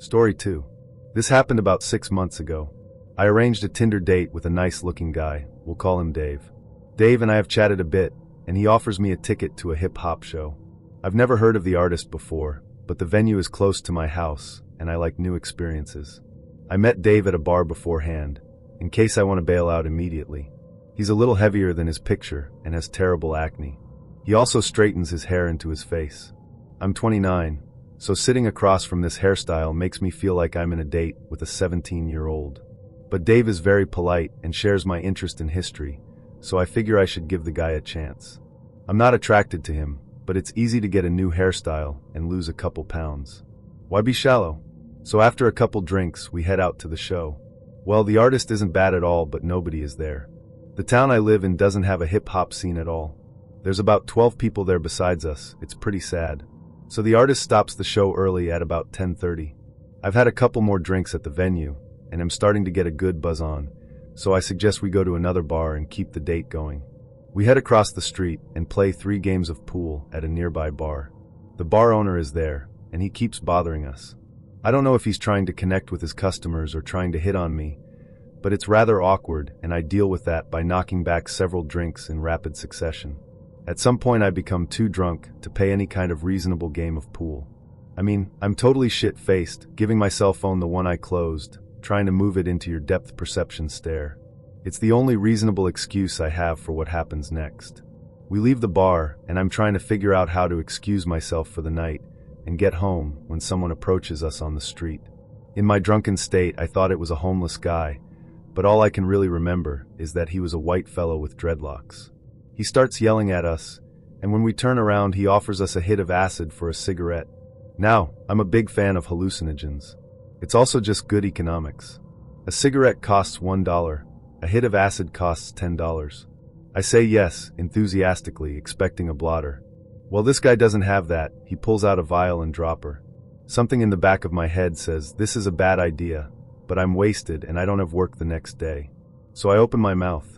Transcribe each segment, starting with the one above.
Story 2. This happened about 6 months ago. I arranged a Tinder date with a nice-looking guy. We'll call him Dave. Dave and I have chatted a bit, and he offers me a ticket to a hip-hop show. I've never heard of the artist before, but the venue is close to my house, and I like new experiences. I met Dave at a bar beforehand, in case I want to bail out immediately. He's a little heavier than his picture and has terrible acne. He also straightens his hair into his face. I'm 29, so sitting across from this hairstyle makes me feel like I'm in a date with a 17-year-old. But Dave is very polite and shares my interest in history, so I figure I should give the guy a chance. I'm not attracted to him, but it's easy to get a new hairstyle and lose a couple pounds. Why be shallow? So after a couple drinks, we head out to the show. Well, the artist isn't bad at all, but nobody is there. The town I live in doesn't have a hip-hop scene at all. There's about 12 people there besides us. It's pretty sad. So the artist stops the show early at about 10:30. I've had a couple more drinks at the venue, and I'm starting to get a good buzz on, so I suggest we go to another bar and keep the date going. We head across the street and play 3 games of pool at a nearby bar. The bar owner is there, and he keeps bothering us. I don't know if he's trying to connect with his customers or trying to hit on me, but it's rather awkward, and I deal with that by knocking back several drinks in rapid succession. At some point I become too drunk to pay any kind of reasonable game of pool. I mean, I'm totally shit-faced, giving my cell phone the one I closed, trying to move it into your depth perception stare. It's the only reasonable excuse I have for what happens next. We leave the bar, and I'm trying to figure out how to excuse myself for the night and get home when someone approaches us on the street. In my drunken state, I thought it was a homeless guy, but all I can really remember is that he was a white fellow with dreadlocks. He starts yelling at us, and when we turn around, he offers us a hit of acid for a cigarette. Now, I'm a big fan of hallucinogens. It's also just good economics. A cigarette costs $1. A hit of acid costs $10. I say yes, enthusiastically, expecting a blotter. Well, this guy doesn't have that. He pulls out a vial and dropper. Something in the back of my head says, this is a bad idea, but I'm wasted and I don't have work the next day. So I open my mouth.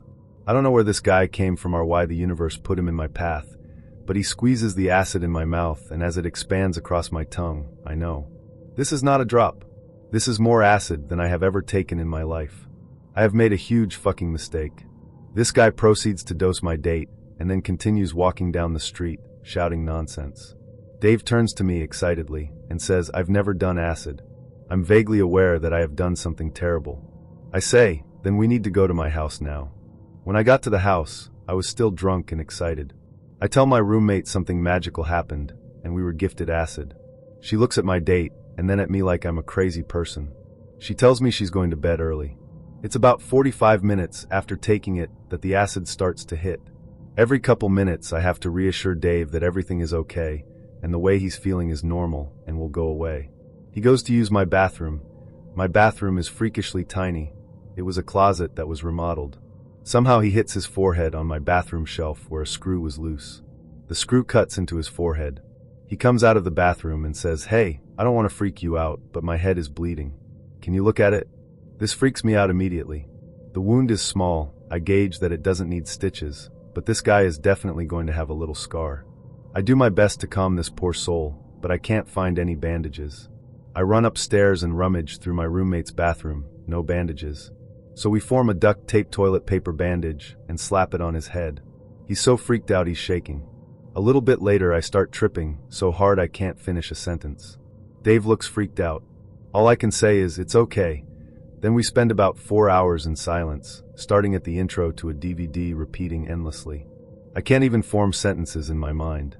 I don't know where this guy came from or why the universe put him in my path, but he squeezes the acid in my mouth, and as it expands across my tongue, I know. This is not a drop. This is more acid than I have ever taken in my life. I have made a huge fucking mistake. This guy proceeds to dose my date, and then continues walking down the street, shouting nonsense. Dave turns to me excitedly and says, I've never done acid. I'm vaguely aware that I have done something terrible. I say, then we need to go to my house now. When I got to the house, I was still drunk and excited. I tell my roommate something magical happened, and we were gifted acid. She looks at my date, and then at me like I'm a crazy person. She tells me she's going to bed early. It's about 45 minutes after taking it that the acid starts to hit. Every couple minutes I have to reassure Dave that everything is okay, and the way he's feeling is normal and will go away. He goes to use my bathroom. My bathroom is freakishly tiny. It was a closet that was remodeled. Somehow he hits his forehead on my bathroom shelf where a screw was loose. The screw cuts into his forehead. He comes out of the bathroom and says, Hey, I don't want to freak you out, but my head is bleeding. Can you look at it? This freaks me out immediately. The wound is small. I gauge that it doesn't need stitches, but this guy is definitely going to have a little scar. I do my best to calm this poor soul, but I can't find any bandages. I run upstairs and rummage through my roommate's bathroom. No bandages. So we form a duct tape toilet paper bandage and slap it on his head. He's so freaked out he's shaking. A little bit later I start tripping so hard I can't finish a sentence. Dave looks freaked out. All I can say is, it's okay. Then we spend about 4 hours in silence, starting at the intro to a DVD repeating endlessly. I can't even form sentences in my mind.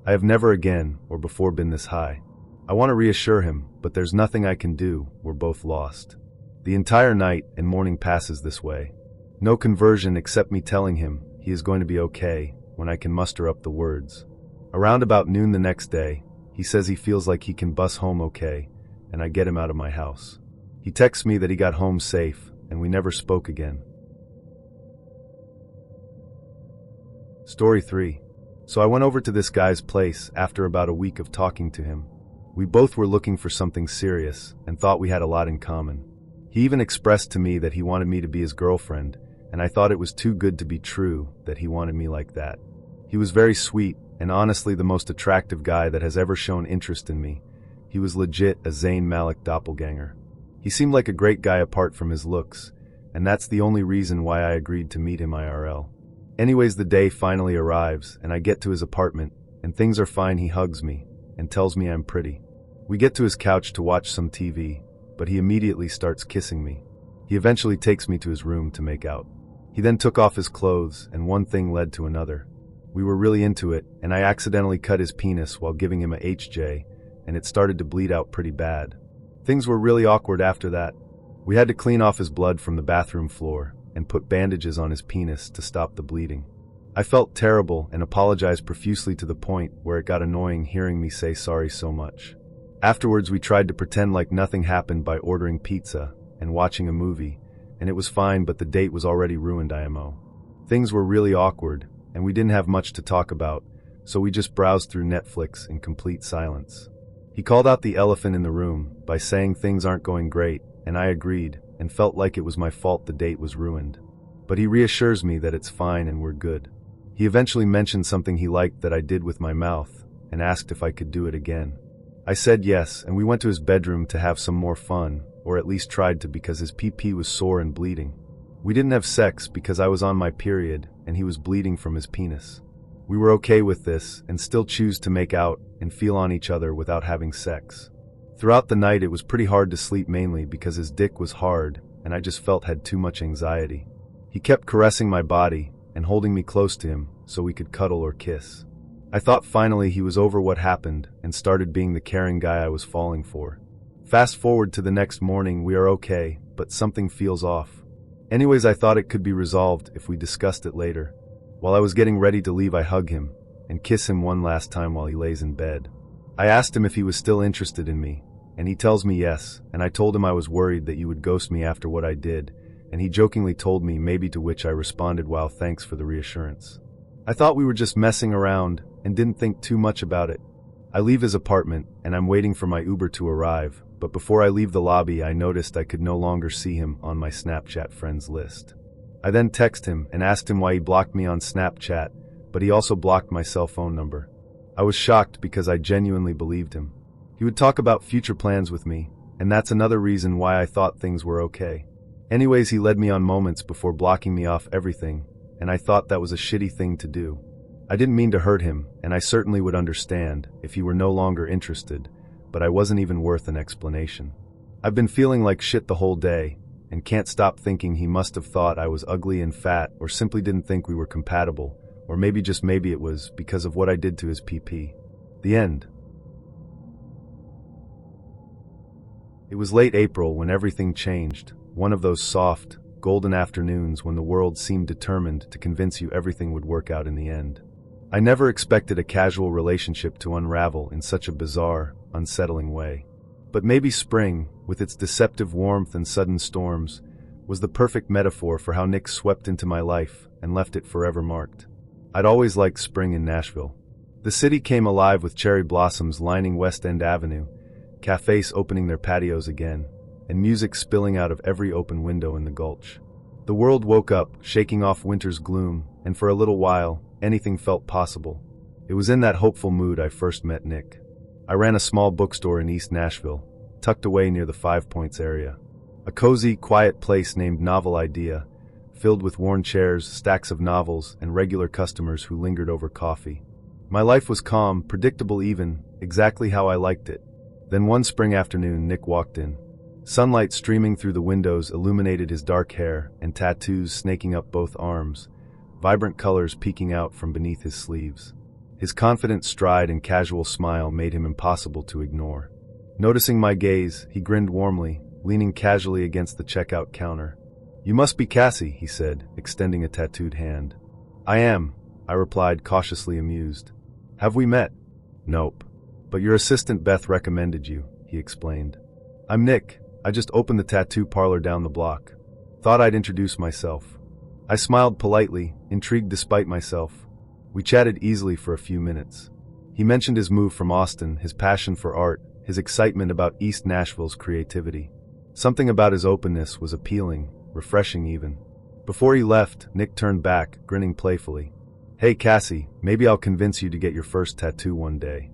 I have never again or before been this high. I want to reassure him, but there's nothing I can do. We're both lost. The entire night and morning passes this way. No conversion except me telling him he is going to be okay when I can muster up the words. Around about noon the next day, he says he feels like he can bus home okay, and I get him out of my house. He texts me that he got home safe, and we never spoke again. Story 3. So I went over to this guy's place after about a week of talking to him. We both were looking for something serious and thought we had a lot in common. He even expressed to me that he wanted me to be his girlfriend, and I thought it was too good to be true that he wanted me like that. He was very sweet and honestly the most attractive guy that has ever shown interest in me, He was legit a Zayn Malik doppelganger. He seemed like a great guy apart from his looks, and that's the only reason why I agreed to meet him IRL. Anyways, the day finally arrives, and I get to his apartment, and things are fine. He hugs me, and tells me I'm pretty. We get to his couch to watch some TV, but he immediately starts kissing me. He eventually takes me to his room to make out. He then took off his clothes, and one thing led to another. We were really into it, and I accidentally cut his penis while giving him a HJ, and it started to bleed out pretty bad. Things were really awkward after that. We had to clean off his blood from the bathroom floor, and put bandages on his penis to stop the bleeding. I felt terrible and apologized profusely to the point where it got annoying hearing me say sorry so much. Afterwards, we tried to pretend like nothing happened by ordering pizza and watching a movie, and it was fine, but the date was already ruined IMO. Things were really awkward, and we didn't have much to talk about, so we just browsed through Netflix in complete silence. He called out the elephant in the room by saying things aren't going great, and I agreed, and felt like it was my fault the date was ruined. But he reassures me that it's fine and we're good. He eventually mentioned something he liked that I did with my mouth, and asked if I could do it again. I said yes, and we went to his bedroom to have some more fun, or at least tried to, because his PP was sore and bleeding. We didn't have sex because I was on my period and he was bleeding from his penis. We were okay with this and still choose to make out and feel on each other without having sex. Throughout the night it was pretty hard to sleep, mainly because his dick was hard and I just felt had too much anxiety. He kept caressing my body and holding me close to him so we could cuddle or kiss. I thought finally he was over what happened and started being the caring guy I was falling for. Fast forward to the next morning, we are okay, but something feels off. Anyways, I thought it could be resolved if we discussed it later. While I was getting ready to leave, I hug him and kiss him one last time while he lays in bed. I asked him if he was still interested in me, and he tells me yes, and I told him I was worried that you would ghost me after what I did, and he jokingly told me maybe, to which I responded, "Wow, thanks for the reassurance." I thought we were just messing around and didn't think too much about it. I leave his apartment and I'm waiting for my Uber to arrive, but before I leave the lobby I noticed I could no longer see him on my Snapchat friends list. I then text him and asked him why he blocked me on Snapchat, but he also blocked my cell phone number. I was shocked because I genuinely believed him. He would talk about future plans with me, and that's another reason why I thought things were okay. Anyways, he led me on moments before blocking me off everything, and I thought that was a shitty thing to do. I didn't mean to hurt him, and I certainly would understand if he were no longer interested, but I wasn't even worth an explanation. I've been feeling like shit the whole day, and can't stop thinking he must have thought I was ugly and fat, or simply didn't think we were compatible, or maybe, just maybe, it was because of what I did to his PP. The end. It was late April when everything changed, one of those soft, golden afternoons when the world seemed determined to convince you everything would work out in the end. I never expected a casual relationship to unravel in such a bizarre, unsettling way. But maybe spring, with its deceptive warmth and sudden storms, was the perfect metaphor for how Nick swept into my life and left it forever marked. I'd always liked spring in Nashville. The city came alive with cherry blossoms lining West End Avenue, cafes opening their patios again, and music spilling out of every open window in the Gulch. The world woke up, shaking off winter's gloom, and for a little while, anything felt possible. It was in that hopeful mood I first met Nick. I ran a small bookstore in East Nashville, tucked away near the Five Points area. A cozy, quiet place named Novel Idea, filled with worn chairs, stacks of novels, and regular customers who lingered over coffee. My life was calm, predictable even, exactly how I liked it. Then one spring afternoon, Nick walked in. Sunlight streaming through the windows illuminated his dark hair and tattoos snaking up both arms, vibrant colors peeking out from beneath his sleeves. His confident stride and casual smile made him impossible to ignore. Noticing my gaze, he grinned warmly, leaning casually against the checkout counter. "You must be Cassie," he said, extending a tattooed hand. "I am," I replied, cautiously amused. "Have we met?" "Nope. But your assistant Beth recommended you," he explained. "I'm Nick. I just opened the tattoo parlor down the block. Thought I'd introduce myself." I smiled politely, intrigued despite myself. We chatted easily for a few minutes. He mentioned his move from Austin, his passion for art, his excitement about East Nashville's creativity. Something about his openness was appealing, refreshing even. Before he left, Nick turned back, grinning playfully. "Hey Cassie, maybe I'll convince you to get your first tattoo one day."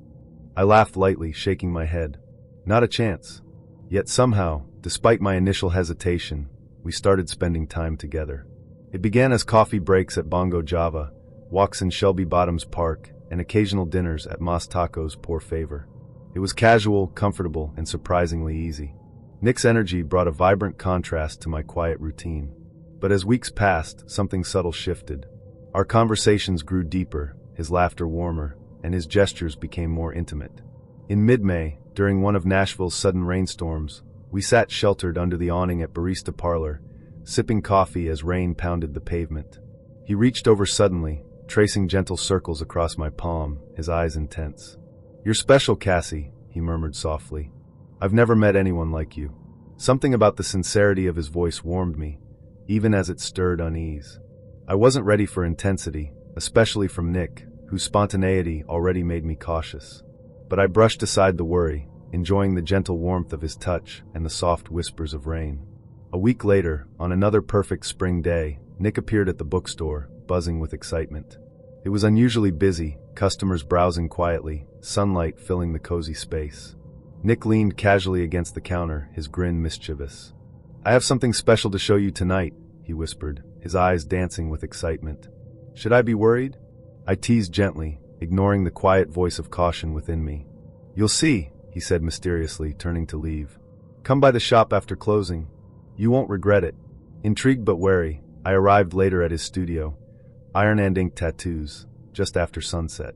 I laughed lightly, shaking my head. Not a chance. Yet somehow, despite my initial hesitation, we started spending time together. It began as coffee breaks at Bongo Java, walks in Shelby Bottoms Park, and occasional dinners at Mas Tacos Por Favor. It was casual, comfortable, and surprisingly easy. Nick's energy brought a vibrant contrast to my quiet routine. But as weeks passed, something subtle shifted. Our conversations grew deeper, his laughter warmer, and his gestures became more intimate. In mid-May, during one of Nashville's sudden rainstorms, we sat sheltered under the awning at Barista Parlor, sipping coffee as rain pounded the pavement. He reached over suddenly, tracing gentle circles across my palm, his eyes intense. "You're special, Cassie," he murmured softly. "I've never met anyone like you." Something about the sincerity of his voice warmed me, even as it stirred unease. I wasn't ready for intensity, especially from Nick, whose spontaneity already made me cautious. But I brushed aside the worry, enjoying the gentle warmth of his touch and the soft whispers of rain. A week later, on another perfect spring day, Nick appeared at the bookstore, buzzing with excitement. It was unusually busy, customers browsing quietly, sunlight filling the cozy space. Nick leaned casually against the counter, his grin mischievous. "I have something special to show you tonight," he whispered, his eyes dancing with excitement. "Should I be worried?" I teased gently, ignoring the quiet voice of caution within me. "You'll see," he said mysteriously, turning to leave. "Come by the shop after closing. You won't regret it." Intrigued but wary, I arrived later at his studio, iron and ink tattoos, just after sunset.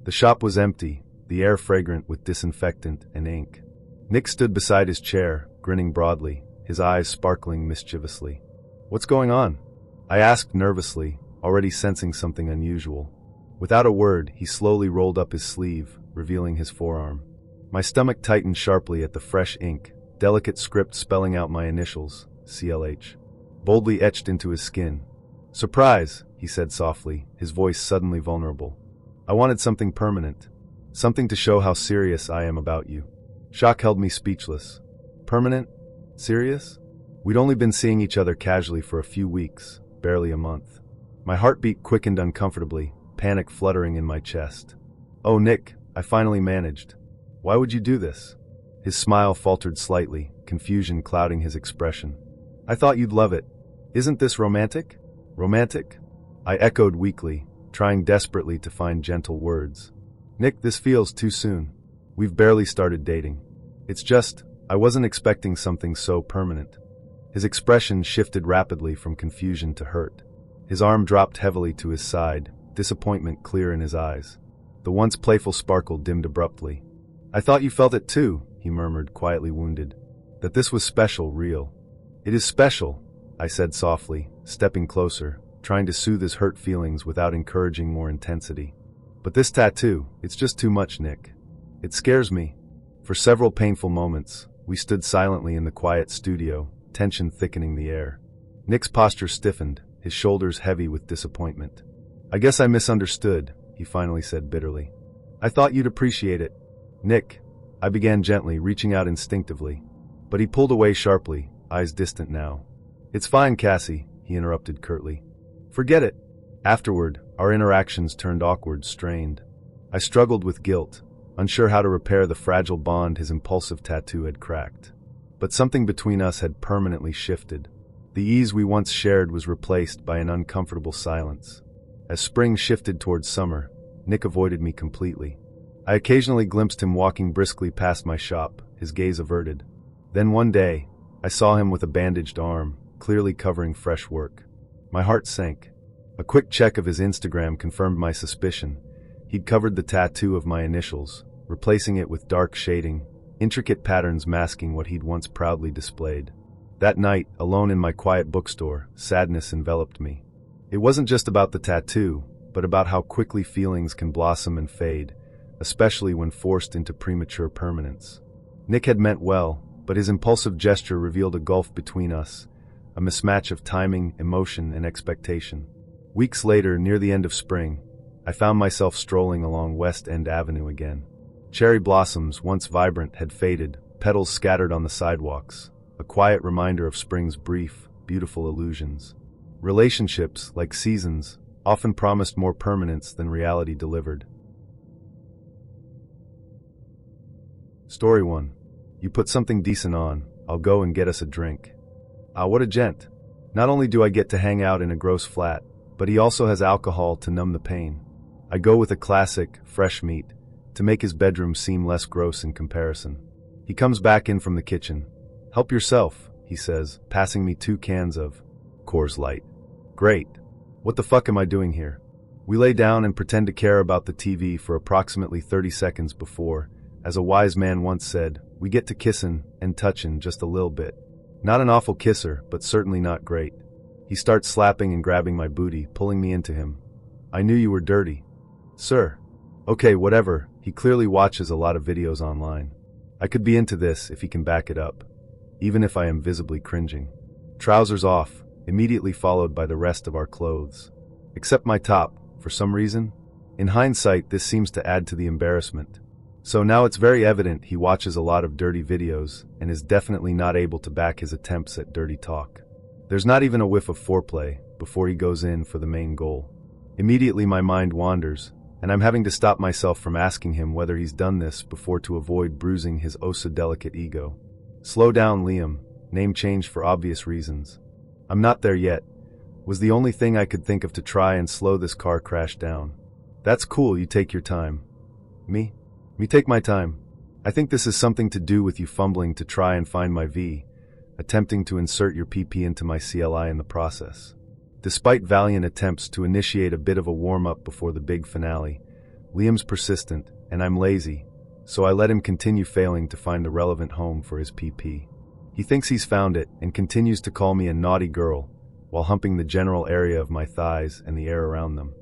The shop was empty, the air fragrant with disinfectant and ink. Nick stood beside his chair, grinning broadly, his eyes sparkling mischievously. "What's going on?" I asked nervously, already sensing something unusual. Without a word, he slowly rolled up his sleeve, revealing his forearm. My stomach tightened sharply at the fresh ink, delicate script spelling out my initials, CLH, boldly etched into his skin. "Surprise," he said softly, his voice suddenly vulnerable. "I wanted something permanent. Something to show how serious I am about you." Shock held me speechless. Permanent? Serious? We'd only been seeing each other casually for a few weeks, barely a month. My heartbeat quickened uncomfortably, panic fluttering in my chest. "Oh, Nick, I finally managed. Why would you do this?" His smile faltered slightly, confusion clouding his expression. "I thought you'd love it. Isn't this romantic?" "Romantic?" I echoed weakly, trying desperately to find gentle words. "Nick, this feels too soon. We've barely started dating. It's just, I wasn't expecting something so permanent." His expression shifted rapidly from confusion to hurt. His arm dropped heavily to his side, disappointment clear in his eyes. The once playful sparkle dimmed abruptly. "I thought you felt it too," he murmured, quietly wounded. "That this was special, real." "It is special," I said softly, stepping closer, trying to soothe his hurt feelings without encouraging more intensity. "But this tattoo, it's just too much, Nick. It scares me." For several painful moments, we stood silently in the quiet studio, tension thickening the air. Nick's posture stiffened, his shoulders heavy with disappointment. "I guess I misunderstood," he finally said bitterly. "I thought you'd appreciate it." "Nick," I began gently, reaching out instinctively. But he pulled away sharply, eyes distant now. "It's fine, Cassie," he interrupted curtly. "Forget it." Afterward, our interactions turned awkward, strained. I struggled with guilt, unsure how to repair the fragile bond his impulsive tattoo had cracked. But something between us had permanently shifted. The ease we once shared was replaced by an uncomfortable silence. As spring shifted towards summer, Nick avoided me completely. I occasionally glimpsed him walking briskly past my shop, his gaze averted. Then one day, I saw him with a bandaged arm, clearly covering fresh work. My heart sank. A quick check of his Instagram confirmed my suspicion. He'd covered the tattoo of my initials, replacing it with dark shading, intricate patterns masking what he'd once proudly displayed. That night, alone in my quiet bookstore, sadness enveloped me. It wasn't just about the tattoo, but about how quickly feelings can blossom and fade, especially when forced into premature permanence. Nick had meant well, but his impulsive gesture revealed a gulf between us, a mismatch of timing, emotion, and expectation. Weeks later, near the end of spring, I found myself strolling along West End Avenue again. Cherry blossoms, once vibrant, had faded, petals scattered on the sidewalks, a quiet reminder of spring's brief, beautiful illusions. Relationships, like seasons, often promised more permanence than reality delivered. Story 1. You put something decent on, I'll go and get us a drink. Ah, what a gent. Not only do I get to hang out in a gross flat, but he also has alcohol to numb the pain. I go with a classic, fresh meat, to make his bedroom seem less gross in comparison. He comes back in from the kitchen. Help yourself, he says, passing me 2 cans of Coors Light. Great. What the fuck am I doing here? We lay down and pretend to care about the TV for approximately 30 seconds before, as a wise man once said, we get to kissin' and touchin' just a little bit. Not an awful kisser, but certainly not great. He starts slapping and grabbing my booty, pulling me into him. I knew you were dirty. Sir. Okay, whatever. He clearly watches a lot of videos online. I could be into this if he can back it up, even if I am visibly cringing. Trousers off, immediately followed by the rest of our clothes. Except my top, for some reason. In hindsight, this seems to add to the embarrassment. So now it's very evident he watches a lot of dirty videos and is definitely not able to back his attempts at dirty talk. There's not even a whiff of foreplay before he goes in for the main goal. Immediately my mind wanders, and I'm having to stop myself from asking him whether he's done this before to avoid bruising his oh-so-delicate ego. Slow down, Liam. Name change for obvious reasons. I'm not there yet. Was the only thing I could think of to try and slow this car crash down. That's cool, you take your time. Me take my time. I think this is something to do with you fumbling to try and find my V, attempting to insert your PP into my CLI in the process. Despite valiant attempts to initiate a bit of a warm-up before the big finale, Liam's persistent, and I'm lazy, so I let him continue failing to find the relevant home for his PP. He thinks he's found it and continues to call me a naughty girl, while humping the general area of my thighs and the air around them.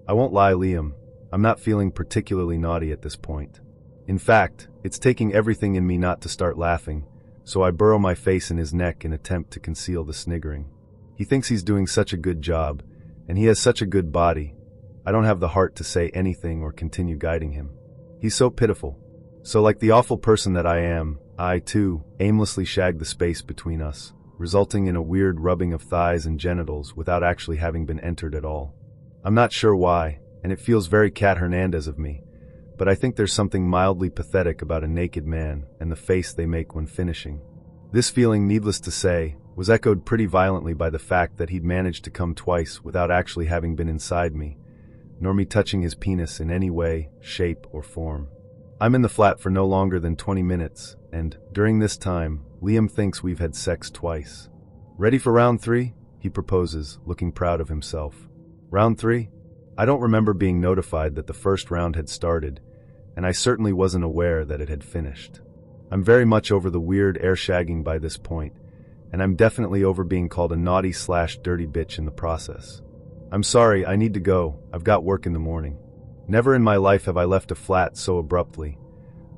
I won't lie, Liam, I'm not feeling particularly naughty at this point. In fact, it's taking everything in me not to start laughing, so I burrow my face in his neck in attempt to conceal the sniggering. He thinks he's doing such a good job, and he has such a good body. I don't have the heart to say anything or continue guiding him. He's so pitiful. So like the awful person that I am, I, too, aimlessly shag the space between us, resulting in a weird rubbing of thighs and genitals without actually having been entered at all. I'm not sure why, and it feels very Cat Hernandez of me, but I think there's something mildly pathetic about a naked man and the face they make when finishing. This feeling, needless to say, was echoed pretty violently by the fact that he'd managed to come twice without actually having been inside me, nor me touching his penis in any way, shape, or form. I'm in the flat for no longer than 20 minutes, and, during this time, Liam thinks we've had sex twice. Ready for round 3? He proposes, looking proud of himself. Round 3? I don't remember being notified that the first round had started, and I certainly wasn't aware that it had finished. I'm very much over the weird air shagging by this point, and I'm definitely over being called a naughty/dirty bitch in the process. I'm sorry, I need to go. I've got work in the morning. Never in my life have I left a flat so abruptly.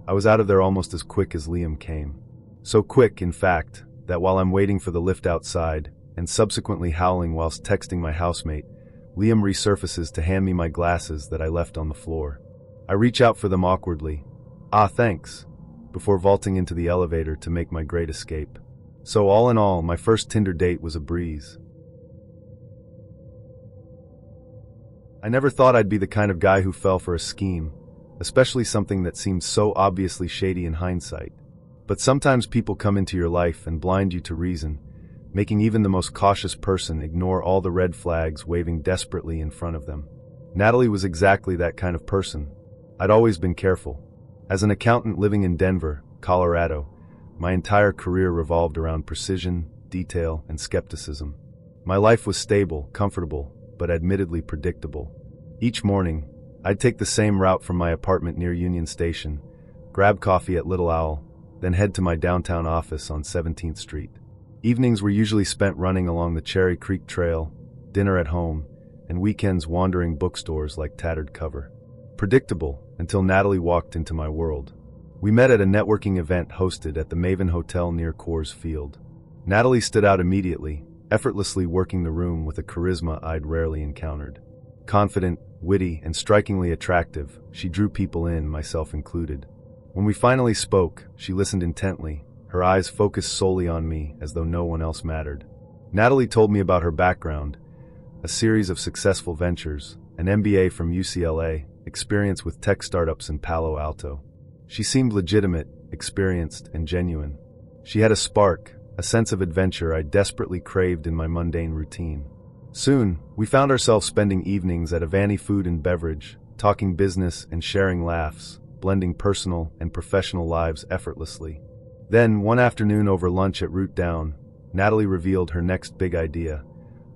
I was out of there almost as quick as Liam came. So quick, in fact, that while I'm waiting for the lift outside, and subsequently howling whilst texting my housemate, Liam resurfaces to hand me my glasses that I left on the floor. I reach out for them awkwardly. Ah, thanks, before vaulting into the elevator to make my great escape. So all in all, my first Tinder date was a breeze. I never thought I'd be the kind of guy who fell for a scheme, especially something that seemed so obviously shady in hindsight. But sometimes people come into your life and blind you to reason, making even the most cautious person ignore all the red flags waving desperately in front of them. Natalie was exactly that kind of person. I'd always been careful. As an accountant living in Denver, Colorado, my entire career revolved around precision, detail, and skepticism. My life was stable, comfortable, but admittedly predictable. Each morning, I'd take the same route from my apartment near Union Station, grab coffee at Little Owl, then head to my downtown office on 17th Street. Evenings were usually spent running along the Cherry Creek Trail, dinner at home, and weekends wandering bookstores like Tattered Cover. Predictable, until Natalie walked into my world. We met at a networking event hosted at the Maven Hotel near Coors Field. Natalie stood out immediately, effortlessly working the room with a charisma I'd rarely encountered. Confident, witty, and strikingly attractive, she drew people in, myself included. When we finally spoke, she listened intently, her eyes focused solely on me as though no one else mattered. Natalie told me about her background, a series of successful ventures, an MBA from UCLA, experience with tech startups in Palo Alto. She seemed legitimate, experienced, and genuine. She had a spark, a sense of adventure I desperately craved in my mundane routine. Soon, we found ourselves spending evenings at Avani Food and Beverage, talking business and sharing laughs, blending personal and professional lives effortlessly. Then, one afternoon over lunch at Root Down, Natalie revealed her next big idea,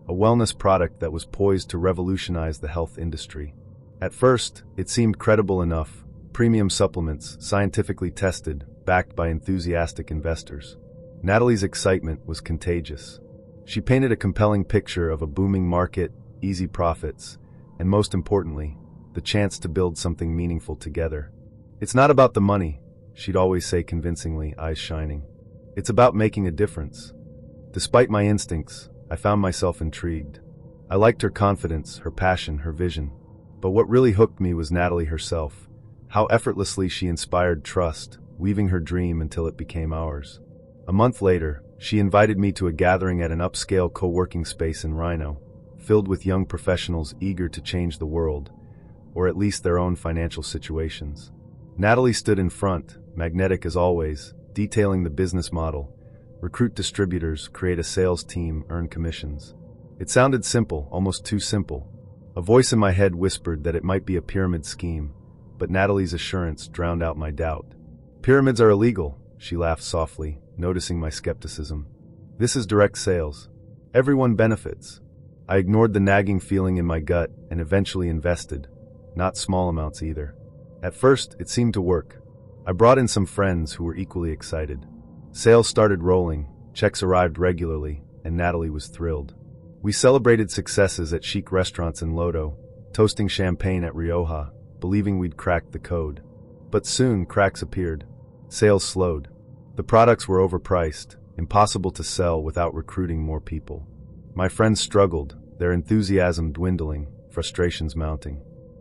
a wellness product that was poised to revolutionize the health industry. At first, it seemed credible enough: premium supplements, scientifically tested, backed by enthusiastic investors. Natalie's excitement was contagious. She painted a compelling picture of a booming market, easy profits, and most importantly, the chance to build something meaningful together. "It's not about the money," she'd always say convincingly, eyes shining. "It's about making a difference." Despite my instincts, I found myself intrigued. I liked her confidence, her passion, her vision. But what really hooked me was Natalie herself. How effortlessly she inspired trust, weaving her dream until it became ours. A month later, she invited me to a gathering at an upscale co-working space in Rhino, filled with young professionals eager to change the world, or at least their own financial situations. Natalie stood in front, magnetic as always, detailing the business model: recruit distributors, create a sales team, earn commissions. It sounded simple, almost too simple. A voice in my head whispered that it might be a pyramid scheme, but Natalie's assurance drowned out my doubt. "Pyramids are illegal," she laughed softly, noticing my skepticism. "This is direct sales. Everyone benefits." I ignored the nagging feeling in my gut and eventually invested, not small amounts either. At first, it seemed to work. I brought in some friends who were equally excited. Sales started rolling, checks arrived regularly, and Natalie was thrilled. We celebrated successes at chic restaurants in Lodo, toasting champagne at Rioja, believing we'd cracked the code. But soon, cracks appeared. Sales slowed. The products were overpriced, impossible to sell without recruiting more people. My friends struggled, their enthusiasm dwindling, frustrations mounting.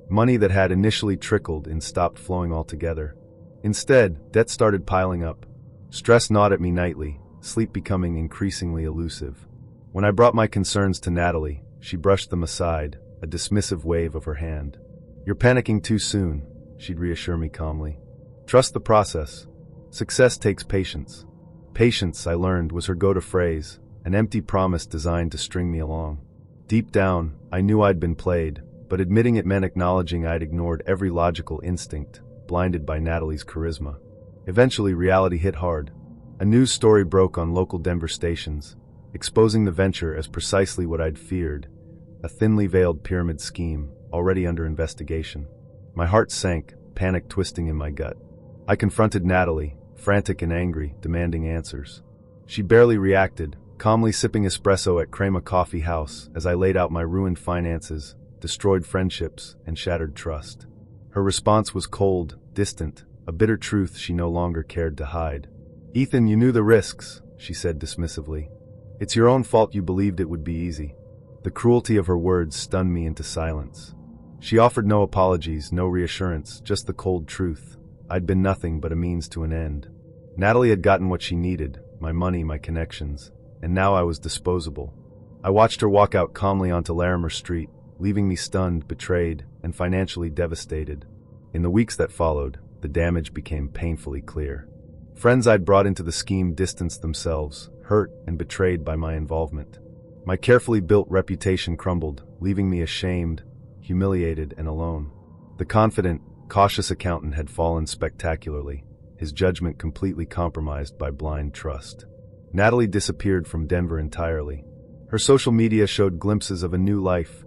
Money that had initially trickled in stopped flowing altogether. Instead, debt started piling up. Stress gnawed at me nightly, sleep becoming increasingly elusive. When I brought my concerns to Natalie, she brushed them aside, a dismissive wave of her hand. "You're panicking too soon," she'd reassure me calmly. "Trust the process. Success takes patience." Patience, I learned, was her go-to phrase, an empty promise designed to string me along. Deep down, I knew I'd been played, but admitting it meant acknowledging I'd ignored every logical instinct, blinded by Natalie's charisma. Eventually, reality hit hard. A news story broke on local Denver stations, exposing the venture as precisely what I'd feared: a thinly veiled pyramid scheme, already under investigation. My heart sank, panic twisting in my gut. I confronted Natalie, frantic and angry, demanding answers. She barely reacted, calmly sipping espresso at Crema Coffee House as I laid out my ruined finances, destroyed friendships, and shattered trust. Her response was cold, distant, a bitter truth she no longer cared to hide. "Ethan, you knew the risks," she said dismissively. "It's your own fault you believed it would be easy." The cruelty of her words stunned me into silence. She offered no apologies, no reassurance, just the cold truth. I'd been nothing but a means to an end. Natalie had gotten what she needed, my money, my connections, and now I was disposable. I watched her walk out calmly onto Larimer Street, leaving me stunned, betrayed, and financially devastated. In the weeks that followed, the damage became painfully clear. Friends I'd brought into the scheme distanced themselves, hurt and betrayed by my involvement. My carefully built reputation crumbled, leaving me ashamed, humiliated, and alone. The confident, cautious accountant had fallen spectacularly, his judgment completely compromised by blind trust. Natalie disappeared from Denver entirely. Her social media showed glimpses of a new life: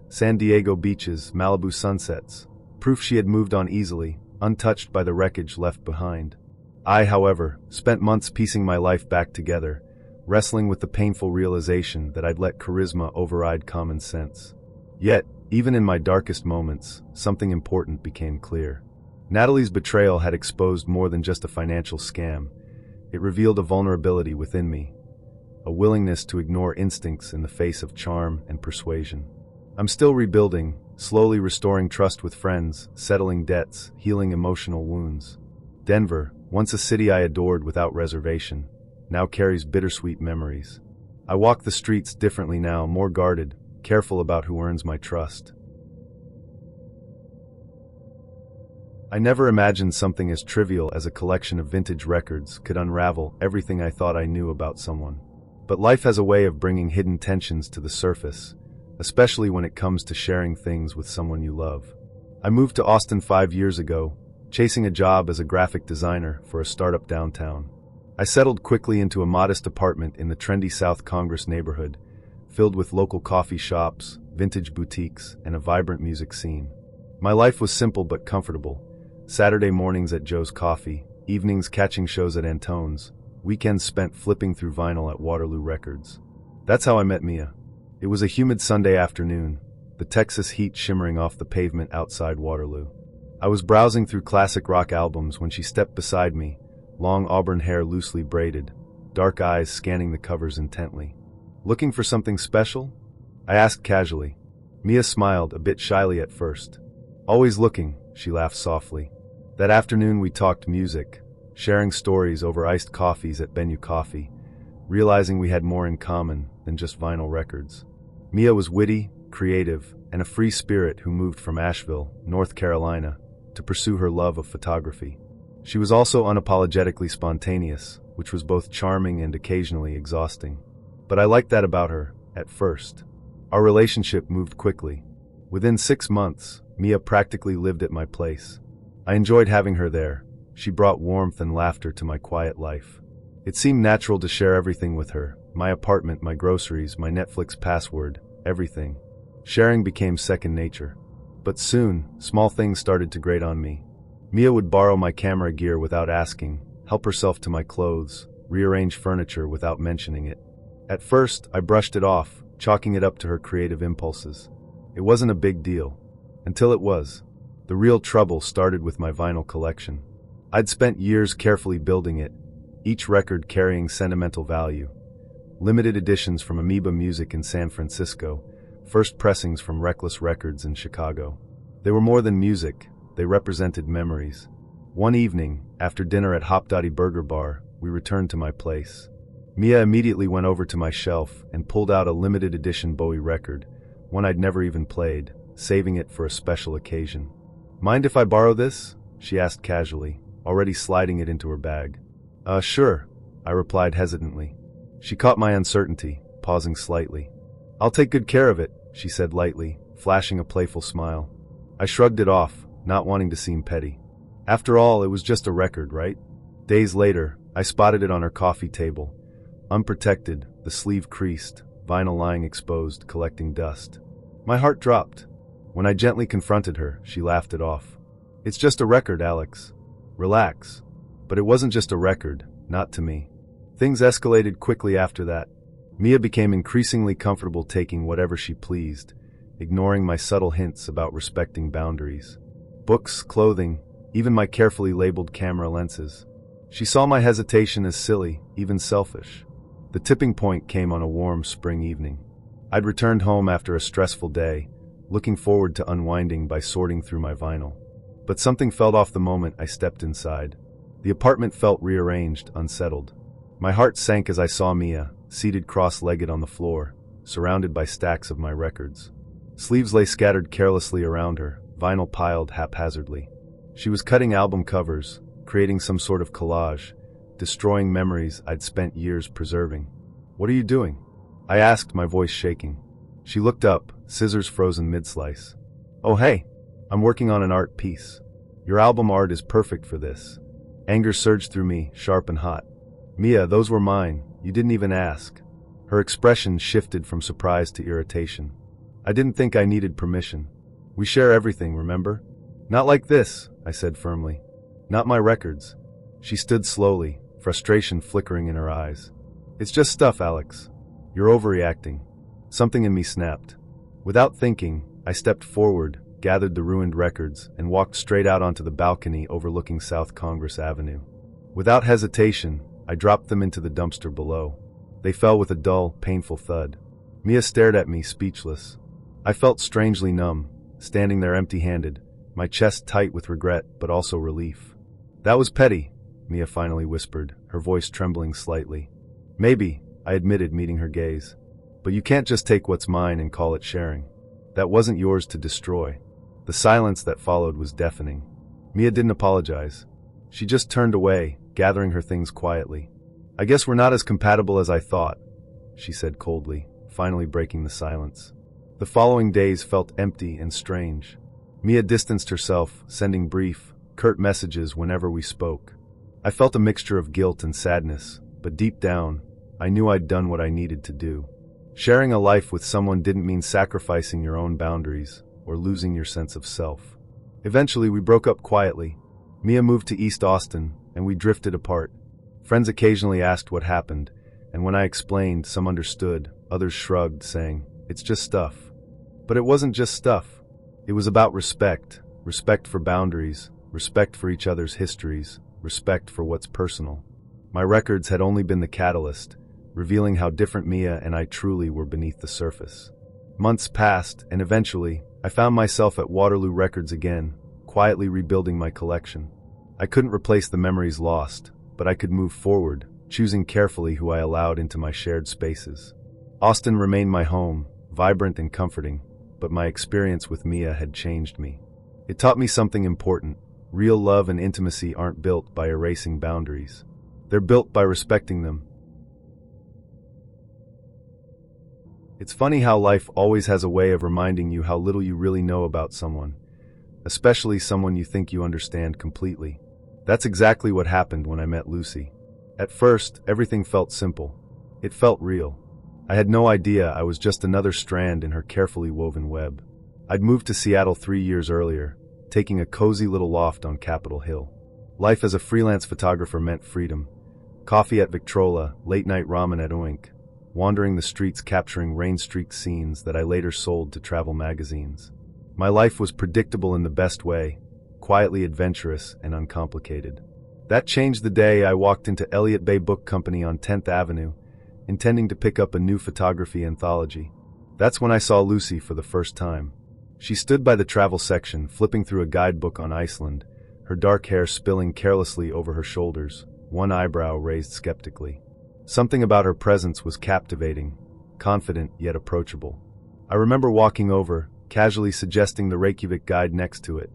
San Diego beaches, Malibu sunsets, proof she had moved on easily, untouched by the wreckage left behind. I, however, spent months piecing my life back together, wrestling with the painful realization that I'd let charisma override common sense. Yet, even in my darkest moments, something important became clear. Natalie's betrayal had exposed more than just a financial scam. It revealed a vulnerability within me, a willingness to ignore instincts in the face of charm and persuasion. I'm still rebuilding, slowly restoring trust with friends, settling debts, healing emotional wounds. Denver, once a city I adored without reservation, now carries bittersweet memories. I walk the streets differently now, more guarded, careful about who earns my trust. I never imagined something as trivial as a collection of vintage records could unravel everything I thought I knew about someone. But life has a way of bringing hidden tensions to the surface, especially when it comes to sharing things with someone you love. I moved to Austin 5 years ago, chasing a job as a graphic designer for a startup downtown. I settled quickly into a modest apartment in the trendy South Congress neighborhood, filled with local coffee shops, vintage boutiques, and a vibrant music scene. My life was simple but comfortable. Saturday mornings at Joe's Coffee, evenings catching shows at Antone's, weekends spent flipping through vinyl at Waterloo Records. That's how I met Mia. It was a humid Sunday afternoon, the Texas heat shimmering off the pavement outside Waterloo. I was browsing through classic rock albums when she stepped beside me, long auburn hair loosely braided, dark eyes scanning the covers intently. "Looking for something special?" I asked casually. Mia smiled, a bit shyly at first. "Always looking," she laughed softly. That afternoon we talked music, sharing stories over iced coffees at Bennu Coffee, realizing we had more in common than just vinyl records. Mia was witty, creative, and a free spirit who moved from Asheville, North Carolina, to pursue her love of photography. She was also unapologetically spontaneous, which was both charming and occasionally exhausting. But I liked that about her, at first. Our relationship moved quickly. Within 6 months, Mia practically lived at my place. I enjoyed having her there. She brought warmth and laughter to my quiet life. It seemed natural to share everything with her, my apartment, my groceries, my Netflix password, everything. Sharing became second nature. But soon, small things started to grate on me. Mia would borrow my camera gear without asking, help herself to my clothes, rearrange furniture without mentioning it. At first, I brushed it off, chalking it up to her creative impulses. It wasn't a big deal. Until it was. The real trouble started with my vinyl collection. I'd spent years carefully building it, each record carrying sentimental value. Limited editions from Amoeba Music in San Francisco, first pressings from Reckless Records in Chicago. They were more than music, they represented memories. One evening, after dinner at Hop Dottie Burger Bar, we returned to my place. Mia immediately went over to my shelf and pulled out a limited edition Bowie record, one I'd never even played, saving it for a special occasion. "Mind if I borrow this?" she asked casually, already sliding it into her bag. Sure," I replied hesitantly. She caught my uncertainty, pausing slightly. "I'll take good care of it," she said lightly, flashing a playful smile. I shrugged it off, not wanting to seem petty. After all, it was just a record, right? Days later, I spotted it on her coffee table. Unprotected, the sleeve creased, vinyl lying exposed, collecting dust. My heart dropped. When I gently confronted her, she laughed it off. "It's just a record, Alex. Relax." But it wasn't just a record, not to me. Things escalated quickly after that. Mia became increasingly comfortable taking whatever she pleased, ignoring my subtle hints about respecting boundaries. Books, clothing, even my carefully labeled camera lenses. She saw my hesitation as silly, even selfish. The tipping point came on a warm spring evening. I'd returned home after a stressful day, looking forward to unwinding by sorting through my vinyl. But something felt off the moment I stepped inside. The apartment felt rearranged, unsettled. My heart sank as I saw Mia, seated cross-legged on the floor, surrounded by stacks of my records. Sleeves lay scattered carelessly around her, vinyl piled haphazardly. She was cutting album covers, creating some sort of collage, destroying memories I'd spent years preserving. "What are you doing?" I asked, my voice shaking. She looked up, scissors frozen mid-slice. "Oh hey, I'm working on an art piece. Your album art is perfect for this." Anger surged through me, sharp and hot. "Mia, those were mine. You didn't even ask." Her expression shifted from surprise to irritation. "I didn't think I needed permission. We share everything, remember?" "Not like this," I said firmly. "Not my records." She stood slowly, frustration flickering in her eyes. "It's just stuff, Alex. You're overreacting." Something in me snapped. Without thinking, I stepped forward, gathered the ruined records, and walked straight out onto the balcony overlooking South Congress Avenue. Without hesitation, I dropped them into the dumpster below. They fell with a dull, painful thud. Mia stared at me, speechless. I felt strangely numb, standing there empty-handed, my chest tight with regret but also relief. "That was petty," Mia finally whispered, her voice trembling slightly. "Maybe," I admitted, meeting her gaze. "But you can't just take what's mine and call it sharing. That wasn't yours to destroy." The silence that followed was deafening. Mia didn't apologize. She just turned away, gathering her things quietly. "I guess we're not as compatible as I thought," she said coldly, finally breaking the silence. The following days felt empty and strange. Mia distanced herself, sending brief, curt messages whenever we spoke. I felt a mixture of guilt and sadness, but deep down, I knew I'd done what I needed to do. Sharing a life with someone didn't mean sacrificing your own boundaries or losing your sense of self. Eventually, we broke up quietly. Mia moved to East Austin, and we drifted apart. Friends occasionally asked what happened, and when I explained, some understood, others shrugged, saying, "It's just stuff." But it wasn't just stuff. It was about respect, respect for boundaries, respect for each other's histories, respect for what's personal. My records had only been the catalyst, revealing how different Mia and I truly were beneath the surface. Months passed, and eventually, I found myself at Waterloo Records again, quietly rebuilding my collection. I couldn't replace the memories lost, but I could move forward, choosing carefully who I allowed into my shared spaces. Austin remained my home, vibrant and comforting, but my experience with Mia had changed me. It taught me something important. Real love and intimacy aren't built by erasing boundaries. They're built by respecting them. It's funny how life always has a way of reminding you how little you really know about someone, especially someone you think you understand completely. That's exactly what happened when I met Lucy. At first, everything felt simple. It felt real. I had no idea I was just another strand in her carefully woven web. I'd moved to Seattle 3 years earlier, taking a cozy little loft on Capitol Hill. Life as a freelance photographer meant freedom. Coffee at Victrola, late-night ramen at Oink, wandering the streets capturing rain-streaked scenes that I later sold to travel magazines. My life was predictable in the best way, quietly adventurous and uncomplicated. That changed the day I walked into Elliott Bay Book Company on 10th Avenue, intending to pick up a new photography anthology. That's when I saw Lucy for the first time. She stood by the travel section, flipping through a guidebook on Iceland, her dark hair spilling carelessly over her shoulders, one eyebrow raised skeptically. Something about her presence was captivating, confident yet approachable. I remember walking over, casually suggesting the Reykjavik guide next to it.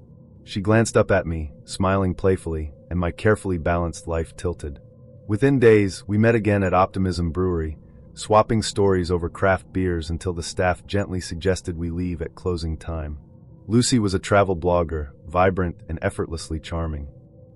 She glanced up at me, smiling playfully, and my carefully balanced life tilted. Within days, we met again at Optimism Brewery, swapping stories over craft beers until the staff gently suggested we leave at closing time. Lucy was a travel blogger, vibrant and effortlessly charming.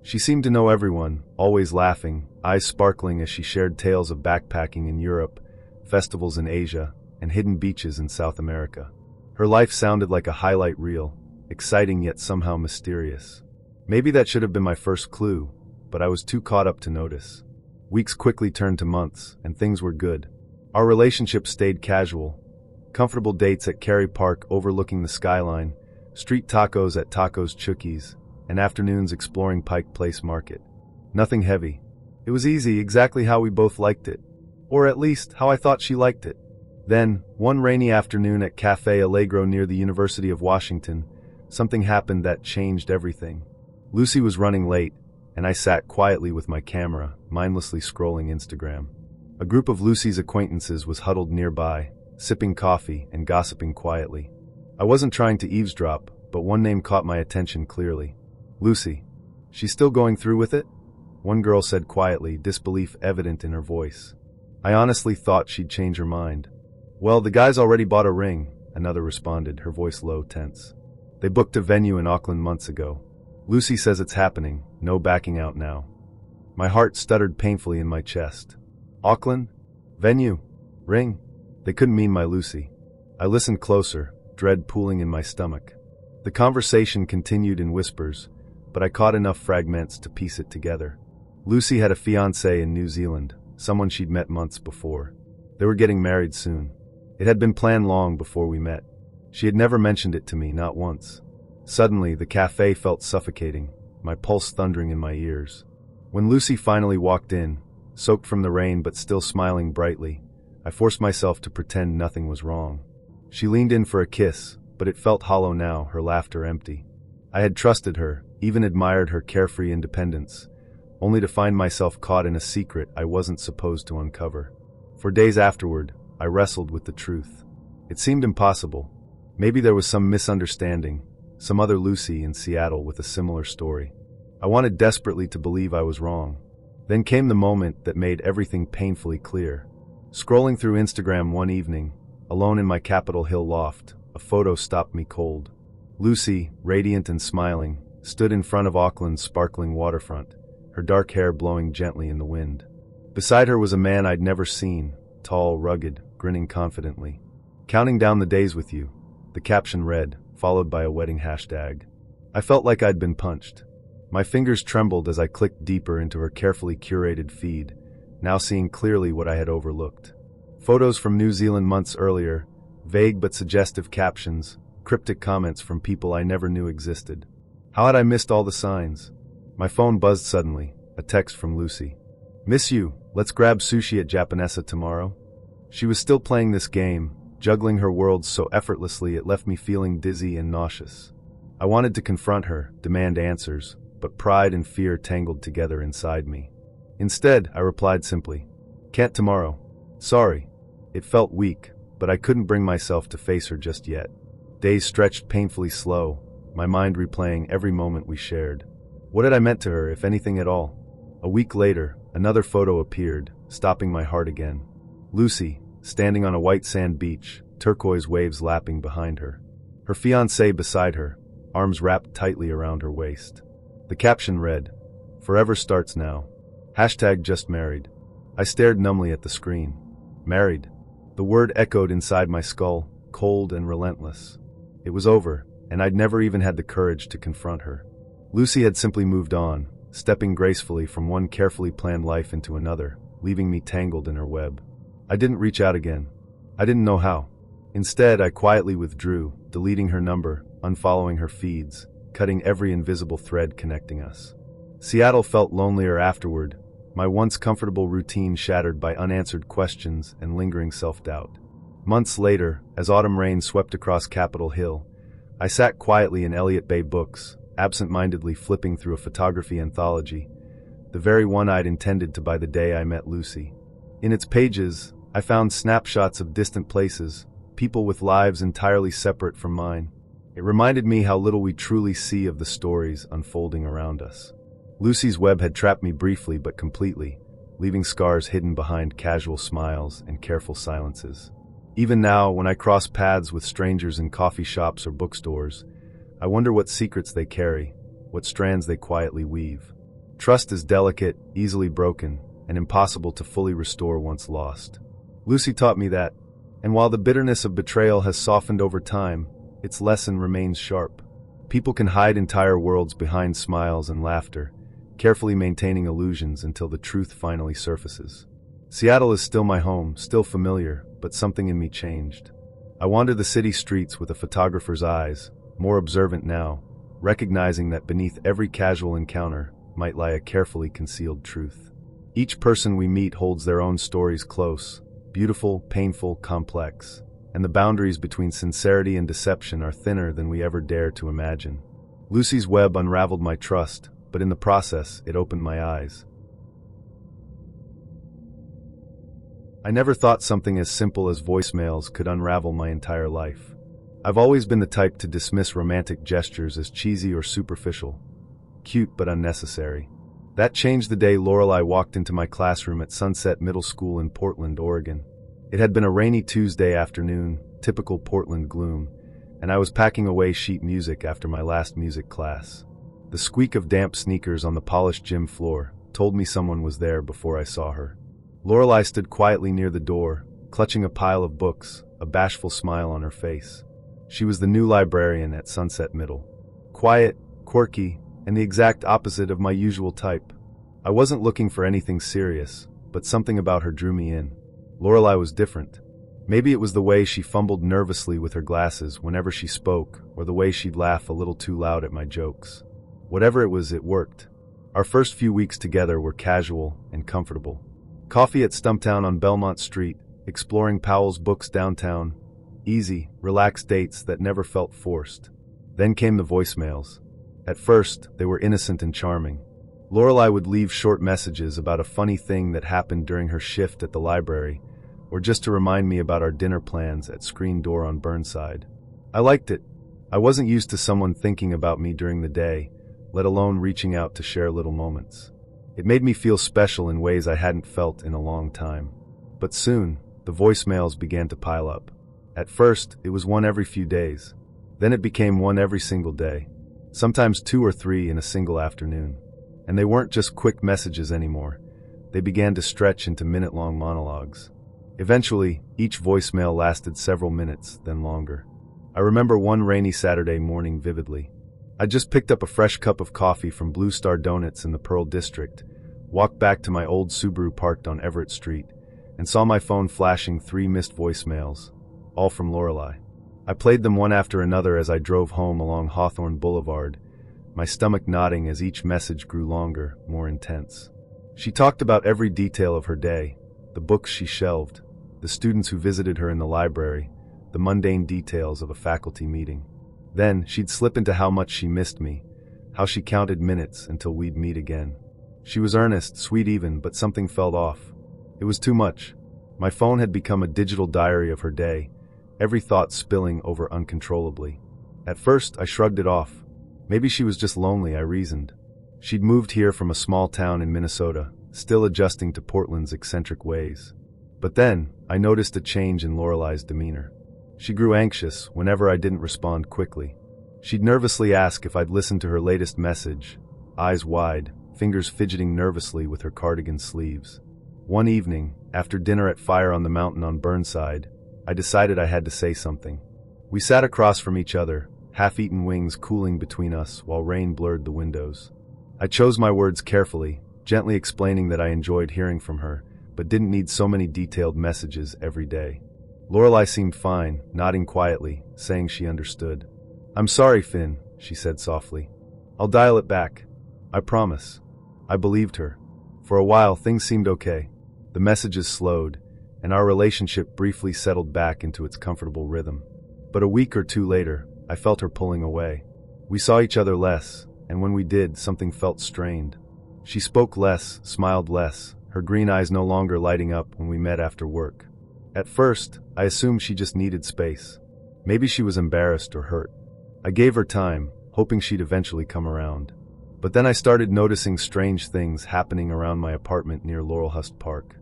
She seemed to know everyone, always laughing, eyes sparkling as she shared tales of backpacking in Europe, festivals in Asia, and hidden beaches in South America. Her life sounded like a highlight reel, exciting yet somehow mysterious. Maybe that should have been my first clue, but I was too caught up to notice. Weeks quickly turned to months, and things were good. Our relationship stayed casual. Comfortable dates at Cary Park overlooking the skyline, street tacos at Tacos Chukis, and afternoons exploring Pike Place Market. Nothing heavy. It was easy, exactly how we both liked it. Or at least, how I thought she liked it. Then, one rainy afternoon at Café Allegro near the University of Washington, something happened that changed everything. Lucy was running late, and I sat quietly with my camera, mindlessly scrolling Instagram. A group of Lucy's acquaintances was huddled nearby, sipping coffee and gossiping quietly. I wasn't trying to eavesdrop, but one name caught my attention clearly. Lucy. She's still going through with it? One girl said quietly, disbelief evident in her voice. I honestly thought she'd change her mind. Well, the guy's already bought a ring, another responded, her voice low, tense. They booked a venue in Auckland months ago. Lucy says it's happening, no backing out now. My heart stuttered painfully in my chest. Auckland? Venue? Ring? They couldn't mean my Lucy. I listened closer, dread pooling in my stomach. The conversation continued in whispers, but I caught enough fragments to piece it together. Lucy had a fiancé in New Zealand, someone she'd met months before. They were getting married soon. It had been planned long before we met. She had never mentioned it to me, not once. Suddenly, the cafe felt suffocating, my pulse thundering in my ears. When Lucy finally walked in, soaked from the rain but still smiling brightly, I forced myself to pretend nothing was wrong. She leaned in for a kiss, but it felt hollow now, her laughter empty. I had trusted her, even admired her carefree independence, only to find myself caught in a secret I wasn't supposed to uncover. For days afterward, I wrestled with the truth. It seemed impossible. Maybe there was some misunderstanding, some other Lucy in Seattle with a similar story. I wanted desperately to believe I was wrong. Then came the moment that made everything painfully clear. Scrolling through Instagram one evening, alone in my Capitol Hill loft, a photo stopped me cold. Lucy, radiant and smiling, stood in front of Auckland's sparkling waterfront, her dark hair blowing gently in the wind. Beside her was a man I'd never seen, tall, rugged, grinning confidently. "Counting down the days with you," the caption read, followed by a wedding hashtag. I felt like I'd been punched. My fingers trembled as I clicked deeper into her carefully curated feed, now seeing clearly what I had overlooked. Photos from New Zealand months earlier, vague but suggestive captions, cryptic comments from people I never knew existed. How had I missed all the signs? My phone buzzed suddenly, a text from Lucy. "Miss you, let's grab sushi at Japanesa tomorrow." She was still playing this game, juggling her worlds so effortlessly it left me feeling dizzy and nauseous. I wanted to confront her, demand answers, but pride and fear tangled together inside me. Instead, I replied simply, "Can't tomorrow. Sorry." It felt weak, but I couldn't bring myself to face her just yet. Days stretched painfully slow, my mind replaying every moment we shared. What had I meant to her, if anything at all? A week later, another photo appeared, stopping my heart again. Lucy, standing on a white sand beach, turquoise waves lapping behind her. Her fiancé beside her, arms wrapped tightly around her waist. The caption read, "Forever starts now. #JustMarried." I stared numbly at the screen. Married. The word echoed inside my skull, cold and relentless. It was over, and I'd never even had the courage to confront her. Lucy had simply moved on, stepping gracefully from one carefully planned life into another, leaving me tangled in her web. I didn't reach out again. I didn't know how. Instead, I quietly withdrew, deleting her number, unfollowing her feeds, cutting every invisible thread connecting us. Seattle felt lonelier afterward, my once comfortable routine shattered by unanswered questions and lingering self-doubt. Months later, as autumn rain swept across Capitol Hill, I sat quietly in Elliott Bay Books, absent-mindedly flipping through a photography anthology, the very one I'd intended to buy the day I met Lucy. In its pages, I found snapshots of distant places, people with lives entirely separate from mine. It reminded me how little we truly see of the stories unfolding around us. Lucy's web had trapped me briefly but completely, leaving scars hidden behind casual smiles and careful silences. Even now, when I cross paths with strangers in coffee shops or bookstores, I wonder what secrets they carry, what strands they quietly weave. Trust is delicate, easily broken, and impossible to fully restore once lost. Lucy taught me that, and while the bitterness of betrayal has softened over time, its lesson remains sharp. People can hide entire worlds behind smiles and laughter, carefully maintaining illusions until the truth finally surfaces. Seattle is still my home, still familiar, but something in me changed. I wander the city streets with a photographer's eyes, more observant now, recognizing that beneath every casual encounter might lie a carefully concealed truth. Each person we meet holds their own stories close, beautiful, painful, complex, and the boundaries between sincerity and deception are thinner than we ever dare to imagine. Lucy's web unraveled my trust, but in the process, it opened my eyes. I never thought something as simple as voicemails could unravel my entire life. I've always been the type to dismiss romantic gestures as cheesy or superficial, cute but unnecessary. That changed the day Lorelei walked into my classroom at Sunset Middle School in Portland, Oregon. It had been a rainy Tuesday afternoon, typical Portland gloom, and I was packing away sheet music after my last music class. The squeak of damp sneakers on the polished gym floor told me someone was there before I saw her. Lorelei stood quietly near the door, clutching a pile of books, a bashful smile on her face. She was the new librarian at Sunset Middle. Quiet, quirky, and the exact opposite of my usual type. I wasn't looking for anything serious, but something about her drew me in. Lorelei was different. Maybe it was the way she fumbled nervously with her glasses whenever she spoke, or the way she'd laugh a little too loud at my jokes. Whatever it was, it worked. Our first few weeks together were casual and comfortable. Coffee at Stumptown on Belmont Street, exploring Powell's books downtown. Easy, relaxed dates that never felt forced. Then came the voicemails. At first, they were innocent and charming. Lorelei would leave short messages about a funny thing that happened during her shift at the library, or just to remind me about our dinner plans at Screen Door on Burnside. I liked it. I wasn't used to someone thinking about me during the day, let alone reaching out to share little moments. It made me feel special in ways I hadn't felt in a long time. But soon, the voicemails began to pile up. At first, it was one every few days. Then it became one every single day. Sometimes 2 or 3 in a single afternoon. And they weren't just quick messages anymore. They began to stretch into minute-long monologues. Eventually, each voicemail lasted several minutes, then longer. I remember one rainy Saturday morning vividly. I just picked up a fresh cup of coffee from Blue Star Donuts in the Pearl District, walked back to my old Subaru parked on Everett Street, and saw my phone flashing 3 missed voicemails, all from Lorelei. I played them one after another as I drove home along Hawthorne Boulevard, my stomach nodding as each message grew longer, more intense. She talked about every detail of her day, the books she shelved, the students who visited her in the library, the mundane details of a faculty meeting. Then, she'd slip into how much she missed me, how she counted minutes until we'd meet again. She was earnest, sweet even, but something felt off. It was too much. My phone had become a digital diary of her day, every thought spilling over uncontrollably. At first, I shrugged it off. Maybe she was just lonely, I reasoned. She'd moved here from a small town in Minnesota, still adjusting to Portland's eccentric ways. But then, I noticed a change in Lorelei's demeanor. She grew anxious whenever I didn't respond quickly. She'd nervously ask if I'd listened to her latest message, eyes wide, fingers fidgeting nervously with her cardigan sleeves. One evening, after dinner at Fire on the Mountain on Burnside, I decided I had to say something. We sat across from each other, half-eaten wings cooling between us while rain blurred the windows. I chose my words carefully, gently explaining that I enjoyed hearing from her, but didn't need so many detailed messages every day. Lorelei seemed fine, nodding quietly, saying she understood. "I'm sorry, Finn," she said softly. "I'll dial it back. I promise." I believed her. For a while, things seemed okay. The messages slowed, and our relationship briefly settled back into its comfortable rhythm. But a week or 2 later, I felt her pulling away. We saw each other less, and when we did, something felt strained. She spoke less, smiled less, her green eyes no longer lighting up when we met after work. At first, I assumed she just needed space. Maybe she was embarrassed or hurt. I gave her time, hoping she'd eventually come around. But then I started noticing strange things happening around my apartment near Laurelhurst Park.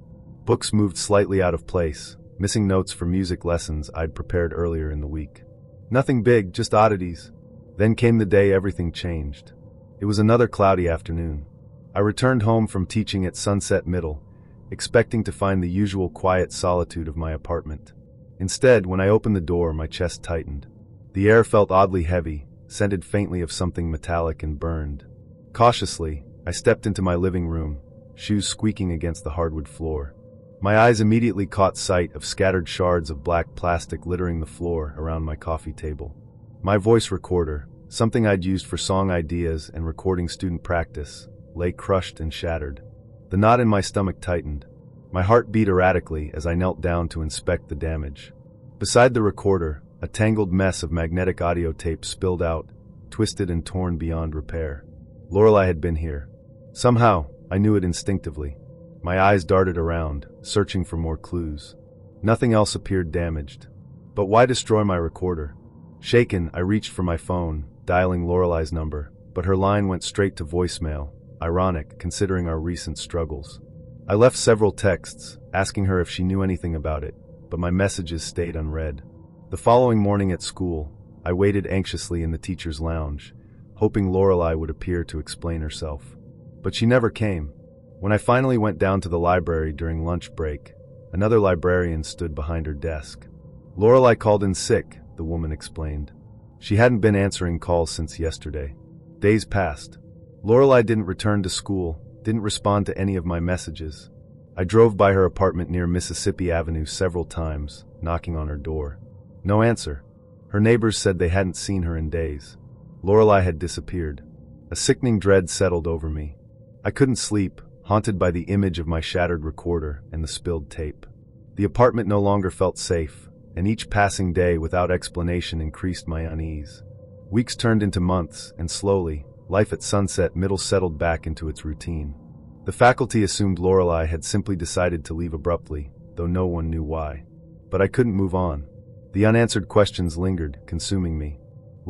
Books moved slightly out of place, missing notes for music lessons I'd prepared earlier in the week. Nothing big, just oddities. Then came the day everything changed. It was another cloudy afternoon. I returned home from teaching at Sunset Middle, expecting to find the usual quiet solitude of my apartment. Instead, when I opened the door, my chest tightened. The air felt oddly heavy, scented faintly of something metallic and burned. Cautiously, I stepped into my living room, shoes squeaking against the hardwood floor. My eyes immediately caught sight of scattered shards of black plastic littering the floor around my coffee table. My voice recorder, something I'd used for song ideas and recording student practice, lay crushed and shattered. The knot in my stomach tightened. My heart beat erratically as I knelt down to inspect the damage. Beside the recorder, a tangled mess of magnetic audio tape spilled out, twisted and torn beyond repair. Lorelei had been here. Somehow, I knew it instinctively. My eyes darted around, searching for more clues. Nothing else appeared damaged. But why destroy my recorder? Shaken, I reached for my phone, dialing Lorelei's number, but her line went straight to voicemail, ironic considering our recent struggles. I left several texts, asking her if she knew anything about it, but my messages stayed unread. The following morning at school, I waited anxiously in the teacher's lounge, hoping Lorelei would appear to explain herself. But she never came. When I finally went down to the library during lunch break, another librarian stood behind her desk. "Lorelei called in sick," the woman explained. She hadn't been answering calls since yesterday. Days passed. Lorelei didn't return to school, didn't respond to any of my messages. I drove by her apartment near Mississippi Avenue several times, knocking on her door. No answer. Her neighbors said they hadn't seen her in days. Lorelei had disappeared. A sickening dread settled over me. I couldn't sleep, haunted by the image of my shattered recorder and the spilled tape. The apartment no longer felt safe, and each passing day without explanation increased my unease. Weeks turned into months, and slowly, life at Sunset Middle settled back into its routine. The faculty assumed Lorelei had simply decided to leave abruptly, though no one knew why. But I couldn't move on. The unanswered questions lingered, consuming me.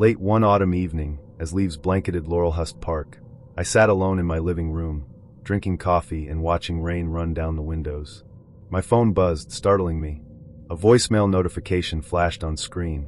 Late one autumn evening, as leaves blanketed Laurelhurst Park, I sat alone in my living room, drinking coffee and watching rain run down the windows. My phone buzzed, startling me. A voicemail notification flashed on screen,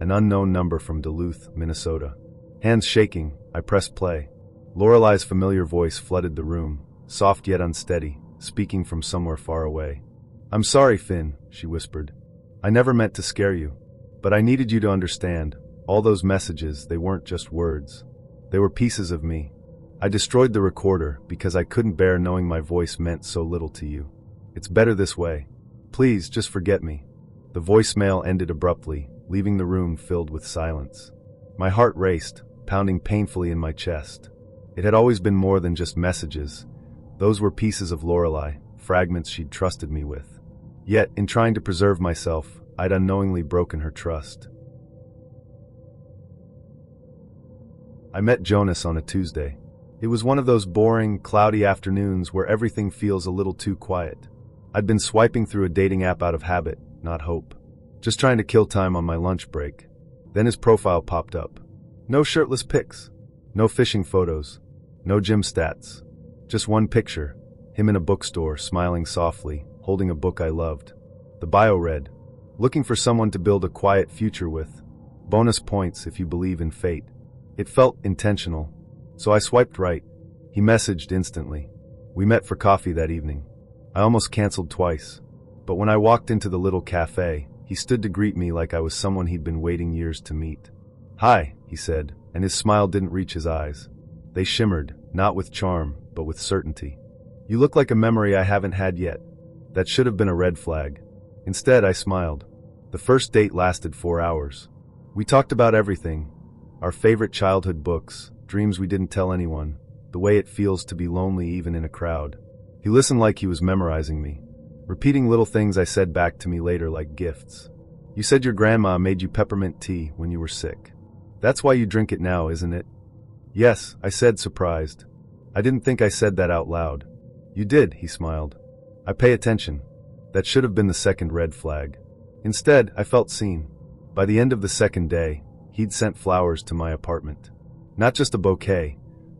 an unknown number from Duluth, Minnesota. Hands shaking, I pressed play. Lorelei's familiar voice flooded the room, soft yet unsteady, speaking from somewhere far away. "I'm sorry, Finn," she whispered. "I never meant to scare you. But I needed you to understand. All those messages, they weren't just words. They were pieces of me. I destroyed the recorder because I couldn't bear knowing my voice meant so little to you. It's better this way. Please, just forget me." The voicemail ended abruptly, leaving the room filled with silence. My heart raced, pounding painfully in my chest. It had always been more than just messages. Those were pieces of Lorelei, fragments she'd trusted me with. Yet, in trying to preserve myself, I'd unknowingly broken her trust. I met Jonas on a Tuesday. It was one of those boring, cloudy afternoons where everything feels a little too quiet. I'd been swiping through a dating app out of habit, not hope. Just trying to kill time on my lunch break. Then his profile popped up. No shirtless pics. No fishing photos. No gym stats. Just one picture. Him in a bookstore, smiling softly, holding a book I loved. The bio read, "Looking for someone to build a quiet future with. Bonus points if you believe in fate." It felt intentional. So I swiped right. He messaged instantly. We met for coffee that evening. I almost canceled twice. But when I walked into the little cafe, he stood to greet me like I was someone he'd been waiting years to meet. "Hi," he said, and his smile didn't reach his eyes. They shimmered, not with charm, but with certainty. "You look like a memory I haven't had yet." That should have been a red flag. Instead, I smiled. The first date lasted 4 hours. We talked about everything. Our favorite childhood books, dreams we didn't tell anyone, the way it feels to be lonely even in a crowd. He listened like he was memorizing me, repeating little things I said back to me later like gifts. "You said your grandma made you peppermint tea when you were sick. That's why you drink it now, isn't it?" "Yes," I said, surprised. I didn't think I said that out loud. "You did," he smiled. "I pay attention." That should have been the second red flag. Instead, I felt seen. By the end of the second day, he'd sent flowers to my apartment. Not just a bouquet,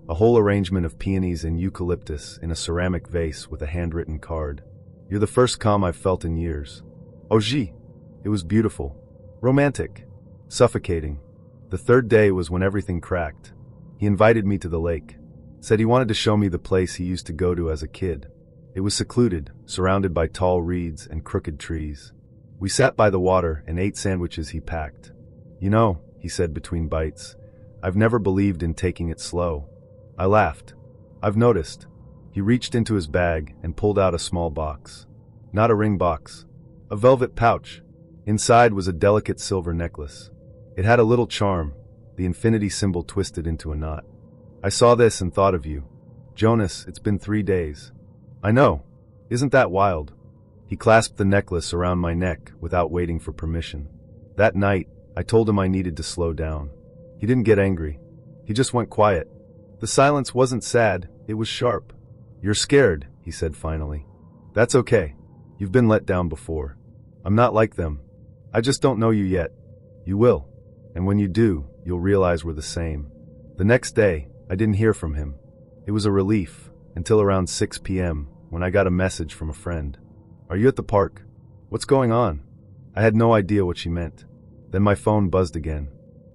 a whole arrangement of peonies and eucalyptus in a ceramic vase with a handwritten card. "You're the first calm I've felt in years." Oh gee, it was beautiful. Romantic. Suffocating. The third day was when everything cracked. He invited me to the lake. Said he wanted to show me the place he used to go to as a kid. It was secluded, surrounded by tall reeds and crooked trees. We sat by the water and ate sandwiches he packed. "You know," he said between bites, "I've never believed in taking it slow." I laughed. "I've noticed." He reached into his bag and pulled out a small box. Not a ring box. A velvet pouch. Inside was a delicate silver necklace. It had a little charm, the infinity symbol twisted into a knot. "I saw this and thought of you. Jonas, it's been 3 days." "I know. Isn't that wild?" He clasped the necklace around my neck without waiting for permission. That night, I told him I needed to slow down. He didn't get angry. He just went quiet. The silence wasn't sad, it was sharp. "You're scared," he said finally. "That's okay. You've been let down before. I'm not like them. I just don't know you yet. You will. And when you do, you'll realize we're the same." The next day, I didn't hear from him. It was a relief, until around 6 p.m., when I got a message from a friend. "Are you at the park? What's going on?" I had no idea what she meant. Then my phone buzzed again.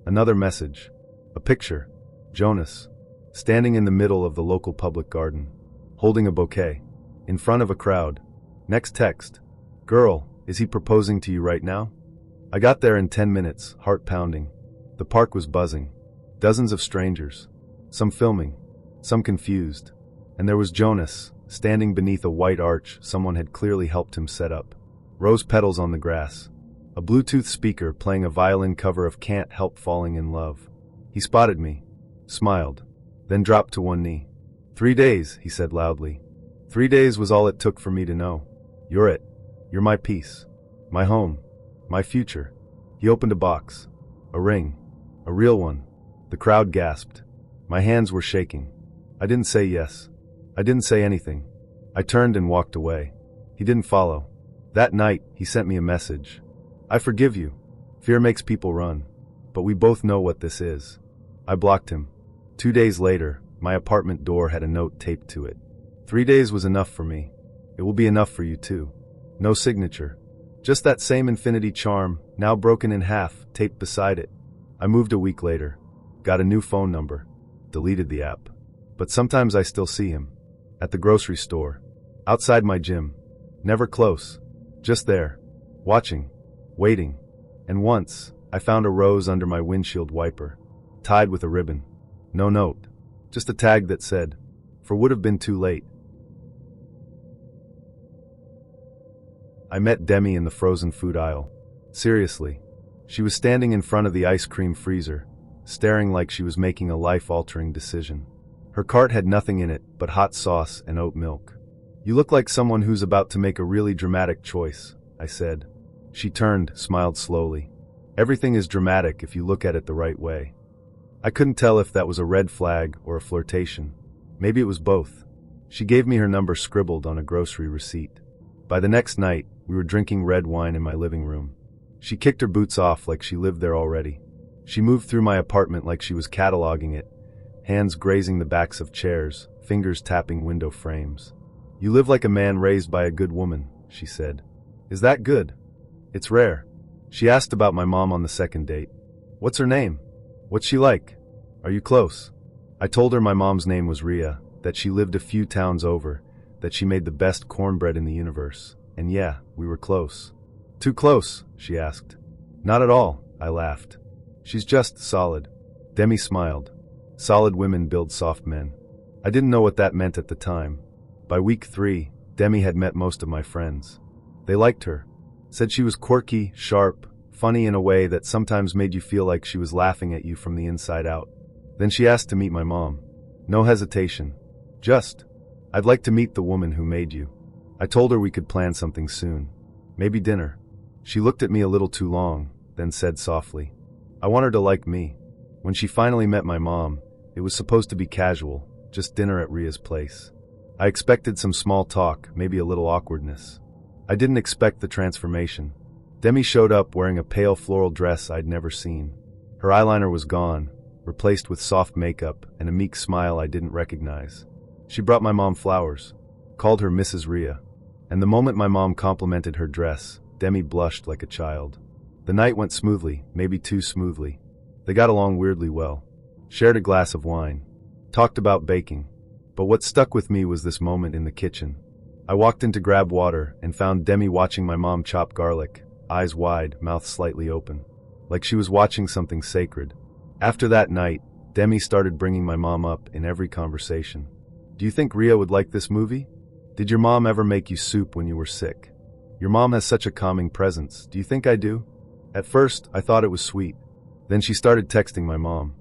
Another message. A picture. Jonas. Standing in the middle of the local public garden. Holding a bouquet. In front of a crowd. Next text. "Girl, is he proposing to you right now?" I got there in 10 minutes, heart pounding. The park was buzzing. Dozens of strangers. Some filming. Some confused. And there was Jonas, standing beneath a white arch someone had clearly helped him set up. Rose petals on the grass. A Bluetooth speaker playing a violin cover of Can't Help Falling in Love. He spotted me. Smiled. Then dropped to one knee. 3 days, he said loudly. 3 days was all it took for me to know. You're it. You're my peace. My home. My future. He opened a box. A ring. A real one. The crowd gasped. My hands were shaking. I didn't say yes. I didn't say anything. I turned and walked away. He didn't follow. That night, he sent me a message. "I forgive you. Fear makes people run." But we both know what this is. I blocked him. 2 days later, my apartment door had a note taped to it. 3 days was enough for me. It will be enough for you too. No signature. Just that same infinity charm, now broken in half, taped beside it. I moved a week later. Got a new phone number. Deleted the app. But sometimes I still see him. At the grocery store. Outside my gym. Never close. Just there. Watching. Waiting. And once, I found a rose under my windshield wiper. Tied with a ribbon. No note. Just a tag that said, "For would have been too late." I met Demi in the frozen food aisle. Seriously. She was standing in front of the ice cream freezer, staring like she was making a life-altering decision. Her cart had nothing in it but hot sauce and oat milk. "You look like someone who's about to make a really dramatic choice," I said. She turned, smiled slowly. "Everything is dramatic if you look at it the right way." I couldn't tell if that was a red flag or a flirtation. Maybe it was both. She gave me her number scribbled on a grocery receipt. By the next night, we were drinking red wine in my living room. She kicked her boots off like she lived there already. She moved through my apartment like she was cataloging it, hands grazing the backs of chairs, fingers tapping window frames. "You live like a man raised by a good woman," she said. "Is that good?" "It's rare." She asked about my mom on the second date. "What's her name? What's she like? Are you close?" I told her my mom's name was Rhea, that she lived a few towns over, that she made the best cornbread in the universe. And yeah, we were close. "Too close?" she asked. "Not at all," I laughed. "She's just solid." Demi smiled. Solid women build soft men. I didn't know what that meant at the time. By week 3, Demi had met most of my friends. They liked her. Said she was quirky, sharp, funny in a way that sometimes made you feel like she was laughing at you from the inside out. Then she asked to meet my mom. No hesitation. Just, "I'd like to meet the woman who made you." I told her we could plan something soon. Maybe dinner. She looked at me a little too long, then said softly, "I want her to like me." When she finally met my mom, it was supposed to be casual, just dinner at Rhea's place. I expected some small talk, maybe a little awkwardness. I didn't expect the transformation. Demi showed up wearing a pale floral dress I'd never seen. Her eyeliner was gone, replaced with soft makeup and a meek smile I didn't recognize. She brought my mom flowers, called her Mrs. Rhea, and the moment my mom complimented her dress, Demi blushed like a child. The night went smoothly, maybe too smoothly. They got along weirdly well. Shared a glass of wine. Talked about baking. But what stuck with me was this moment in the kitchen. I walked in to grab water and found Demi watching my mom chop garlic, eyes wide, mouth slightly open, like she was watching something sacred. After that night, Demi started bringing my mom up in every conversation. "Do you think Rhea would like this movie? Did your mom ever make you soup when you were sick? Your mom has such a calming presence. Do you think I do?" At first, I thought it was sweet. Then she started texting my mom.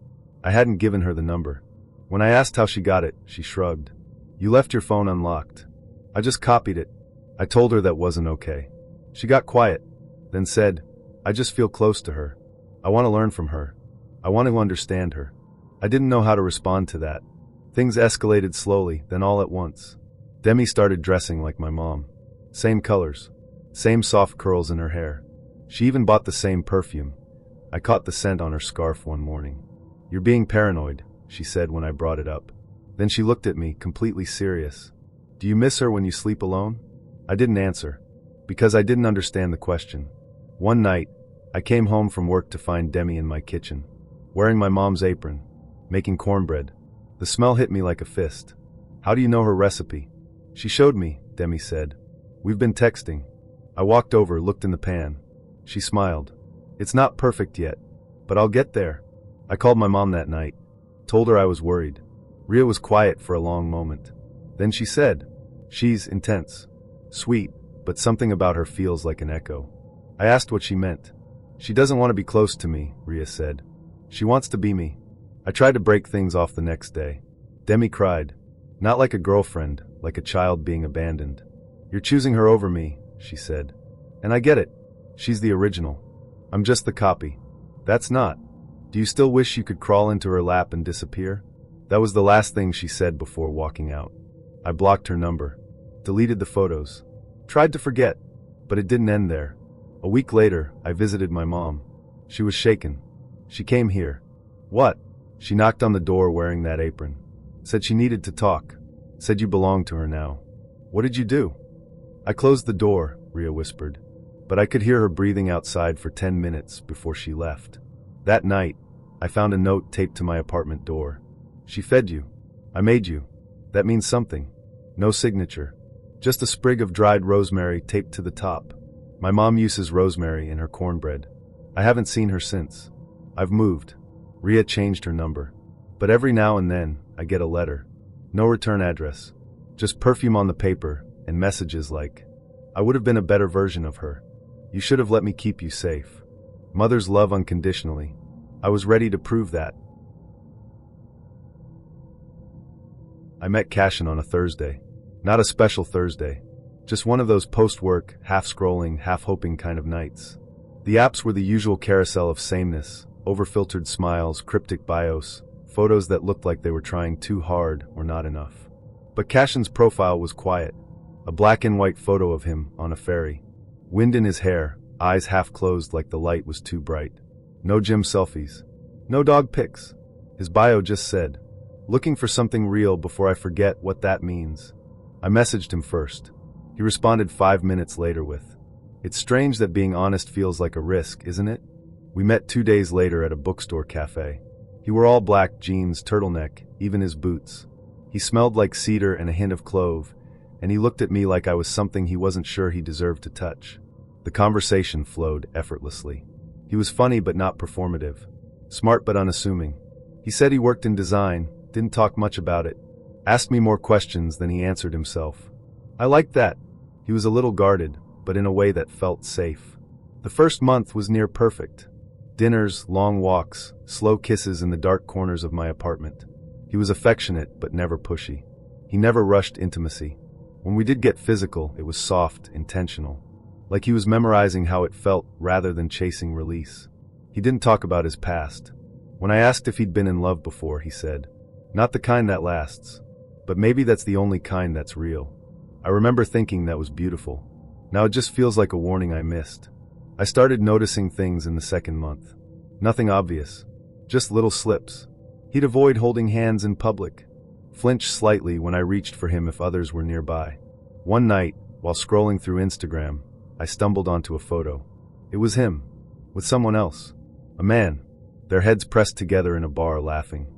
I hadn't given her the number. When I asked how she got it, she shrugged. "You left your phone unlocked." "I just copied it." I told her that wasn't okay. She got quiet, then said, "I just feel close to her. I want to learn from her. I want to understand her." I didn't know how to respond to that. Things escalated slowly, then all at once. Demi started dressing like my mom. Same colors. Same soft curls in her hair. She even bought the same perfume. I caught the scent on her scarf one morning. "You're being paranoid," she said when I brought it up. Then she looked at me, completely serious. "Do you miss her when you sleep alone?" I didn't answer, because I didn't understand the question. One night, I came home from work to find Demi in my kitchen, wearing my mom's apron, making cornbread. The smell hit me like a fist. "How do you know her recipe?" "She showed me," Demi said. "We've been texting." I walked over, looked in the pan. She smiled. "It's not perfect yet, but I'll get there." I called my mom that night, told her I was worried. Rhea was quiet for a long moment. Then she said, "She's intense. Sweet, but something about her feels like an echo." I asked what she meant. "She doesn't want to be close to me," Rhea said. "She wants to be me." I tried to break things off the next day. Demi cried. Not like a girlfriend, like a child being abandoned. "You're choosing her over me," she said. "And I get it. She's the original. I'm just the copy." "That's not. Do you still wish you could crawl into her lap and disappear?" That was the last thing she said before walking out. I blocked her number. Deleted the photos. Tried to forget, but it didn't end there. A week later, I visited my mom. She was shaken. She came here. What? She knocked on the door wearing that apron. Said she needed to talk. Said you belonged to her now. What did you do? I closed the door, Rhea whispered. But I could hear her breathing outside for 10 minutes before she left. That night, I found a note taped to my apartment door. She fed you. I made you. That means something. No signature. Just a sprig of dried rosemary taped to the top. My mom uses rosemary in her cornbread. I haven't seen her since. I've moved. Rhea changed her number. But every now and then, I get a letter. No return address. Just perfume on the paper and messages like, I would have been a better version of her. You should have let me keep you safe. Mothers love unconditionally. I was ready to prove that. I met Cashin on a Thursday. Not a special Thursday. Just one of those post-work, half-scrolling, half-hoping kind of nights. The apps were the usual carousel of sameness, over-filtered smiles, cryptic bios, photos that looked like they were trying too hard or not enough. But Cashin's profile was quiet. A black and white photo of him on a ferry. Wind in his hair, eyes half closed like the light was too bright. No gym selfies. No dog pics. His bio just said, looking for something real before I forget what that means. I messaged him first. He responded 5 minutes later with, it's strange that being honest feels like a risk, isn't it? We met 2 days later at a bookstore cafe. He wore all black, jeans, turtleneck, even his boots. He smelled like cedar and a hint of clove, and he looked at me like I was something he wasn't sure he deserved to touch. The conversation flowed effortlessly. He was funny but not performative. Smart but unassuming. He said he worked in design, didn't talk much about it. Asked me more questions than he answered himself. I liked that. He was a little guarded, but in a way that felt safe. The first month was near perfect. Dinners, long walks, slow kisses in the dark corners of my apartment. He was affectionate but never pushy. He never rushed intimacy. When we did get physical, it was soft, intentional. Like he was memorizing how it felt rather than chasing release. He didn't talk about his past. When I asked if he'd been in love before, he said, not the kind that lasts. But maybe that's the only kind that's real. I remember thinking that was beautiful. Now it just feels like a warning I missed. I started noticing things in the second month. Nothing obvious. Just little slips. He'd avoid holding hands in public. Flinch slightly when I reached for him if others were nearby. One night, while scrolling through Instagram, I stumbled onto a photo. It was him. With someone else. A man. Their heads pressed together in a bar laughing.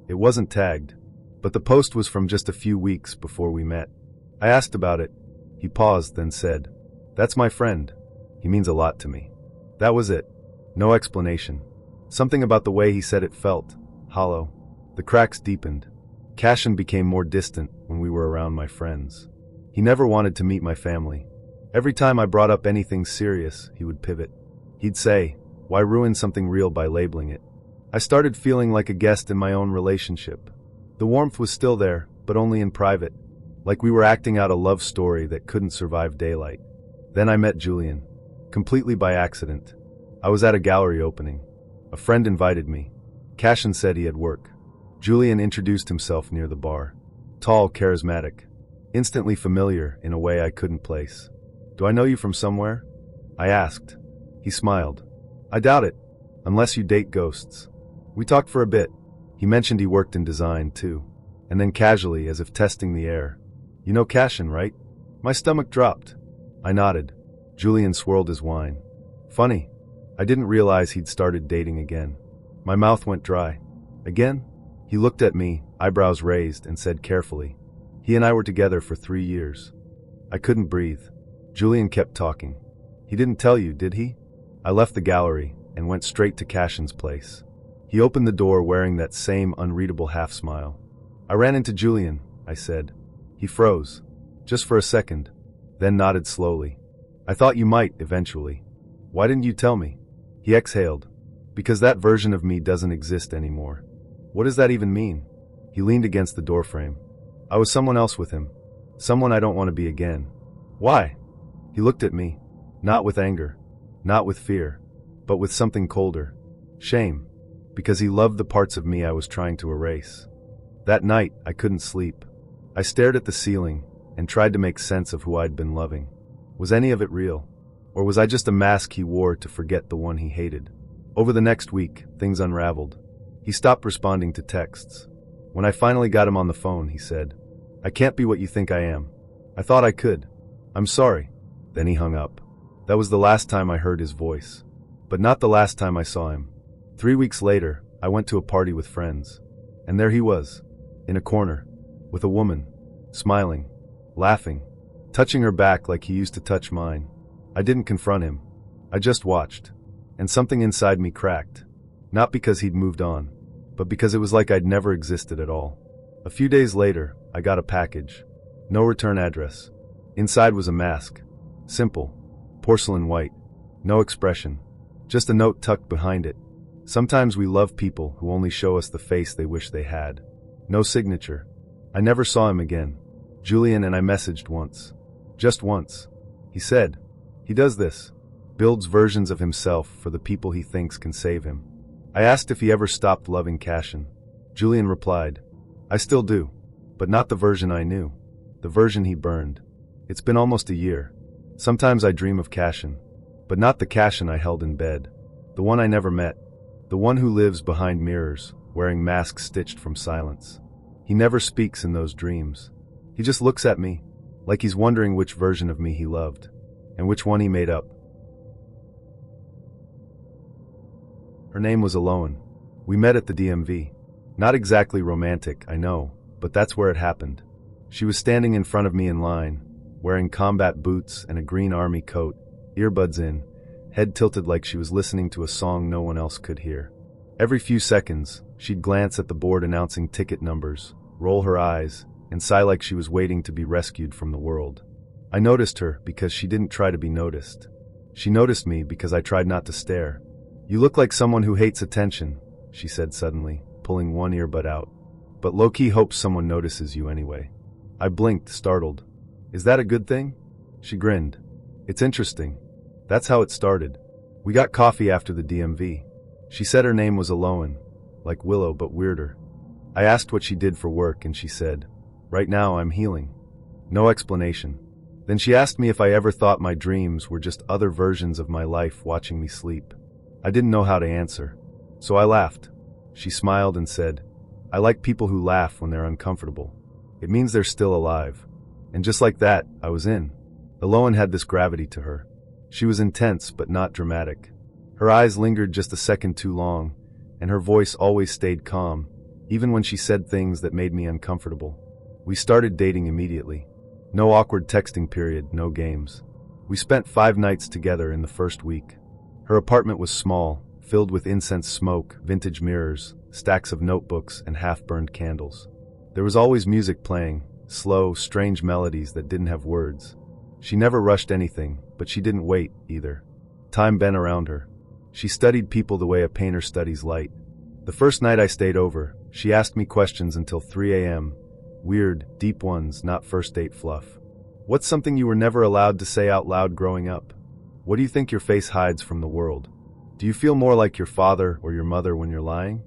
It wasn't tagged. But the post was from just a few weeks before we met. I asked about it. He paused, then said, that's my friend. He means a lot to me. That was it. No explanation. Something about the way he said it felt hollow. The cracks deepened. Cashin became more distant when we were around my friends. He never wanted to meet my family. Every time I brought up anything serious, he would pivot. He'd say, why ruin something real by labeling it? I started feeling like a guest in my own relationship. The warmth was still there, but only in private. Like we were acting out a love story that couldn't survive daylight. Then I met Julian. Completely by accident. I was at a gallery opening. A friend invited me. Cashin said he had work. Julian introduced himself near the bar. Tall, charismatic. Instantly familiar in a way I couldn't place. Do I know you from somewhere? I asked. He smiled. I doubt it. Unless you date ghosts. We talked for a bit. He mentioned he worked in design, too. And then casually, as if testing the air. You know Cashin, right? My stomach dropped. I nodded. Julian swirled his wine. Funny. I didn't realize he'd started dating again. My mouth went dry. Again? He looked at me, eyebrows raised, and said carefully, he and I were together for 3 years. I couldn't breathe. Julian kept talking. He didn't tell you, did he? I left the gallery and went straight to Cashin's place. He opened the door wearing that same unreadable half-smile. I ran into Julian, I said. He froze. Just for a second. Then nodded slowly. I thought you might, eventually. Why didn't you tell me? He exhaled. Because that version of me doesn't exist anymore. What does that even mean? He leaned against the doorframe. I was someone else with him. Someone I don't want to be again. Why? He looked at me. Not with anger. Not with fear. But with something colder. Shame. Because he loved the parts of me I was trying to erase. That night, I couldn't sleep. I stared at the ceiling and tried to make sense of who I'd been loving. Was any of it real? Or was I just a mask he wore to forget the one he hated? Over the next week, things unraveled. He stopped responding to texts. When I finally got him on the phone, he said, "I can't be what you think I am. I thought I could. I'm sorry." Then he hung up. That was the last time I heard his voice. But not the last time I saw him. 3 weeks later, I went to a party with friends. And there he was, in a corner, with a woman, smiling, laughing, touching her back like he used to touch mine. I didn't confront him. I just watched. And something inside me cracked. Not because he'd moved on, but because it was like I'd never existed at all. A few days later, I got a package. No return address. Inside was a mask. Simple. Porcelain white. No expression. Just a note tucked behind it. Sometimes we love people who only show us the face they wish they had. No signature. I never saw him again. Julian and I messaged once. Just once. He said, he does this. Builds versions of himself for the people he thinks can save him. I asked if he ever stopped loving Cashin. Julian replied, "I still do. But not the version I knew. The version he burned. It's been almost a year. Sometimes I dream of Cashin. But not the Cashin I held in bed. The one I never met. The one who lives behind mirrors, wearing masks stitched from silence. He never speaks in those dreams. He just looks at me, like he's wondering which version of me he loved, and which one he made up." Her name was Aloan. We met at the DMV. Not exactly romantic, I know, but that's where it happened. She was standing in front of me in line, wearing combat boots and a green army coat, earbuds in, head tilted like she was listening to a song no one else could hear. Every few seconds, she'd glance at the board announcing ticket numbers, roll her eyes, and sigh like she was waiting to be rescued from the world. I noticed her because she didn't try to be noticed. She noticed me because I tried not to stare. "You look like someone who hates attention," she said suddenly, pulling one earbud out. "But low-key hopes someone notices you anyway." I blinked, startled. "Is that a good thing?" She grinned. "It's interesting. That's how it started. We got coffee after the DMV. She said her name was Aloan, like Willow but weirder. I asked what she did for work and she said, "Right now I'm healing." No explanation. Then she asked me if I ever thought my dreams were just other versions of my life watching me sleep. I didn't know how to answer. So I laughed. She smiled and said, "I like people who laugh when they're uncomfortable. It means they're still alive." And just like that, I was in. Aloan had this gravity to her. She was intense but not dramatic. Her eyes lingered just a second too long, and her voice always stayed calm, even when she said things that made me uncomfortable. We started dating immediately. No awkward texting period, no games. We spent 5 nights together in the first week. Her apartment was small, filled with incense smoke, vintage mirrors, stacks of notebooks, and half-burned candles. There was always music playing, slow, strange melodies that didn't have words. She never rushed anything, but she didn't wait, either. Time bent around her. She studied people the way a painter studies light. The first night I stayed over, she asked me questions until 3 a.m. Weird, deep ones, not first date fluff. "What's something you were never allowed to say out loud growing up? What do you think your face hides from the world? Do you feel more like your father or your mother when you're lying?"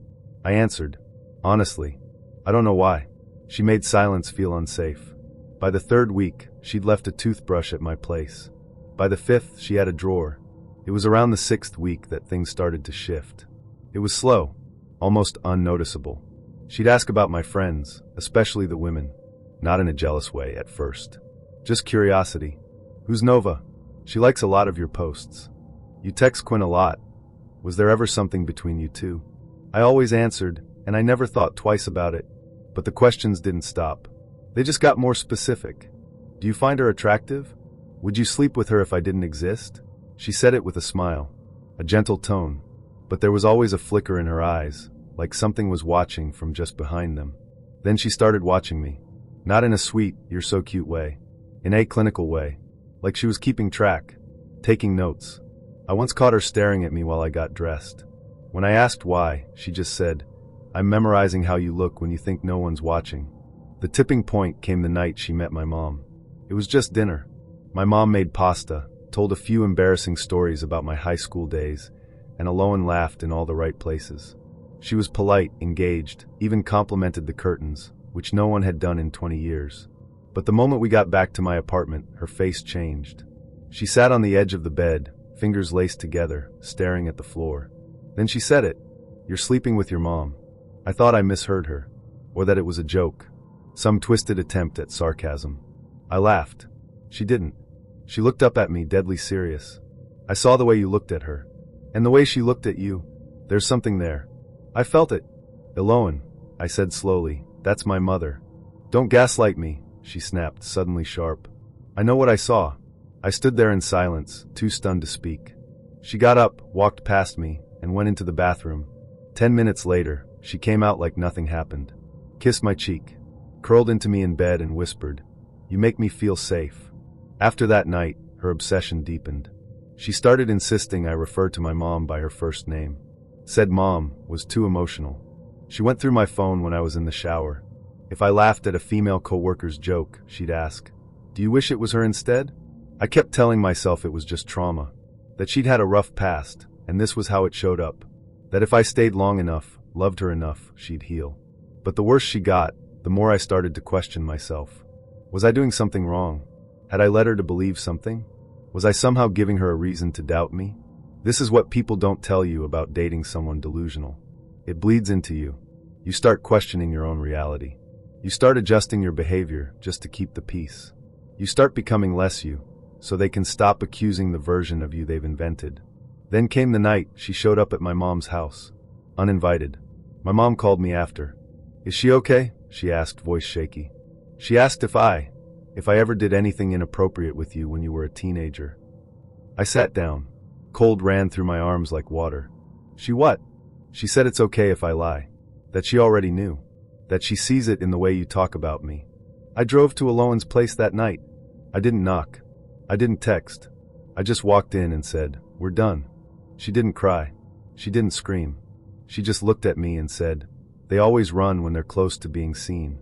I answered, "Honestly, I don't know why." She made silence feel unsafe. By the 3rd week, she'd left a toothbrush at my place. By the 5th, she had a drawer. It was around the 6th week that things started to shift. It was slow, almost unnoticeable. She'd ask about my friends, especially the women. Not in a jealous way at first. Just curiosity. "Who's Nova? She likes a lot of your posts. You text Quinn a lot. Was there ever something between you two?" I always answered, and I never thought twice about it. But the questions didn't stop. They just got more specific. "Do you find her attractive? Would you sleep with her if I didn't exist?" She said it with a smile, a gentle tone, but there was always a flicker in her eyes, like something was watching from just behind them. Then she started watching me. Not in a sweet, "you're so cute" way. In a clinical way. Like she was keeping track, taking notes. I once caught her staring at me while I got dressed. When I asked why, she just said, "I'm memorizing how you look when you think no one's watching." The tipping point came the night she met my mom. It was just dinner. My mom made pasta, told a few embarrassing stories about my high school days, and Aloan laughed in all the right places. She was polite, engaged, even complimented the curtains, which no one had done in 20 years. But the moment we got back to my apartment, her face changed. She sat on the edge of the bed, fingers laced together, staring at the floor. Then she said it. You're sleeping with your mom. I thought I misheard her, or that it was a joke, some twisted attempt at sarcasm. I laughed. She didn't. She looked up at me, deadly serious. I saw the way you looked at her, and the way she looked at you. There's something there. I felt it. Eloan, I said slowly, that's my mother. Don't gaslight me, she snapped, suddenly sharp. I know what I saw. I stood there in silence, too stunned to speak. She got up, walked past me, and went into the bathroom. 10 minutes later, she came out like nothing happened. Kissed my cheek, curled into me in bed and whispered, "You make me feel safe." After that night, her obsession deepened. She started insisting I refer to my mom by her first name. Said mom was too emotional. She went through my phone when I was in the shower. If I laughed at a female coworker's joke, she'd ask, "Do you wish it was her instead?" I kept telling myself it was just trauma, that she'd had a rough past, and this was how it showed up. That if I stayed long enough, loved her enough, she'd heal. But the worse she got, the more I started to question myself. Was I doing something wrong? Had I led her to believe something? Was I somehow giving her a reason to doubt me? This is what people don't tell you about dating someone delusional. It bleeds into you. You start questioning your own reality. You start adjusting your behavior just to keep the peace. You start becoming less you, so they can stop accusing the version of you they've invented. Then came the night she showed up at my mom's house, uninvited. My mom called me after. "Is she okay?" she asked, voice shaky. She asked if I ever did anything inappropriate with you when you were a teenager. I sat down. Cold ran through my arms like water. She what? She said it's okay if I lie. That she already knew. That she sees it in the way you talk about me. I drove to Eloan's place that night. I didn't knock. I didn't text. I just walked in and said, "We're done." She didn't cry. She didn't scream. She just looked at me and said, "They always run when they're close to being seen."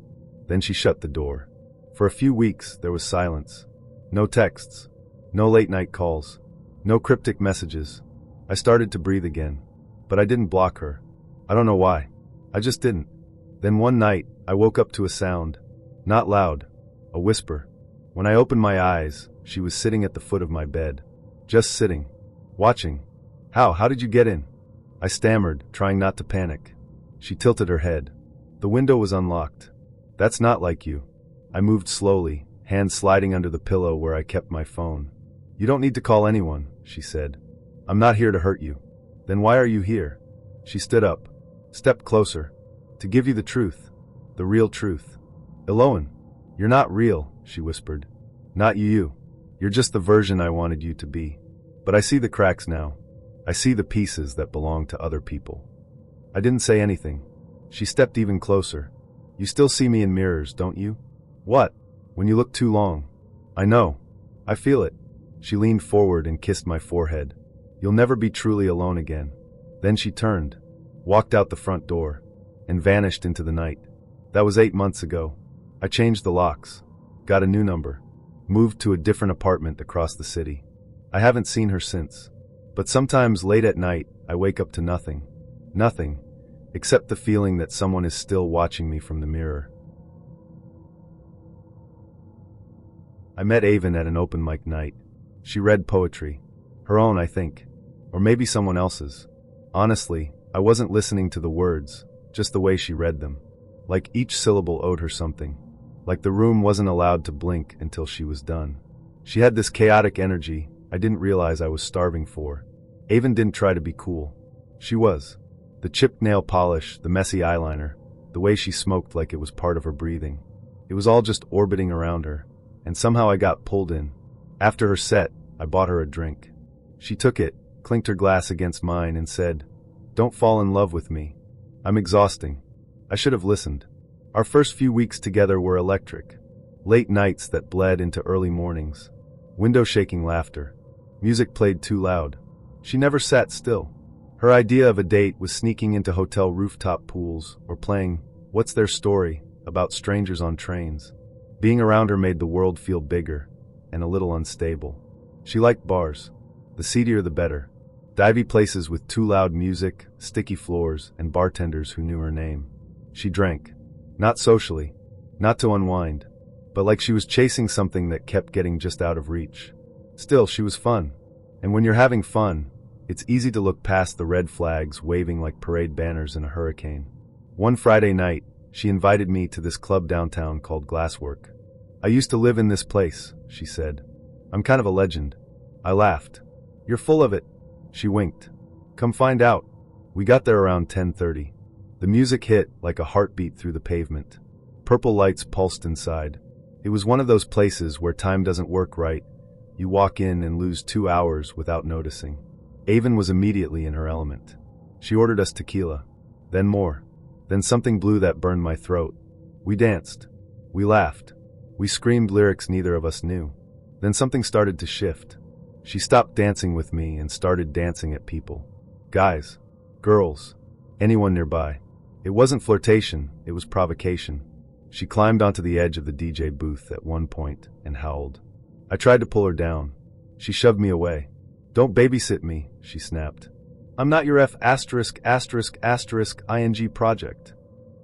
Then she shut the door. For a few weeks, there was silence. No texts. No late-night calls. No cryptic messages. I started to breathe again. But I didn't block her. I don't know why. I just didn't. Then one night, I woke up to a sound. Not loud. A whisper. When I opened my eyes, she was sitting at the foot of my bed. Just sitting. Watching. How did you get in?" I stammered, trying not to panic. She tilted her head. "The window was unlocked." "That's not like you." I moved slowly, hands sliding under the pillow where I kept my phone. "You don't need to call anyone," she said. "I'm not here to hurt you." "Then why are you here?" She stood up, stepped closer. "To give you the truth. The real truth." "Eloan, you're not real," she whispered. "Not you. You're just the version I wanted you to be. But I see the cracks now. I see the pieces that belong to other people." I didn't say anything. She stepped even closer. "You still see me in mirrors, don't you?" "What?" "When you look too long." "I know. I feel it." She leaned forward and kissed my forehead. "You'll never be truly alone again." Then she turned, walked out the front door, and vanished into the night. That was 8 months ago. I changed the locks, got a new number, moved to a different apartment across the city. I haven't seen her since. But sometimes late at night, I wake up to nothing. Nothing, except the feeling that someone is still watching me from the mirror. I met Avon at an open mic night. She read poetry. Her own, I think. Or maybe someone else's. Honestly, I wasn't listening to the words, just the way she read them. Like each syllable owed her something. Like the room wasn't allowed to blink until she was done. She had this chaotic energy I didn't realize I was starving for. Avon didn't try to be cool. She was. The chipped nail polish, the messy eyeliner, the way she smoked like it was part of her breathing. It was all just orbiting around her, and somehow I got pulled in. After her set, I bought her a drink. She took it, clinked her glass against mine, and said, "Don't fall in love with me. I'm exhausting." I should have listened. Our first few weeks together were electric. Late nights that bled into early mornings. Window-shaking laughter. Music played too loud. She never sat still. Her idea of a date was sneaking into hotel rooftop pools or playing What's Their Story about strangers on trains. Being around her made the world feel bigger and a little unstable. She liked bars. The seedier the better. Divey places with too loud music, sticky floors, and bartenders who knew her name. She drank. Not socially. Not to unwind. But like she was chasing something that kept getting just out of reach. Still, she was fun. And when you're having fun, It's easy to look past the red flags waving like parade banners in a hurricane. One Friday night, she invited me to this club downtown called Glasswork. I used to live in this place, she said. I'm kind of a legend. I laughed. You're full of it. She winked. Come find out. We got there around 10:30. The music hit like a heartbeat through the pavement. Purple lights pulsed inside. It was one of those places where time doesn't work right. You walk in and lose 2 hours without noticing. Avon was immediately in her element. She ordered us tequila. Then more. Then something blew that burned my throat. We danced. We laughed. We screamed lyrics neither of us knew. Then something started to shift. She stopped dancing with me and started dancing at people. Guys. Girls. Anyone nearby. It wasn't flirtation, it was provocation. She climbed onto the edge of the DJ booth at one point and howled. I tried to pull her down. She shoved me away. Don't babysit me, she snapped. I'm not your ****ing project.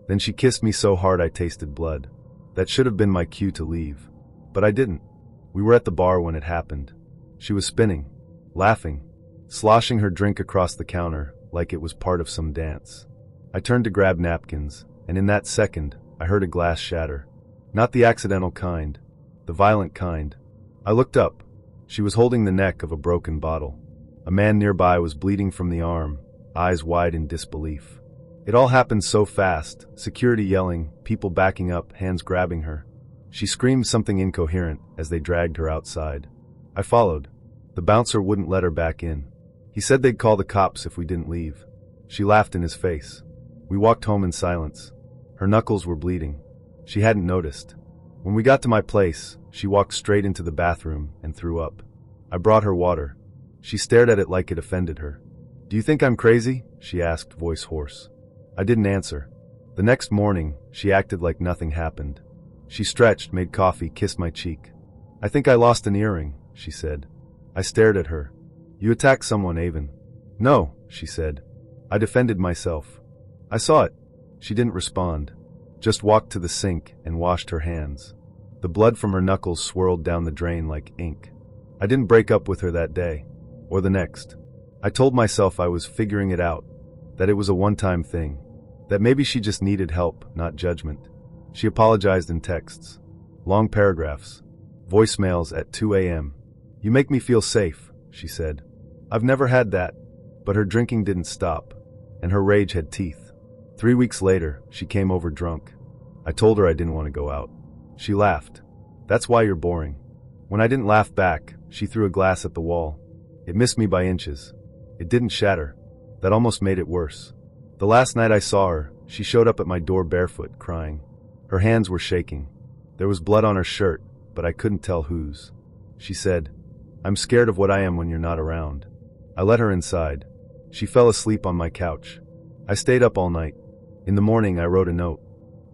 Then she kissed me so hard I tasted blood. That should have been my cue to leave. But I didn't. We were at the bar when it happened. She was spinning, laughing, sloshing her drink across the counter like it was part of some dance. I turned to grab napkins, and in that second, I heard a glass shatter. Not the accidental kind, the violent kind. I looked up. She was holding the neck of a broken bottle. A man nearby was bleeding from the arm, eyes wide in disbelief. It all happened so fast, security yelling, people backing up, hands grabbing her. She screamed something incoherent as they dragged her outside. I followed. The bouncer wouldn't let her back in. He said they'd call the cops if we didn't leave. She laughed in his face. We walked home in silence. Her knuckles were bleeding. She hadn't noticed. When we got to my place, she walked straight into the bathroom and threw up. I brought her water. She stared at it like it offended her. Do you think I'm crazy? She asked, voice hoarse. I didn't answer. The next morning, she acted like nothing happened. She stretched, made coffee, kissed my cheek. I think I lost an earring, she said. I stared at her. You attacked someone, Avon. No, she said. I defended myself. I saw it. She didn't respond. Just walked to the sink and washed her hands. The blood from her knuckles swirled down the drain like ink. I didn't break up with her that day. Or the next. I told myself I was figuring it out. That it was a one-time thing. That maybe she just needed help, not judgment. She apologized in texts. Long paragraphs. Voicemails at 2 a.m. You make me feel safe, she said. I've never had that. But her drinking didn't stop. And her rage had teeth. 3 weeks later, she came over drunk. I told her I didn't want to go out. She laughed. That's why you're boring. When I didn't laugh back, she threw a glass at the wall. It missed me by inches. It didn't shatter. That almost made it worse. The last night I saw her, she showed up at my door barefoot, crying. Her hands were shaking. There was blood on her shirt, but I couldn't tell whose. She said, I'm scared of what I am when you're not around. I let her inside. She fell asleep on my couch. I stayed up all night. In the morning, I wrote a note.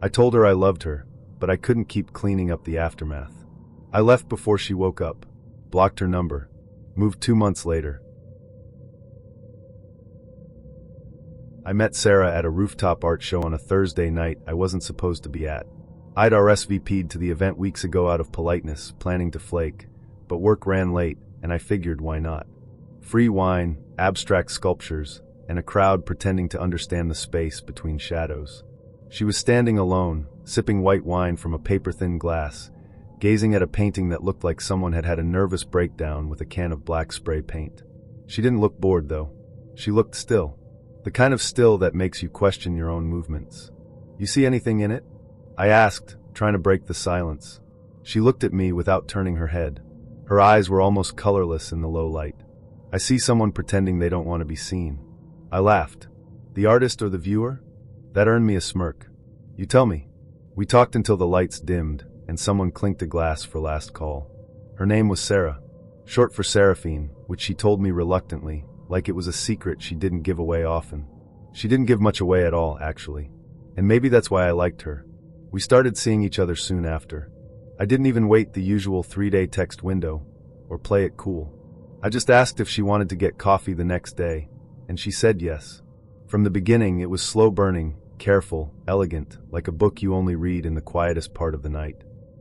I told her I loved her, but I couldn't keep cleaning up the aftermath. I left before she woke up, blocked her number, moved 2 months later. I met Sarah at a rooftop art show on a Thursday night I wasn't supposed to be at. I'd RSVP'd to the event weeks ago out of politeness, planning to flake, but work ran late, and I figured why not. Free wine, abstract sculptures, and a crowd pretending to understand the space between shadows. She was standing alone, sipping white wine from a paper-thin glass, gazing at a painting that looked like someone had had a nervous breakdown with a can of black spray paint. She didn't look bored, though. She looked still. The kind of still that makes you question your own movements. You see anything in it? I asked, trying to break the silence. She looked at me without turning her head. Her eyes were almost colorless in the low light. I see someone pretending they don't want to be seen. I laughed. The artist or the viewer? That earned me a smirk. You tell me. We talked until the lights dimmed, and someone clinked a glass for last call. Her name was Sarah, short for Seraphine, which she told me reluctantly, like it was a secret she didn't give away often. She didn't give much away at all, actually. And maybe that's why I liked her. We started seeing each other soon after. I didn't even wait the usual 3-day text window, or play it cool. I just asked if she wanted to get coffee the next day, and she said yes. From the beginning, it was slow burning, careful, elegant, like a book you only read in the quietest part of the night.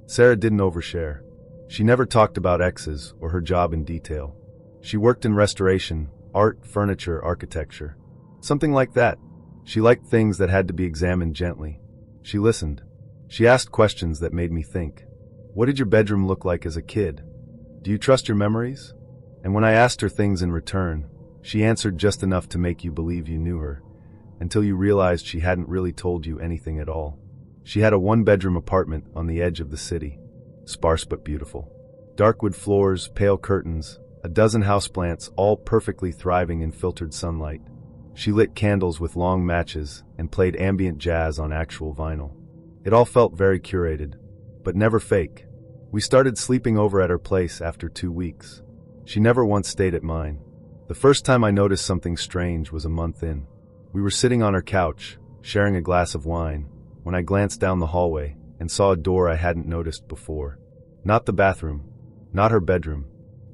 Sarah didn't overshare. She never talked about exes or her job in detail. She worked in restoration, art, furniture, architecture. Something like that. She liked things that had to be examined gently. She listened. She asked questions that made me think. What did your bedroom look like as a kid? Do you trust your memories? And when I asked her things in return, she answered just enough to make you believe you knew her, until you realized she hadn't really told you anything at all. She had a one-bedroom apartment on the edge of the city. Sparse but beautiful. Dark wood floors, pale curtains, a dozen houseplants, all perfectly thriving in filtered sunlight. She lit candles with long matches and played ambient jazz on actual vinyl. It all felt very curated, but never fake. We started sleeping over at her place after 2 weeks. She never once stayed at mine. The first time I noticed something strange was a month in. We were sitting on her couch, sharing a glass of wine, when I glanced down the hallway and saw a door I hadn't noticed before. Not the bathroom, not her bedroom.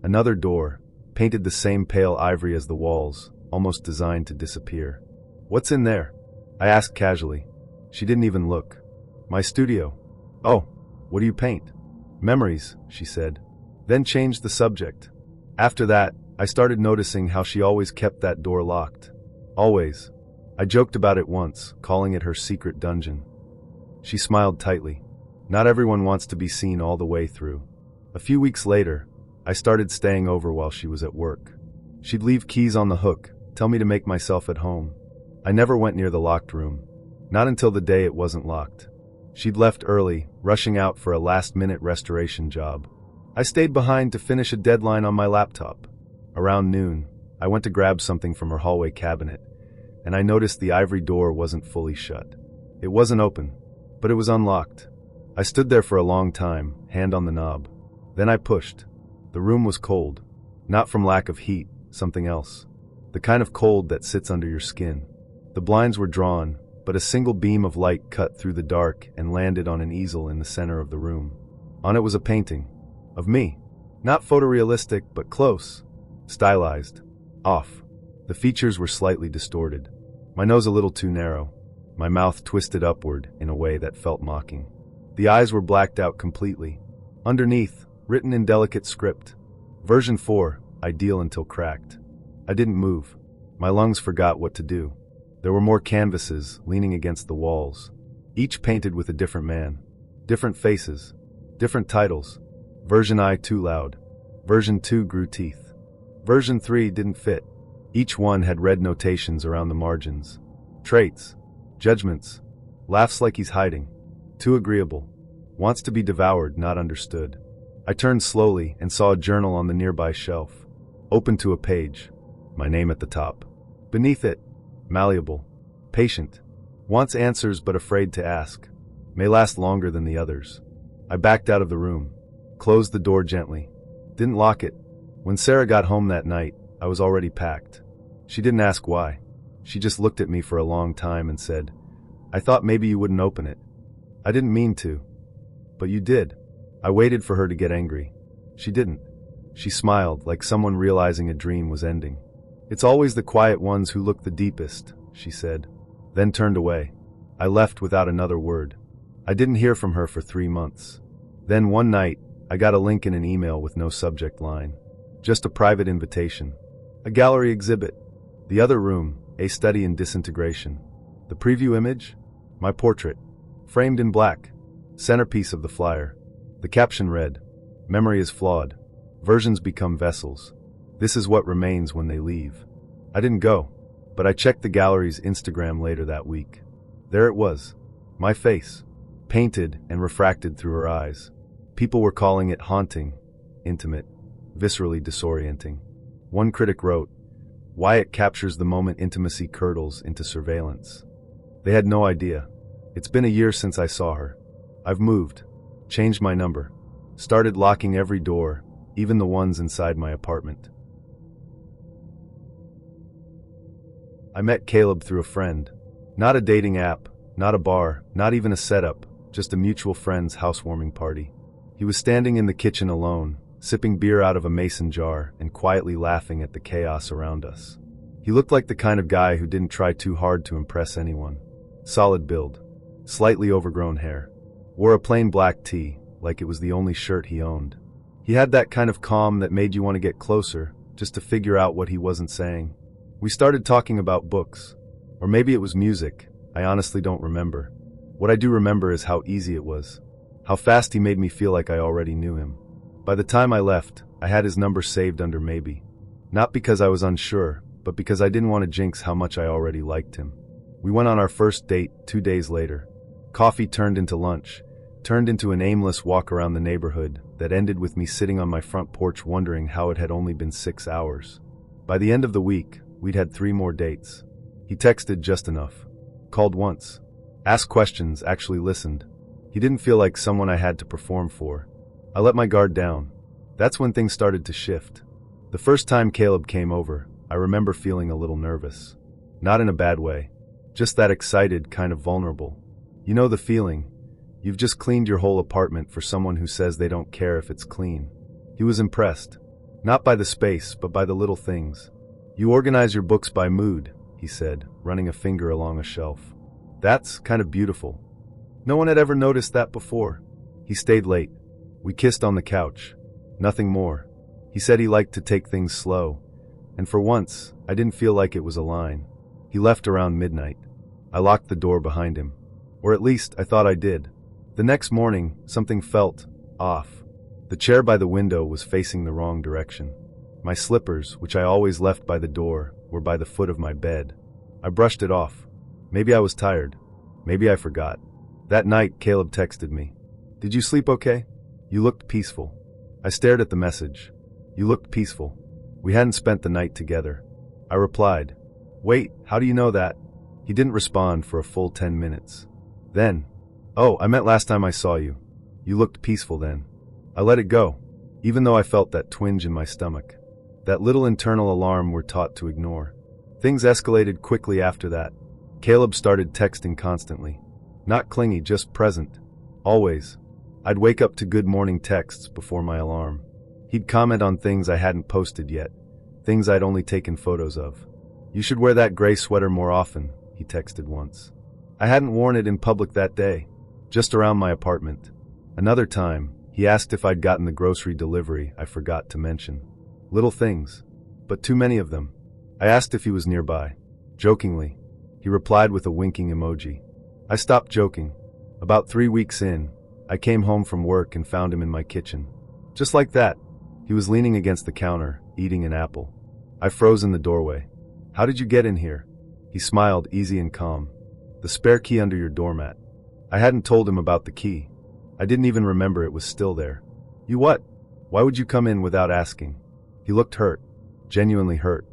Another door, painted the same pale ivory as the walls, almost designed to disappear. What's in there? I asked casually. She didn't even look. My studio. Oh, what do you paint? Memories, she said. Then changed the subject. After that, I started noticing how she always kept that door locked. Always. I joked about it once, calling it her secret dungeon. She smiled tightly. Not everyone wants to be seen all the way through. A few weeks later, I started staying over while she was at work. She'd leave keys on the hook, tell me to make myself at home. I never went near the locked room. Not until the day it wasn't locked. She'd left early, rushing out for a last-minute restoration job. I stayed behind to finish a deadline on my laptop. Around noon, I went to grab something from her hallway cabinet, and I noticed the ivory door wasn't fully shut. It wasn't open, but it was unlocked. I stood there for a long time, hand on the knob. Then I pushed. The room was cold. Not from lack of heat, something else. The kind of cold that sits under your skin. The blinds were drawn, but a single beam of light cut through the dark and landed on an easel in the center of the room. On it was a painting. Of me. Not photorealistic, but close. Stylized. Off. The features were slightly distorted. My nose a little too narrow. My mouth twisted upward in a way that felt mocking. The eyes were blacked out completely. Underneath, written in delicate script. Version 4, ideal until cracked. I didn't move. My lungs forgot what to do. There were more canvases leaning against the walls, each painted with a different man. Different faces. Different titles. Version I too loud. Version 2 grew teeth. Version 3 didn't fit. Each one had red notations around the margins. Traits. Judgments. Laughs like he's hiding. Too agreeable. Wants to be devoured, not understood. I turned slowly and saw a journal on the nearby shelf. Open to a page. My name at the top. Beneath it, malleable. Patient. Wants answers but afraid to ask. May last longer than the others. I backed out of the room. Closed the door gently. Didn't lock it. When Sarah got home that night, I was already packed. She didn't ask why. She just looked at me for a long time and said, "I thought maybe you wouldn't open it." I didn't mean to. But you did. I waited for her to get angry. She didn't. She smiled, like someone realizing a dream was ending. "It's always the quiet ones who look the deepest," she said. Then turned away. I left without another word. I didn't hear from her for 3 months. Then one night, I got a link in an email with no subject line. Just a private invitation. A gallery exhibit. The other room, a study in disintegration. The preview image? My portrait. Framed in black. Centerpiece of the flyer. The caption read, "Memory is flawed. Versions become vessels. This is what remains when they leave." I didn't go, but I checked the gallery's Instagram later that week. There it was. My face. Painted and refracted through her eyes. People were calling it haunting, intimate, viscerally disorienting. One critic wrote, "Why it captures the moment intimacy curdles into surveillance." They had no idea. It's been a year since I saw her. I've moved, changed my number, started locking every door, even the ones inside my apartment. I met Caleb through a friend. Not a dating app, not a bar, not even a setup, just a mutual friend's housewarming party. He was standing in the kitchen alone, sipping beer out of a mason jar and quietly laughing at the chaos around us. He looked like the kind of guy who didn't try too hard to impress anyone. Solid build. Slightly overgrown hair. Wore a plain black tee, like it was the only shirt he owned. He had that kind of calm that made you want to get closer, just to figure out what he wasn't saying. We started talking about books. Or maybe it was music. I honestly don't remember. What I do remember is how easy it was. How fast he made me feel like I already knew him. By the time I left, I had his number saved under maybe. Not because I was unsure, but because I didn't want to jinx how much I already liked him. We went on our first date 2 days later. Coffee turned into lunch, turned into an aimless walk around the neighborhood that ended with me sitting on my front porch wondering how it had only been 6 hours. By the end of the week, we'd had 3 more dates. He texted just enough. Called once. Asked questions, actually listened. He didn't feel like someone I had to perform for. I let my guard down. That's when things started to shift. The first time Caleb came over, I remember feeling a little nervous. Not in a bad way. Just that excited, kind of vulnerable. You know the feeling. You've just cleaned your whole apartment for someone who says they don't care if it's clean. He was impressed. Not by the space, but by the little things. You organize your books by mood, he said, running a finger along a shelf. That's kind of beautiful. No one had ever noticed that before. He stayed late. We kissed on the couch. Nothing more. He said he liked to take things slow. And for once, I didn't feel like it was a line. He left around midnight. I locked the door behind him. Or at least, I thought I did. The next morning, something felt off. The chair by the window was facing the wrong direction. My slippers, which I always left by the door, were by the foot of my bed. I brushed it off. Maybe I was tired. Maybe I forgot. That night, Caleb texted me. "Did you sleep okay? You looked peaceful." I stared at the message. You looked peaceful. We hadn't spent the night together. I replied, "Wait, how do you know that?" He didn't respond for a full 10 minutes. Then, "Oh, I meant last time I saw you. You looked peaceful then." I let it go, even though I felt that twinge in my stomach. That little internal alarm we're taught to ignore. Things escalated quickly after that. Caleb started texting constantly. Not clingy, just present. Always. I'd wake up to good morning texts before my alarm. He'd comment on things I hadn't posted yet, things I'd only taken photos of. "You should wear that gray sweater more often," he texted once. I hadn't worn it in public that day, just around my apartment. Another time, he asked if I'd gotten the grocery delivery I forgot to mention. Little things, but too many of them. I asked if he was nearby. Jokingly, he replied with a winking emoji. I stopped joking. About 3 weeks in, I came home from work and found him in my kitchen. Just like that. He was leaning against the counter, eating an apple. I froze in the doorway. "How did you get in here?" He smiled, easy and calm. "The spare key under your doormat." I hadn't told him about the key. I didn't even remember it was still there. "You what? Why would you come in without asking?" He looked hurt. Genuinely hurt.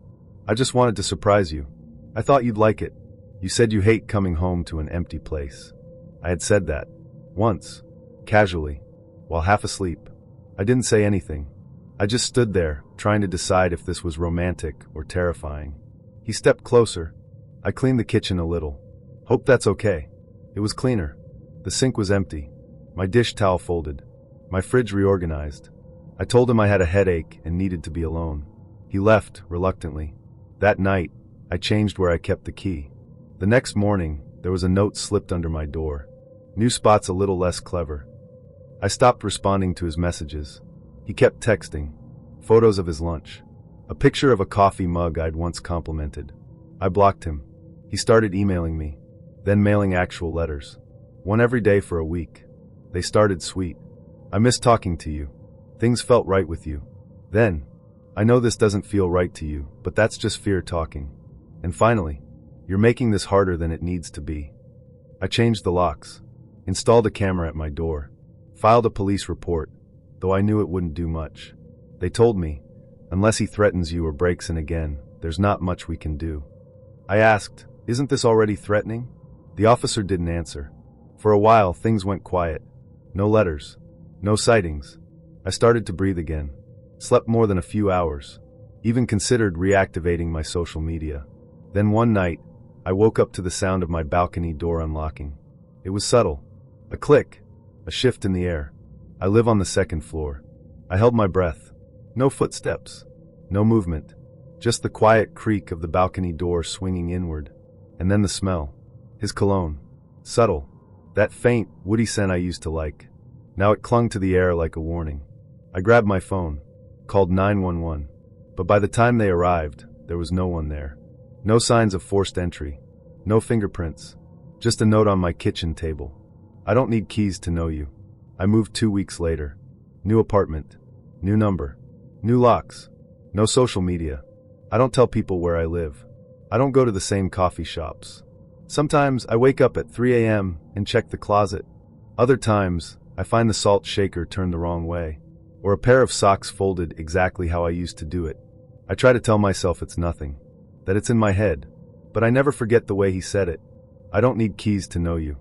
"I just wanted to surprise you. I thought you'd like it. You said you hate coming home to an empty place." I had said that. Once. Casually. While half asleep. I didn't say anything. I just stood there, trying to decide if this was romantic or terrifying. He stepped closer. I cleaned the kitchen a little. "Hope that's okay." It was cleaner. The sink was empty. My dish towel folded. My fridge reorganized. I told him I had a headache and needed to be alone. He left, reluctantly. That night, I changed where I kept the key. The next morning, there was a note slipped under my door. New spots a little less clever. I stopped responding to his messages. He kept texting. Photos of his lunch. A picture of a coffee mug I'd once complimented. I blocked him. He started emailing me, then mailing actual letters. One every day for a week. They started sweet. "I miss talking to you. Things felt right with you." Then, "I know this doesn't feel right to you, but that's just fear talking." And finally, "You're making this harder than it needs to be." I changed the locks. Installed a camera at my door. Filed a police report, though I knew it wouldn't do much. They told me, unless he threatens you or breaks in again, there's not much we can do. I asked, "Isn't this already threatening?" The officer didn't answer. For a while, things went quiet. No letters. No sightings. I started to breathe again. Slept more than a few hours. Even considered reactivating my social media. Then one night, I woke up to the sound of my balcony door unlocking. It was subtle. A click. A shift in the air. I live on the second floor. I held my breath. No footsteps. No movement. Just the quiet creak of the balcony door swinging inward. And then the smell. His cologne. Subtle. That faint, woody scent I used to like. Now it clung to the air like a warning. I grabbed my phone. Called 911. But by the time they arrived, there was no one there. No signs of forced entry. No fingerprints. Just a note on my kitchen table. I don't need keys to know you. I moved 2 weeks later. New apartment. New number. New locks. No social media. I don't tell people where I live. I don't go to the same coffee shops. Sometimes I wake up at 3 a.m. and check the closet. Other times, I find the salt shaker turned the wrong way, or a pair of socks folded exactly how I used to do it. I try to tell myself it's nothing, that it's in my head, but I never forget the way he said it. I don't need keys to know you.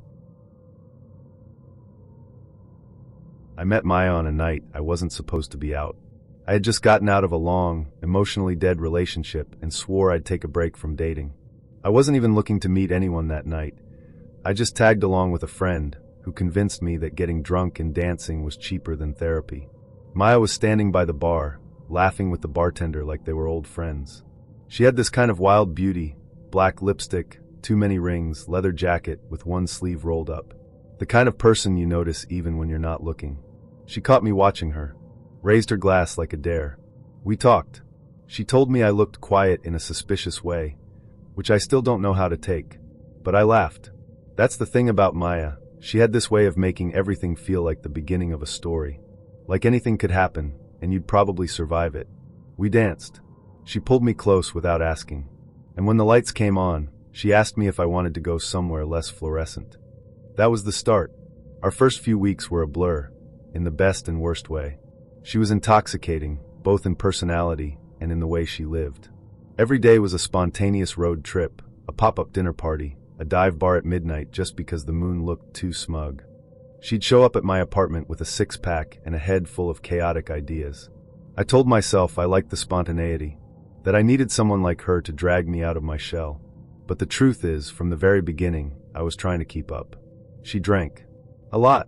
I met Maya on a night I wasn't supposed to be out. I had just gotten out of a long, emotionally dead relationship and swore I'd take a break from dating. I wasn't even looking to meet anyone that night. I just tagged along with a friend who convinced me that getting drunk and dancing was cheaper than therapy. Maya was standing by the bar, laughing with the bartender like they were old friends. She had this kind of wild beauty, black lipstick, too many rings, leather jacket with one sleeve rolled up. The kind of person you notice even when you're not looking. She caught me watching her, raised her glass like a dare. We talked. She told me I looked quiet in a suspicious way, which I still don't know how to take. But I laughed. That's the thing about Maya. She had this way of making everything feel like the beginning of a story. Like anything could happen, and you'd probably survive it. We danced. She pulled me close without asking. And when the lights came on, she asked me if I wanted to go somewhere less fluorescent. That was the start. Our first few weeks were a blur, in the best and worst way. She was intoxicating, both in personality and in the way she lived. Every day was a spontaneous road trip, a pop-up dinner party, a dive bar at midnight just because the moon looked too smug. She'd show up at my apartment with a six-pack and a head full of chaotic ideas. I told myself I liked the spontaneity, that I needed someone like her to drag me out of my shell. But the truth is, from the very beginning, I was trying to keep up. She drank. A lot.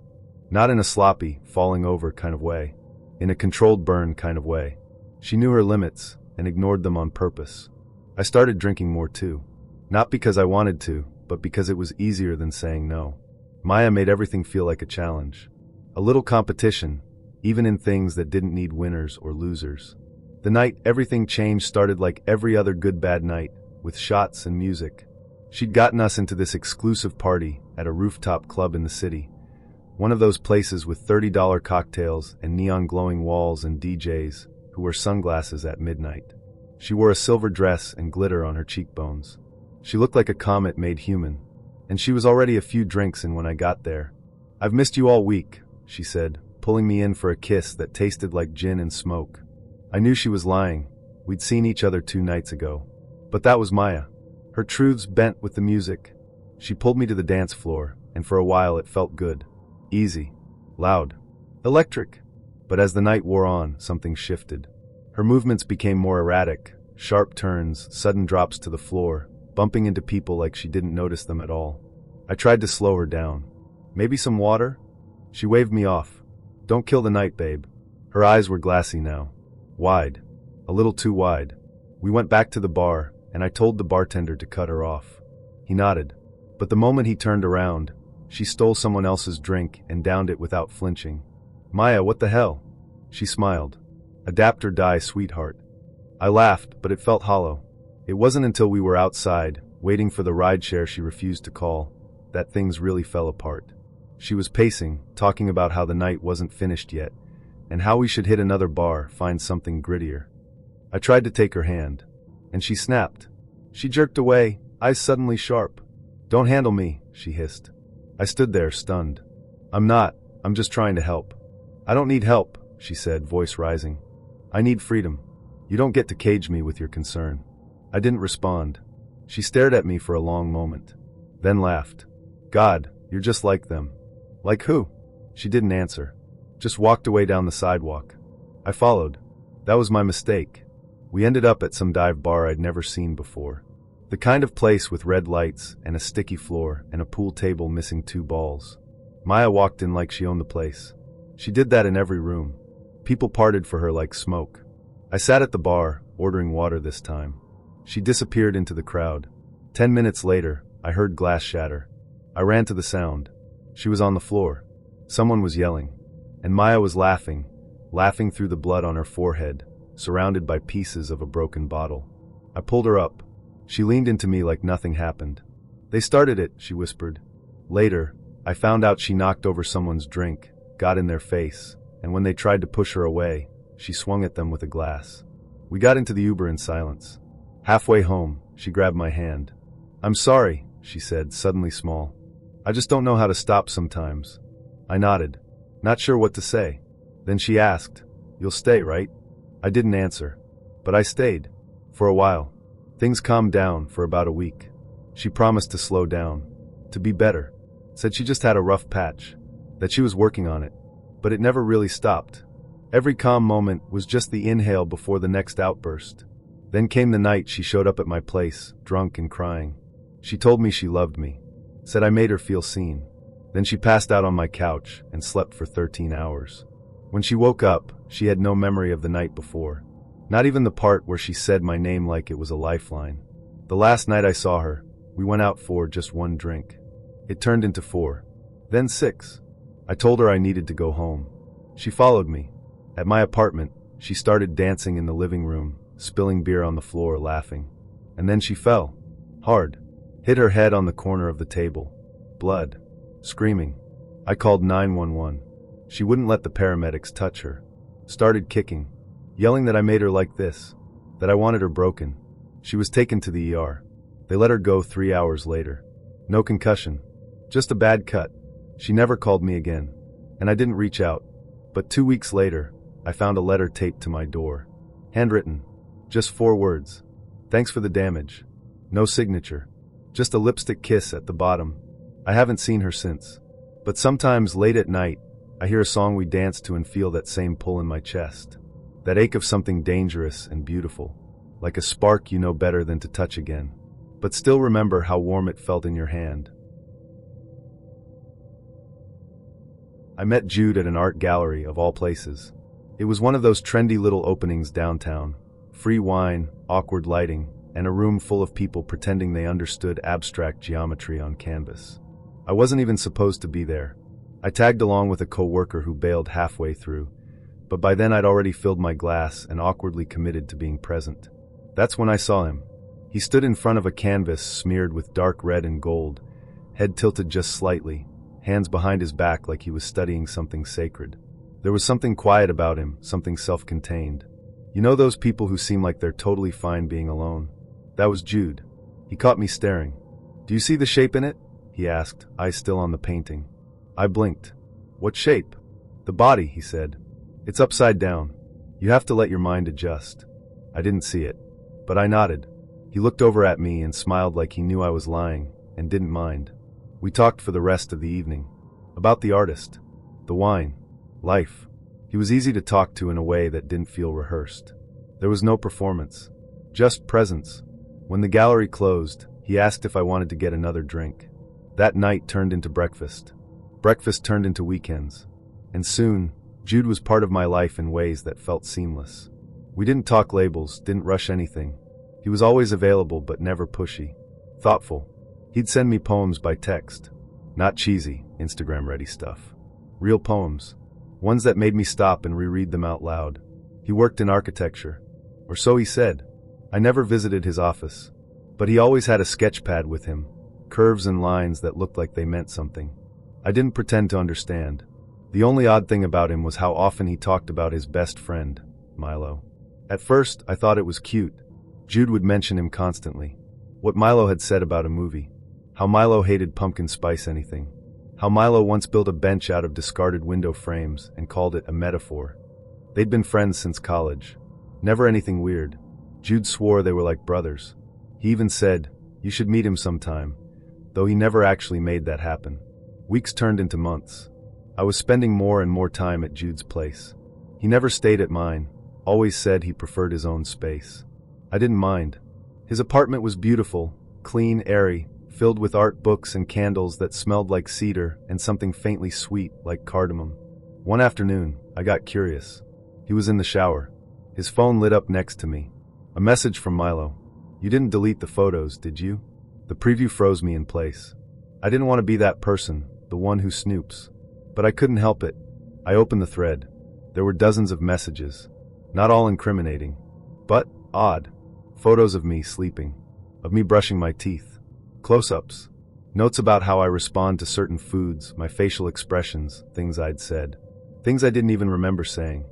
Not in a sloppy, falling over kind of way. In a controlled burn kind of way. She knew her limits and ignored them on purpose. I started drinking more too. Not because I wanted to, but because it was easier than saying no. Maya made everything feel like a challenge. A little competition, even in things that didn't need winners or losers. The night everything changed started like every other good bad night, with shots and music. She'd gotten us into this exclusive party at a rooftop club in the city. One of those places with $30 cocktails and neon glowing walls and DJs who wear sunglasses at midnight. She wore a silver dress and glitter on her cheekbones. She looked like a comet made human, and she was already a few drinks in when I got there. "I've missed you all week," she said, pulling me in for a kiss that tasted like gin and smoke. I knew she was lying. We'd seen each other 2 nights ago. But that was Maya. Her truths bent with the music. She pulled me to the dance floor, and for a while it felt good. Easy. Loud. Electric. But as the night wore on, something shifted. Her movements became more erratic, sharp turns, sudden drops to the floor, bumping into people like she didn't notice them at all. I tried to slow her down. "Maybe some water?" She waved me off. "Don't kill the night, babe." Her eyes were glassy now. Wide. A little too wide. We went back to the bar, and I told the bartender to cut her off. He nodded. But the moment he turned around, she stole someone else's drink and downed it without flinching. "Maya, what the hell?" She smiled. "Adapt or die, sweetheart." I laughed, but it felt hollow. It wasn't until we were outside, waiting for the rideshare she refused to call, that things really fell apart. She was pacing, talking about how the night wasn't finished yet, and how we should hit another bar, find something grittier. I tried to take her hand, and she snapped. She jerked away, eyes suddenly sharp. "Don't handle me," she hissed. I stood there, stunned. I'm just trying to help." "I don't need help," she said, voice rising. "I need freedom. You don't get to cage me with your concern." I didn't respond. She stared at me for a long moment, then laughed. "God, you're just like them." "Like who?" She didn't answer, just walked away down the sidewalk. I followed. That was my mistake. We ended up at some dive bar I'd never seen before. The kind of place with red lights and a sticky floor and a pool table missing 2 balls. Maya walked in like she owned the place. She did that in every room. People parted for her like smoke. I sat at the bar, ordering water this time. She disappeared into the crowd. 10 minutes later, I heard glass shatter. I ran to the sound. She was on the floor. Someone was yelling. And Maya was laughing through the blood on her forehead, surrounded by pieces of a broken bottle. I pulled her up. She leaned into me like nothing happened. "They started it," she whispered. Later, I found out she knocked over someone's drink, got in their face, and when they tried to push her away, she swung at them with a glass. We got into the Uber in silence. Halfway home, she grabbed my hand. "I'm sorry," she said, suddenly small. "I just don't know how to stop sometimes." I nodded, not sure what to say. Then she asked, "You'll stay, right?" I didn't answer, but I stayed. For a while. Things calmed down for about a week. She promised to slow down, to be better. Said she just had a rough patch, that she was working on it. But it never really stopped. Every calm moment was just the inhale before the next outburst. Then came the night she showed up at my place, drunk and crying. She told me she loved me. Said I made her feel seen. Then she passed out on my couch and slept for 13 hours. When she woke up, she had no memory of the night before. Not even the part where she said my name like it was a lifeline. The last night I saw her, we went out for just one drink. It turned into 4. Then 6. I told her I needed to go home. She followed me. At my apartment, she started dancing in the living room, spilling beer on the floor, laughing. And then she fell. Hard. Hit her head on the corner of the table. Blood. Screaming. I called 911. She wouldn't let the paramedics touch her. Started kicking. Yelling that I made her like this. That I wanted her broken. She was taken to the ER. They let her go 3 hours later. No concussion. Just a bad cut. She never called me again. And I didn't reach out. But 2 weeks later, I found a letter taped to my door. Handwritten. Just 4 words. "Thanks for the damage." No signature. Just a lipstick kiss at the bottom. I haven't seen her since. But sometimes late at night, I hear a song we dance to and feel that same pull in my chest. That ache of something dangerous and beautiful. Like a spark you know better than to touch again. But still remember how warm it felt in your hand. I met Jude at an art gallery of all places. It was one of those trendy little openings downtown. Free wine, awkward lighting, and a room full of people pretending they understood abstract geometry on canvas. I wasn't even supposed to be there. I tagged along with a coworker who bailed halfway through, but by then I'd already filled my glass and awkwardly committed to being present. That's when I saw him. He stood in front of a canvas smeared with dark red and gold, head tilted just slightly, hands behind his back like he was studying something sacred. There was something quiet about him, something self-contained. You know those people who seem like they're totally fine being alone? That was Jude. He caught me staring. "Do you see the shape in it?" he asked, eyes still on the painting. I blinked. "What shape?" "The body," he said. "It's upside down. You have to let your mind adjust." I didn't see it, but I nodded. He looked over at me and smiled like he knew I was lying, and didn't mind. We talked for the rest of the evening. About the artist. The wine. Life. He was easy to talk to in a way that didn't feel rehearsed. There was no performance. Just presence. When the gallery closed, he asked if I wanted to get another drink. That night turned into breakfast. Breakfast turned into weekends. And soon, Jude was part of my life in ways that felt seamless. We didn't talk labels, didn't rush anything. He was always available but never pushy. Thoughtful. He'd send me poems by text. Not cheesy, Instagram-ready stuff. Real poems. Ones that made me stop and reread them out loud. He worked in architecture. Or so he said. I never visited his office. But he always had a sketch pad with him. Curves and lines that looked like they meant something. I didn't pretend to understand. The only odd thing about him was how often he talked about his best friend, Milo. At first, I thought it was cute. Jude would mention him constantly. What Milo had said about a movie. How Milo hated pumpkin spice anything. How Milo once built a bench out of discarded window frames and called it a metaphor. They'd been friends since college. Never anything weird. Jude swore they were like brothers. He even said, "You should meet him sometime," though he never actually made that happen. Weeks turned into months. I was spending more and more time at Jude's place. He never stayed at mine, always said he preferred his own space. I didn't mind. His apartment was beautiful, clean, airy, filled with art books and candles that smelled like cedar and something faintly sweet like cardamom. One afternoon, I got curious. He was in the shower. His phone lit up next to me. A message from Milo. "You didn't delete the photos, did you?" The preview froze me in place. I didn't want to be that person, the one who snoops. But I couldn't help it. I opened the thread. There were dozens of messages. Not all incriminating, but odd. Photos of me sleeping, of me brushing my teeth, close-ups, notes about how I respond to certain foods, my facial expressions, things I'd said, things I didn't even remember saying,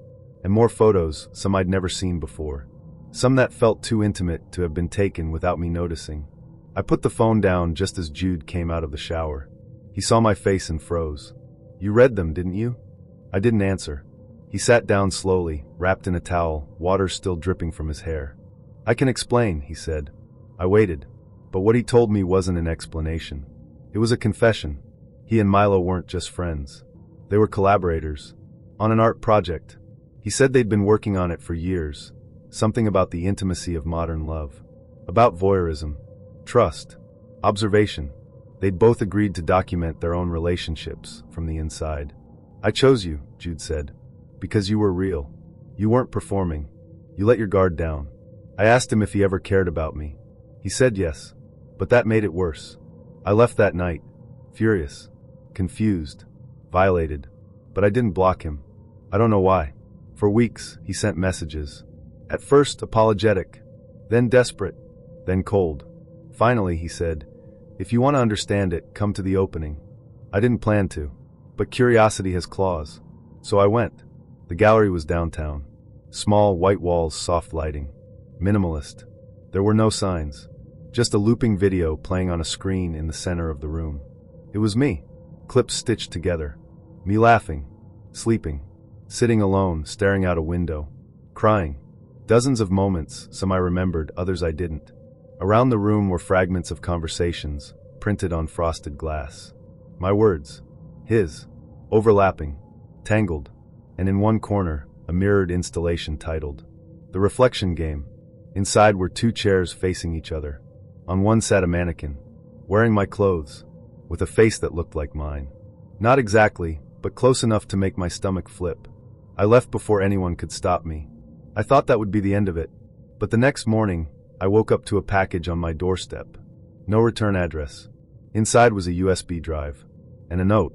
and more photos, some I'd never seen before, some that felt too intimate to have been taken without me noticing. I put the phone down just as Jude came out of the shower. He saw my face and froze. "You read them, didn't you?" I didn't answer. He sat down slowly, wrapped in a towel, water still dripping from his hair. "I can explain," he said. I waited, but what he told me wasn't an explanation. It was a confession. He and Milo weren't just friends. They were collaborators. On an art project. He said they'd been working on it for years. Something about the intimacy of modern love. About voyeurism. Trust. Observation. They'd both agreed to document their own relationships from the inside. "I chose you," Jude said, "because you were real. You weren't performing. You let your guard down." I asked him if he ever cared about me. He said yes, but that made it worse. I left that night, furious, confused, violated, but I didn't block him. I don't know why. For weeks, he sent messages. At first, apologetic, then desperate, then cold. Finally, he said, "If you want to understand it, come to the opening." I didn't plan to, but curiosity has claws. So I went. The gallery was downtown. Small, white walls, soft lighting. Minimalist. There were no signs. Just a looping video playing on a screen in the center of the room. It was me. Clips stitched together. Me laughing. Sleeping. Sitting alone, staring out a window. Crying. Dozens of moments, some I remembered, others I didn't. Around the room were fragments of conversations, printed on frosted glass. My words. His. Overlapping. Tangled. And in one corner, a mirrored installation titled, "The Reflection Game." Inside were two chairs facing each other. On one sat a mannequin, wearing my clothes, with a face that looked like mine. Not exactly, but close enough to make my stomach flip. I left before anyone could stop me. I thought that would be the end of it. But the next morning, I woke up to a package on my doorstep. No return address. Inside was a USB drive. And a note.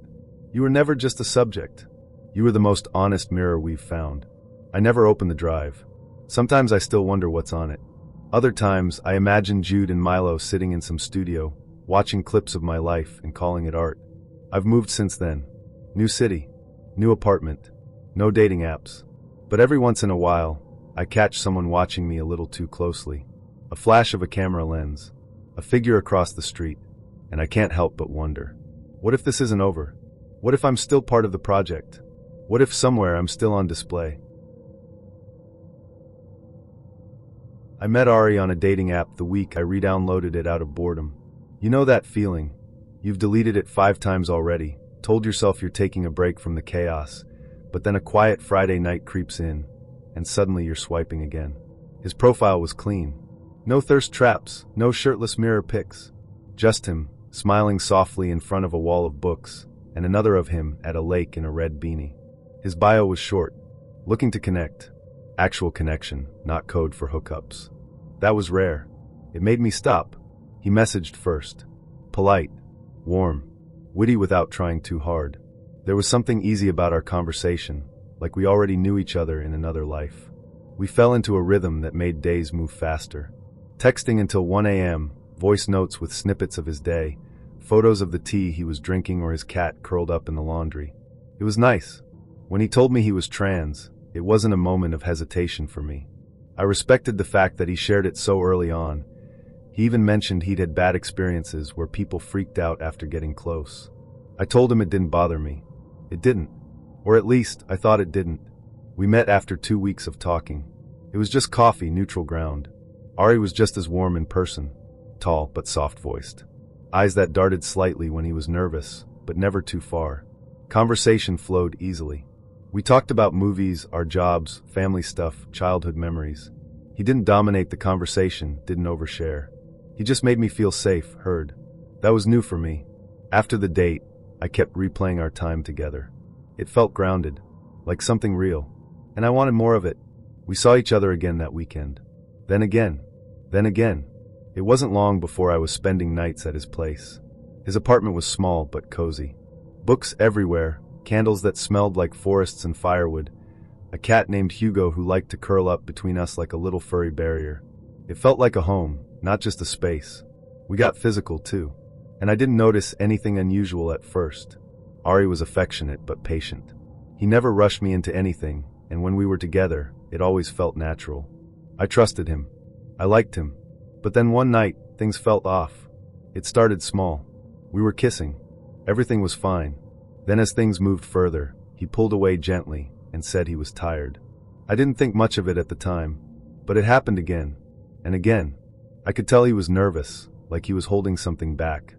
"You were never just a subject. You were the most honest mirror we've found." I never opened the drive. Sometimes I still wonder what's on it. Other times, I imagine Jude and Milo sitting in some studio, watching clips of my life and calling it art. I've moved since then. New city. New apartment. No dating apps. But every once in a while, I catch someone watching me a little too closely. A flash of a camera lens. A figure across the street. And I can't help but wonder. What if this isn't over? What if I'm still part of the project? What if somewhere I'm still on display? I met Ari on a dating app the week I re-downloaded it out of boredom. You know that feeling? You've deleted it 5 times already, told yourself you're taking a break from the chaos, but then a quiet Friday night creeps in, and suddenly you're swiping again. His profile was clean. No thirst traps, no shirtless mirror pics. Just him, smiling softly in front of a wall of books, and another of him at a lake in a red beanie. His bio was short. Looking to connect. Actual connection, not code for hookups. That was rare. It made me stop. He messaged first. Polite. Warm. Witty without trying too hard. There was something easy about our conversation, like we already knew each other in another life. We fell into a rhythm that made days move faster. Texting until 1 a.m., voice notes with snippets of his day, photos of the tea he was drinking or his cat curled up in the laundry. It was nice. When he told me he was trans, it wasn't a moment of hesitation for me. I respected the fact that he shared it so early on. He even mentioned he'd had bad experiences where people freaked out after getting close. I told him it didn't bother me. It didn't. Or at least, I thought it didn't. We met after 2 weeks of talking. It was just coffee, neutral ground. Ari was just as warm in person. Tall, but soft-voiced. Eyes that darted slightly when he was nervous, but never too far. Conversation flowed easily. We talked about movies, our jobs, family stuff, childhood memories. He didn't dominate the conversation, didn't overshare. He just made me feel safe, heard. That was new for me. After the date, I kept replaying our time together. It felt grounded, like something real. And I wanted more of it. We saw each other again that weekend. Then again. Then again. It wasn't long before I was spending nights at his place. His apartment was small but cozy. Books everywhere, candles that smelled like forests and firewood, a cat named Hugo who liked to curl up between us like a little furry barrier. It felt like a home, not just a space. We got physical too, and I didn't notice anything unusual at first. Ari was affectionate but patient. He never rushed me into anything, and when we were together, it always felt natural. I trusted him. I liked him. But then one night, things felt off. It started small. We were kissing. Everything was fine. Then as things moved further, he pulled away gently and said he was tired. I didn't think much of it at the time, but it happened again and again. I could tell he was nervous, like he was holding something back.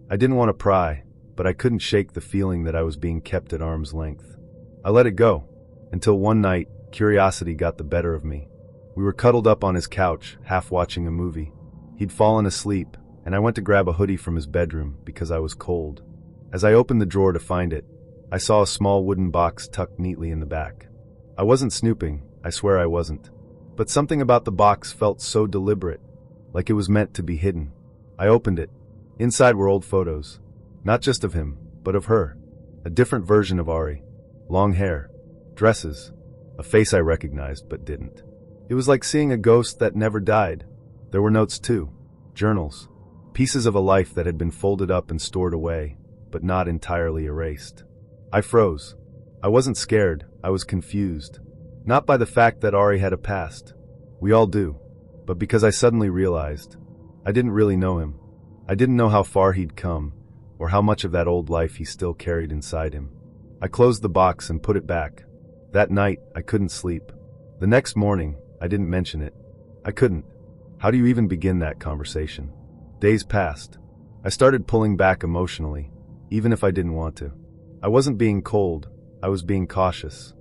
I didn't want to pry, but I couldn't shake the feeling that I was being kept at arm's length. I let it go, until one night, curiosity got the better of me. We were cuddled up on his couch, half watching a movie. He'd fallen asleep, and I went to grab a hoodie from his bedroom because I was cold. As I opened the drawer to find it, I saw a small wooden box tucked neatly in the back. I wasn't snooping, I swear I wasn't. But something about the box felt so deliberate, like it was meant to be hidden. I opened it. Inside were old photos. Not just of him, but of her. A different version of Ari. Long hair. Dresses. A face I recognized but didn't. It was like seeing a ghost that never died. There were notes too. Journals. Pieces of a life that had been folded up and stored away, but not entirely erased. I froze. I wasn't scared, I was confused. Not by the fact that Ari had a past. We all do. But because I suddenly realized I didn't really know him. I didn't know how far he'd come, or how much of that old life he still carried inside him. I closed the box and put it back. That night, I couldn't sleep. The next morning, I didn't mention it. I couldn't. How do you even begin that conversation? Days passed. I started pulling back emotionally, even if I didn't want to. I wasn't being cold, I was being cautious.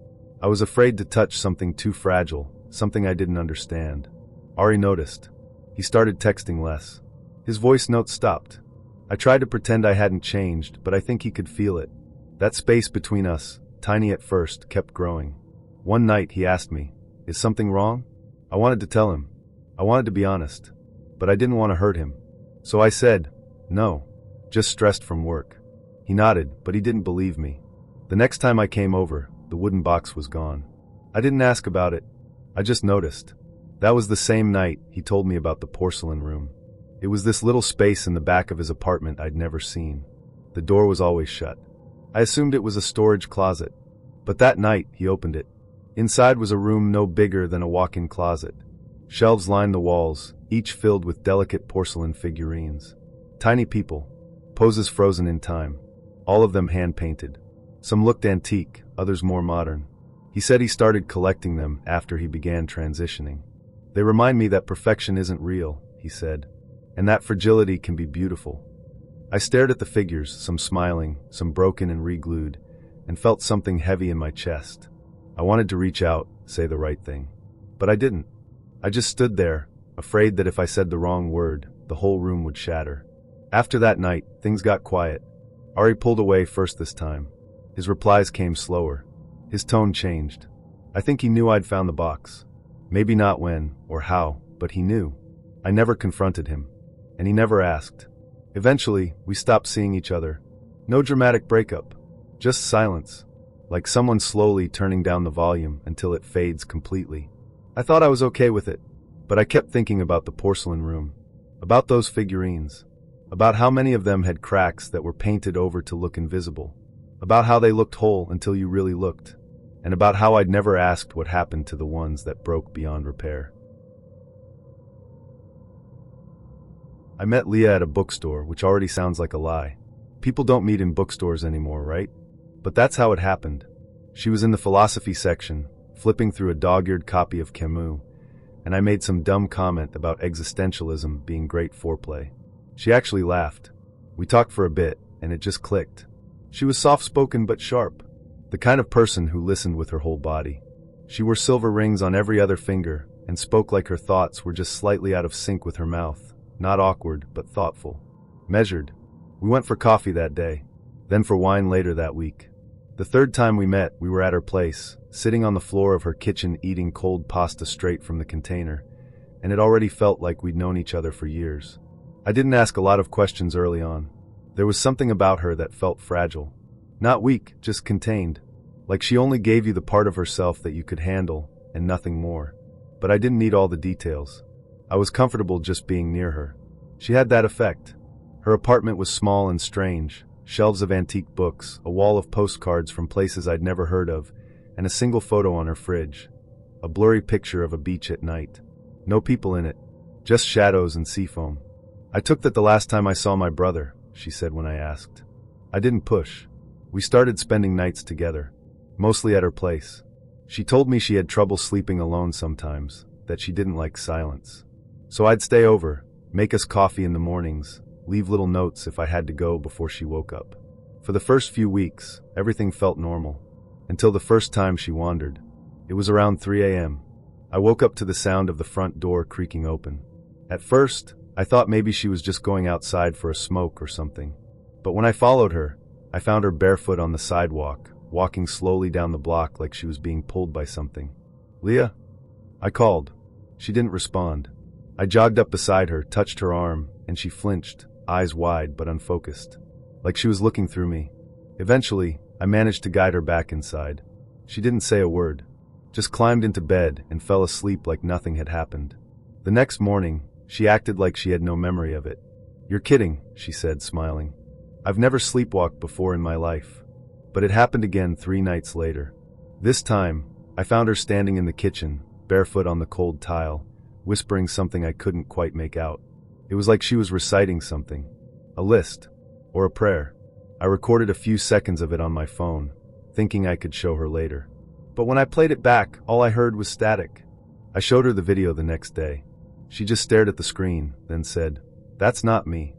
I was afraid to touch something too fragile, something I didn't understand. Ari noticed. He started texting less. His voice notes stopped. I tried to pretend I hadn't changed, but I think he could feel it. That space between us, tiny at first, kept growing. One night he asked me, "Is something wrong?" I wanted to tell him. I wanted to be honest. But I didn't want to hurt him. So I said, "No, just stressed from work." He nodded, but he didn't believe me. The next time I came over, the wooden box was gone. I didn't ask about it. I just noticed. That was the same night he told me about the porcelain room. It was this little space in the back of his apartment I'd never seen. The door was always shut. I assumed it was a storage closet. But that night, he opened it. Inside was a room no bigger than a walk-in closet. Shelves lined the walls, each filled with delicate porcelain figurines. Tiny people. Poses frozen in time. All of them hand-painted. Some looked antique, others more modern. He said he started collecting them after he began transitioning. They remind me that perfection isn't real, he said, and that fragility can be beautiful. I stared at the figures, some smiling, some broken and re-glued, and felt something heavy in my chest. I wanted to reach out, say the right thing. But I didn't. I just stood there, afraid that if I said the wrong word, the whole room would shatter. After that night, things got quiet. Ari pulled away first this time. His replies came slower. His tone changed. I think he knew I'd found the box. Maybe not when or how, but he knew. I never confronted him, and he never asked. Eventually, we stopped seeing each other. No dramatic breakup, just silence, like someone slowly turning down the volume until it fades completely. I thought I was okay with it, but I kept thinking about the porcelain room, about those figurines, about how many of them had cracks that were painted over to look invisible, about how they looked whole until you really looked, and about how I'd never asked what happened to the ones that broke beyond repair. I met Leah at a bookstore, which already sounds like a lie. People don't meet in bookstores anymore, right? But that's how it happened. She was in the philosophy section, flipping through a dog-eared copy of Camus, and I made some dumb comment about existentialism being great foreplay. She actually laughed. We talked for a bit, and it just clicked. She was soft-spoken but sharp, the kind of person who listened with her whole body. She wore silver rings on every other finger and spoke like her thoughts were just slightly out of sync with her mouth, not awkward but thoughtful, measured. We went for coffee that day, then for wine later that week. The third time we met, we were at her place, sitting on the floor of her kitchen eating cold pasta straight from the container, and it already felt like we'd known each other for years. I didn't ask a lot of questions early on. There was something about her that felt fragile. Not weak, just contained. Like she only gave you the part of herself that you could handle, and nothing more. But I didn't need all the details. I was comfortable just being near her. She had that effect. Her apartment was small and strange, shelves of antique books, a wall of postcards from places I'd never heard of, and a single photo on her fridge. A blurry picture of a beach at night. No people in it, just shadows and seafoam. I took that the last time I saw my brother, she said when I asked. I didn't push. We started spending nights together, mostly at her place. She told me she had trouble sleeping alone sometimes, that she didn't like silence. So I'd stay over, make us coffee in the mornings, leave little notes if I had to go before she woke up. For the first few weeks, everything felt normal, until the first time she wandered. It was around 3 a.m. I woke up to the sound of the front door creaking open. At first, I thought maybe she was just going outside for a smoke or something. But when I followed her, I found her barefoot on the sidewalk, walking slowly down the block like she was being pulled by something. "Leah?" I called. She didn't respond. I jogged up beside her, touched her arm, and she flinched, eyes wide but unfocused, like she was looking through me. Eventually, I managed to guide her back inside. She didn't say a word, just climbed into bed and fell asleep like nothing had happened. The next morning, she acted like she had no memory of it. "You're kidding," she said, smiling. "I've never sleepwalked before in my life." But it happened again 3 nights later. This time, I found her standing in the kitchen, barefoot on the cold tile, whispering something I couldn't quite make out. It was like she was reciting something. A list. Or a prayer. I recorded a few seconds of it on my phone, thinking I could show her later. But when I played it back, all I heard was static. I showed her the video the next day. She just stared at the screen, then said, "That's not me."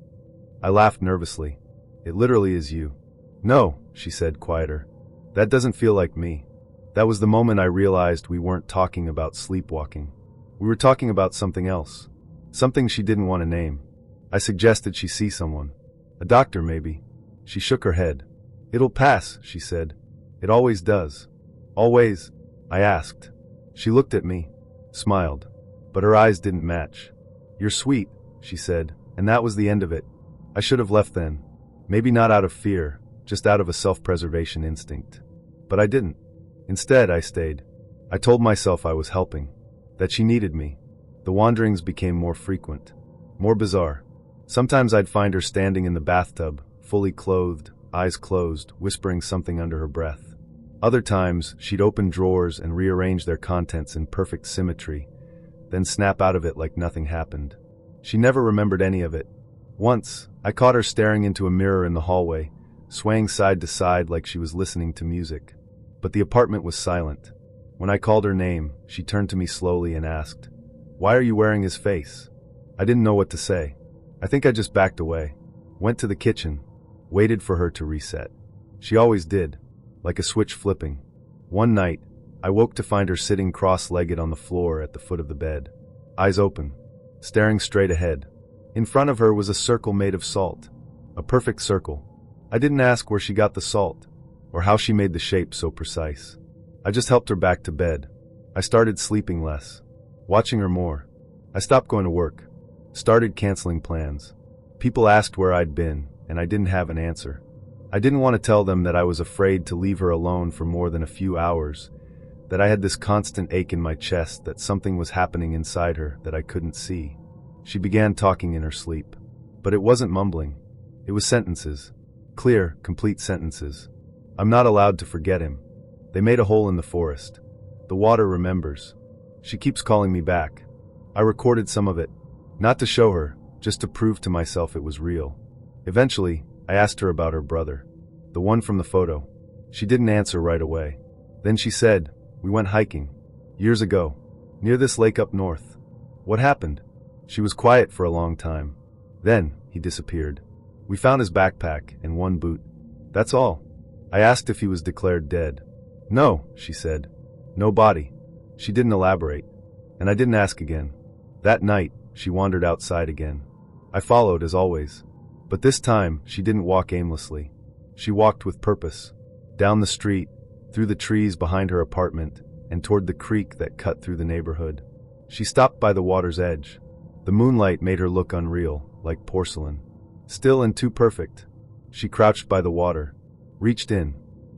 I laughed nervously. "It literally is you." "No," she said, quieter. "That doesn't feel like me." That was the moment I realized we weren't talking about sleepwalking. We were talking about something else. Something she didn't want to name. I suggested she see someone. A doctor, maybe. She shook her head. "It'll pass," she said. "It always does." "Always?" I asked. She looked at me, smiled, but her eyes didn't match. "You're sweet," she said, and that was the end of it. I should have left then. Maybe not out of fear, just out of a self-preservation instinct. But I didn't. Instead, I stayed. I told myself I was helping, that she needed me. The wanderings became more frequent, more bizarre. Sometimes I'd find her standing in the bathtub, fully clothed, eyes closed, whispering something under her breath. Other times, she'd open drawers and rearrange their contents in perfect symmetry, then snap out of it like nothing happened. She never remembered any of it. Once, I caught her staring into a mirror in the hallway, swaying side to side like she was listening to music. But the apartment was silent. When I called her name, she turned to me slowly and asked, "Why are you wearing his face?" I didn't know what to say. I think I just backed away, went to the kitchen, waited for her to reset. She always did, like a switch flipping. One night, I woke to find her sitting cross-legged on the floor at the foot of the bed, eyes open, staring straight ahead. In front of her was a circle made of salt, a perfect circle. I didn't ask where she got the salt, or how she made the shape so precise. I just helped her back to bed. I started sleeping less, watching her more. I stopped going to work, started canceling plans. People asked where I'd been, and I didn't have an answer. I didn't want to tell them that I was afraid to leave her alone for more than a few hours, that I had this constant ache in my chest that something was happening inside her that I couldn't see. She began talking in her sleep. But it wasn't mumbling. It was sentences. Clear, complete sentences. "I'm not allowed to forget him. They made a hole in the forest. The water remembers. She keeps calling me back." I recorded some of it. Not to show her, just to prove to myself it was real. Eventually, I asked her about her brother. The one from the photo. She didn't answer right away. Then she said, "We went hiking. Years ago. Near this lake up north." "What happened?" She was quiet for a long time. Then, he disappeared. "We found his backpack and one boot. That's all." I asked if he was declared dead. "No," she said. "No body." She didn't elaborate, and I didn't ask again. That night, she wandered outside again. I followed as always. But this time, she didn't walk aimlessly. She walked with purpose. Down the street, through the trees behind her apartment, and toward the creek that cut through the neighborhood. She stopped by the water's edge. The moonlight made her look unreal, like porcelain. Still and too perfect. She crouched by the water, reached in,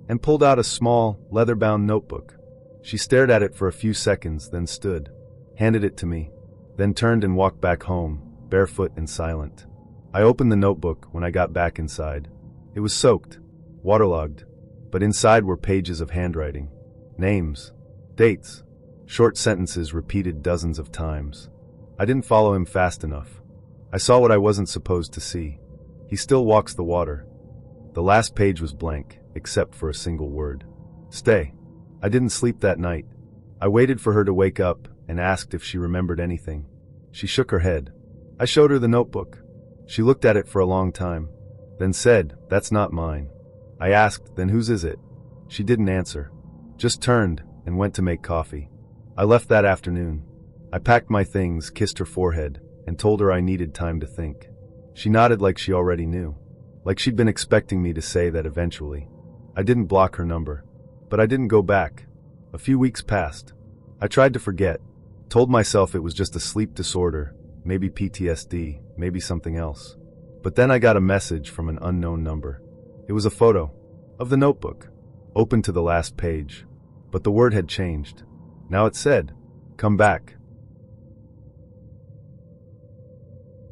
and pulled out a small, leather-bound notebook. She stared at it for a few seconds, then stood, handed it to me, then turned and walked back home, barefoot and silent. I opened the notebook when I got back inside. It was soaked, waterlogged, but inside were pages of handwriting. Names, dates, short sentences repeated dozens of times. I didn't follow him fast enough. I saw what I wasn't supposed to see. He still walks the water. The last page was blank, except for a single word. Stay. I didn't sleep that night. I waited for her to wake up and asked if she remembered anything. She shook her head. I showed her the notebook. She looked at it for a long time, then said, "That's not mine." I asked, "Then whose is it?" She didn't answer, just turned and went to make coffee. I left that afternoon. I packed my things, kissed her forehead, and told her I needed time to think. She nodded like she already knew, like she'd been expecting me to say that eventually. I didn't block her number, but I didn't go back. A few weeks passed. I tried to forget, told myself it was just a sleep disorder, maybe PTSD, maybe something else. But then I got a message from an unknown number. It was a photo of the notebook, open to the last page, but the word had changed. Now it said, "Come back."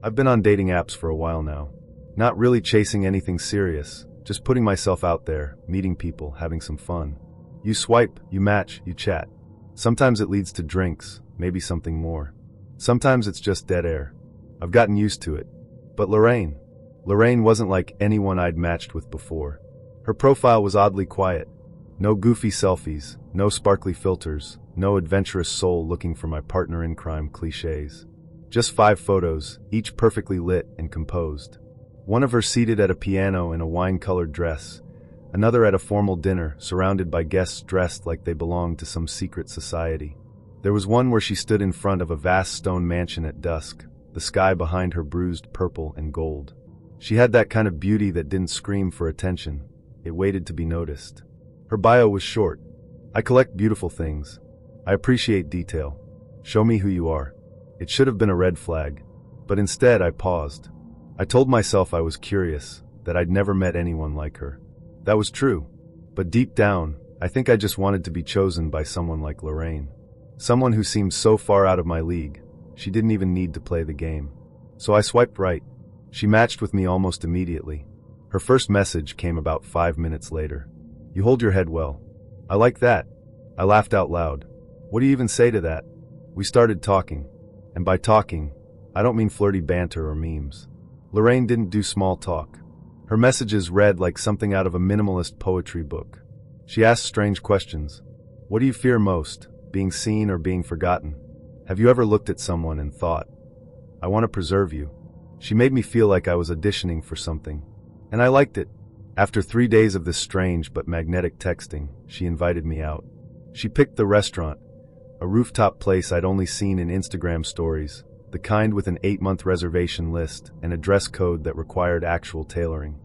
I've been on dating apps for a while now, not really chasing anything serious, just putting myself out there, meeting people, having some fun. You swipe, you match, you chat. Sometimes it leads to drinks, maybe something more. Sometimes it's just dead air. I've gotten used to it. But Lorraine wasn't like anyone I'd matched with before. Her profile was oddly quiet. No goofy selfies, no sparkly filters, no adventurous soul looking for my partner in crime cliches. Just 5 photos, each perfectly lit and composed. One of her seated at a piano in a wine-colored dress, another at a formal dinner, surrounded by guests dressed like they belonged to some secret society. There was one where she stood in front of a vast stone mansion at dusk, the sky behind her bruised purple and gold. She had that kind of beauty that didn't scream for attention. It waited to be noticed. Her bio was short. I collect beautiful things. I appreciate detail. Show me who you are. It should have been a red flag, but instead I paused. I told myself I was curious, that I'd never met anyone like her. That was true, but deep down, I think I just wanted to be chosen by someone like Lorraine. Someone who seemed so far out of my league, she didn't even need to play the game. So I swiped right. She matched with me almost immediately. Her first message came about 5 minutes later. "You hold your head well." "I like that." I laughed out loud. "What do you even say to that?" We started talking. And by talking, I don't mean flirty banter or memes. Lorraine didn't do small talk. Her messages read like something out of a minimalist poetry book. She asked strange questions. "What do you fear most, being seen or being forgotten? Have you ever looked at someone and thought, I want to preserve you?" She made me feel like I was auditioning for something. And I liked it. After 3 days of this strange but magnetic texting, she invited me out. She picked the restaurant, a rooftop place I'd only seen in Instagram stories, the kind with an 8-month reservation list and a dress code that required actual tailoring.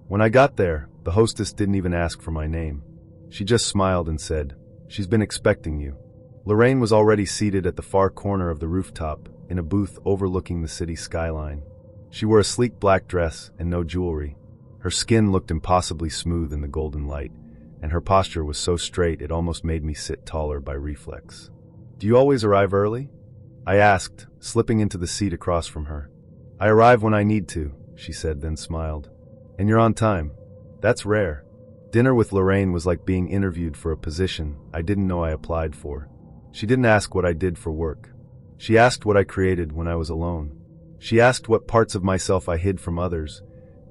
When I got there, the hostess didn't even ask for my name. She just smiled and said, "She's been expecting you." Lorraine was already seated at the far corner of the rooftop, in a booth overlooking the city skyline. She wore a sleek black dress and no jewelry. Her skin looked impossibly smooth in the golden light, and her posture was so straight it almost made me sit taller by reflex. "Do you always arrive early?" I asked, slipping into the seat across from her. "I arrive when I need to," she said, then smiled. "And you're on time. That's rare." Dinner with Lorraine was like being interviewed for a position I didn't know I applied for. She didn't ask what I did for work. She asked what I created when I was alone. She asked what parts of myself I hid from others,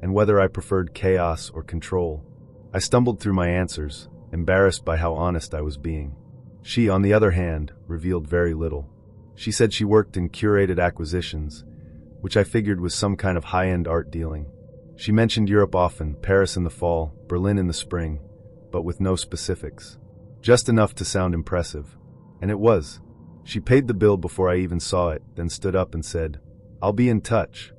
and whether I preferred chaos or control. I stumbled through my answers, embarrassed by how honest I was being. She, on the other hand, revealed very little. She said she worked in curated acquisitions, which I figured was some kind of high-end art dealing. She mentioned Europe often, Paris in the fall, Berlin in the spring, but with no specifics. Just enough to sound impressive. And it was. She paid the bill before I even saw it, then stood up and said, "I'll be in touch."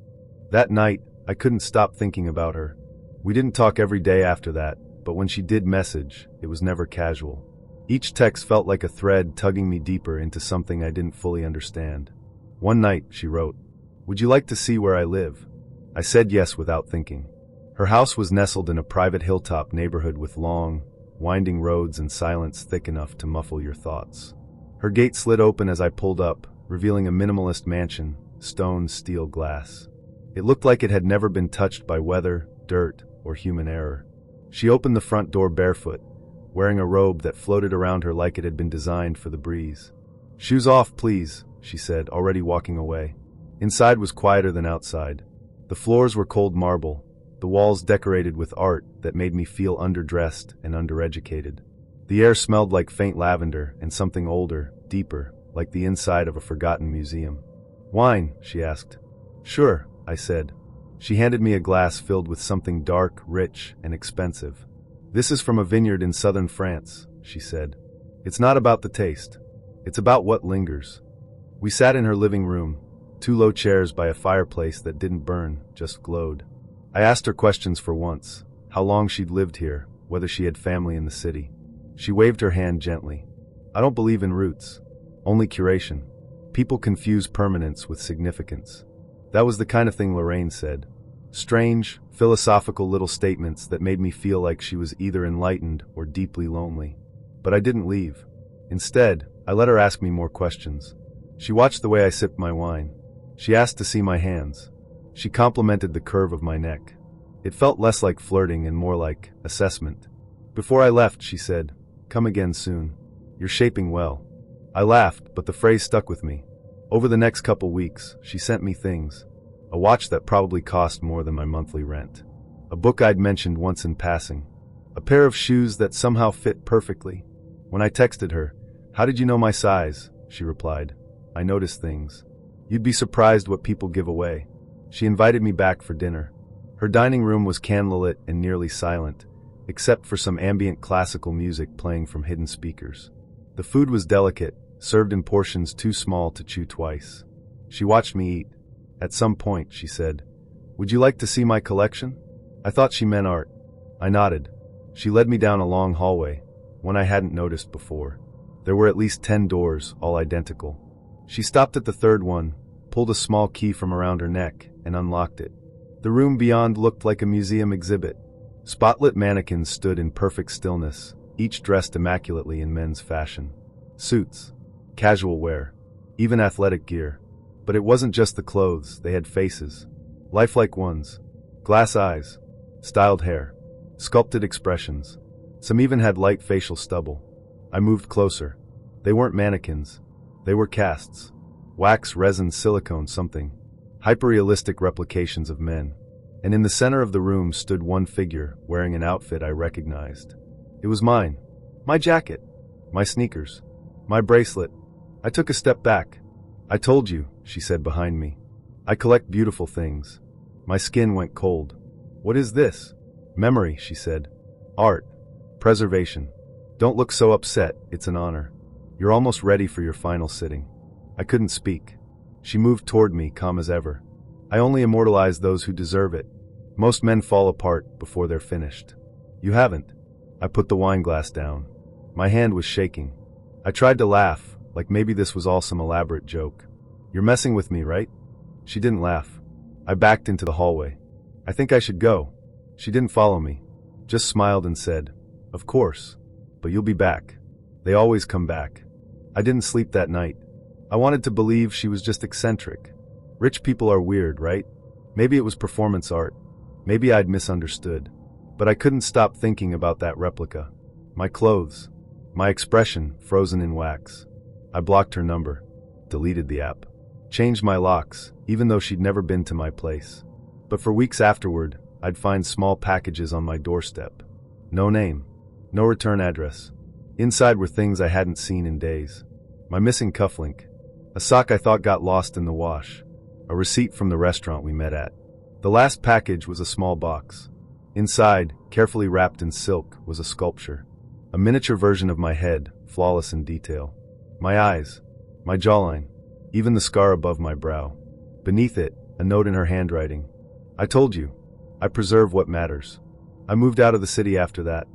That night, I couldn't stop thinking about her. We didn't talk every day after that, but when she did message, it was never casual. Each text felt like a thread tugging me deeper into something I didn't fully understand. One night, she wrote, "Would you like to see where I live?" I said yes without thinking. Her house was nestled in a private hilltop neighborhood with long, winding roads and silence thick enough to muffle your thoughts. Her gate slid open as I pulled up, revealing a minimalist mansion, stone, steel, glass. It looked like it had never been touched by weather, dirt, or human error. She opened the front door barefoot, wearing a robe that floated around her like it had been designed for the breeze. "Shoes off, please," she said, already walking away. Inside was quieter than outside. The floors were cold marble, the walls decorated with art that made me feel underdressed and undereducated. The air smelled like faint lavender and something older, deeper, like the inside of a forgotten museum. "Wine?" she asked. "Sure," I said. She handed me a glass filled with something dark, rich, and expensive. "This is from a vineyard in southern France," she said. "It's not about the taste. It's about what lingers." We sat in her living room, two low chairs by a fireplace that didn't burn, just glowed. I asked her questions for once, how long she'd lived here, whether she had family in the city. She waved her hand gently. "I don't believe in roots, only curation. People confuse permanence with significance." That was the kind of thing Lorraine said. Strange, philosophical little statements that made me feel like she was either enlightened or deeply lonely. But I didn't leave. Instead, I let her ask me more questions. She watched the way I sipped my wine. She asked to see my hands. She complimented the curve of my neck. It felt less like flirting and more like assessment. Before I left, she said, "Come again soon. You're shaping well." I laughed, but the phrase stuck with me. Over the next couple weeks, she sent me things. A watch that probably cost more than my monthly rent. A book I'd mentioned once in passing. A pair of shoes that somehow fit perfectly. When I texted her, "How did you know my size?" she replied, "I notice things. You'd be surprised what people give away." She invited me back for dinner. Her dining room was candlelit and nearly silent, except for some ambient classical music playing from hidden speakers. The food was delicate, served in portions too small to chew twice. She watched me eat. At some point, she said, "Would you like to see my collection?" I thought she meant art. I nodded. She led me down a long hallway, one I hadn't noticed before. There were at least 10 doors, all identical. She stopped at the third one, pulled a small key from around her neck, and unlocked it. The room beyond looked like a museum exhibit. Spotlit mannequins stood in perfect stillness, each dressed immaculately in men's fashion. Suits, casual wear, even athletic gear. But it wasn't just the clothes, they had faces. Lifelike ones. Glass eyes. Styled hair. Sculpted expressions. Some even had light facial stubble. I moved closer. They weren't mannequins. They were casts. Wax, resin, silicone, something. Hyper-realistic replications of men. And in the center of the room stood one figure, wearing an outfit I recognized. It was mine. My jacket. My sneakers. My bracelet. I took a step back. "I told you," she said behind me. "I collect beautiful things." My skin went cold. "What is this?" "Memory," she said. "Art. Preservation. Don't look so upset, it's an honor. You're almost ready for your final sitting." I couldn't speak. She moved toward me, calm as ever. "I only immortalize those who deserve it. Most men fall apart before they're finished. You haven't." I put the wine glass down. My hand was shaking. I tried to laugh, like maybe this was all some elaborate joke. "You're messing with me, right?" She didn't laugh. I backed into the hallway. "I think I should go." She didn't follow me, just smiled and said, "Of course. But you'll be back. They always come back." I didn't sleep that night. I wanted to believe she was just eccentric. Rich people are weird, right? Maybe it was performance art. Maybe I'd misunderstood. But I couldn't stop thinking about that replica. My clothes. My expression, frozen in wax. I blocked her number. Deleted the app. Changed my locks, even though she'd never been to my place. But for weeks afterward, I'd find small packages on my doorstep. No name. No return address. Inside were things I hadn't seen in days. My missing cufflink. A sock I thought got lost in the wash. A receipt from the restaurant we met at. The last package was a small box. Inside, carefully wrapped in silk, was a sculpture. A miniature version of my head, flawless in detail. My eyes. My jawline. Even the scar above my brow. Beneath it, a note in her handwriting. "I told you. I preserve what matters." I moved out of the city after that.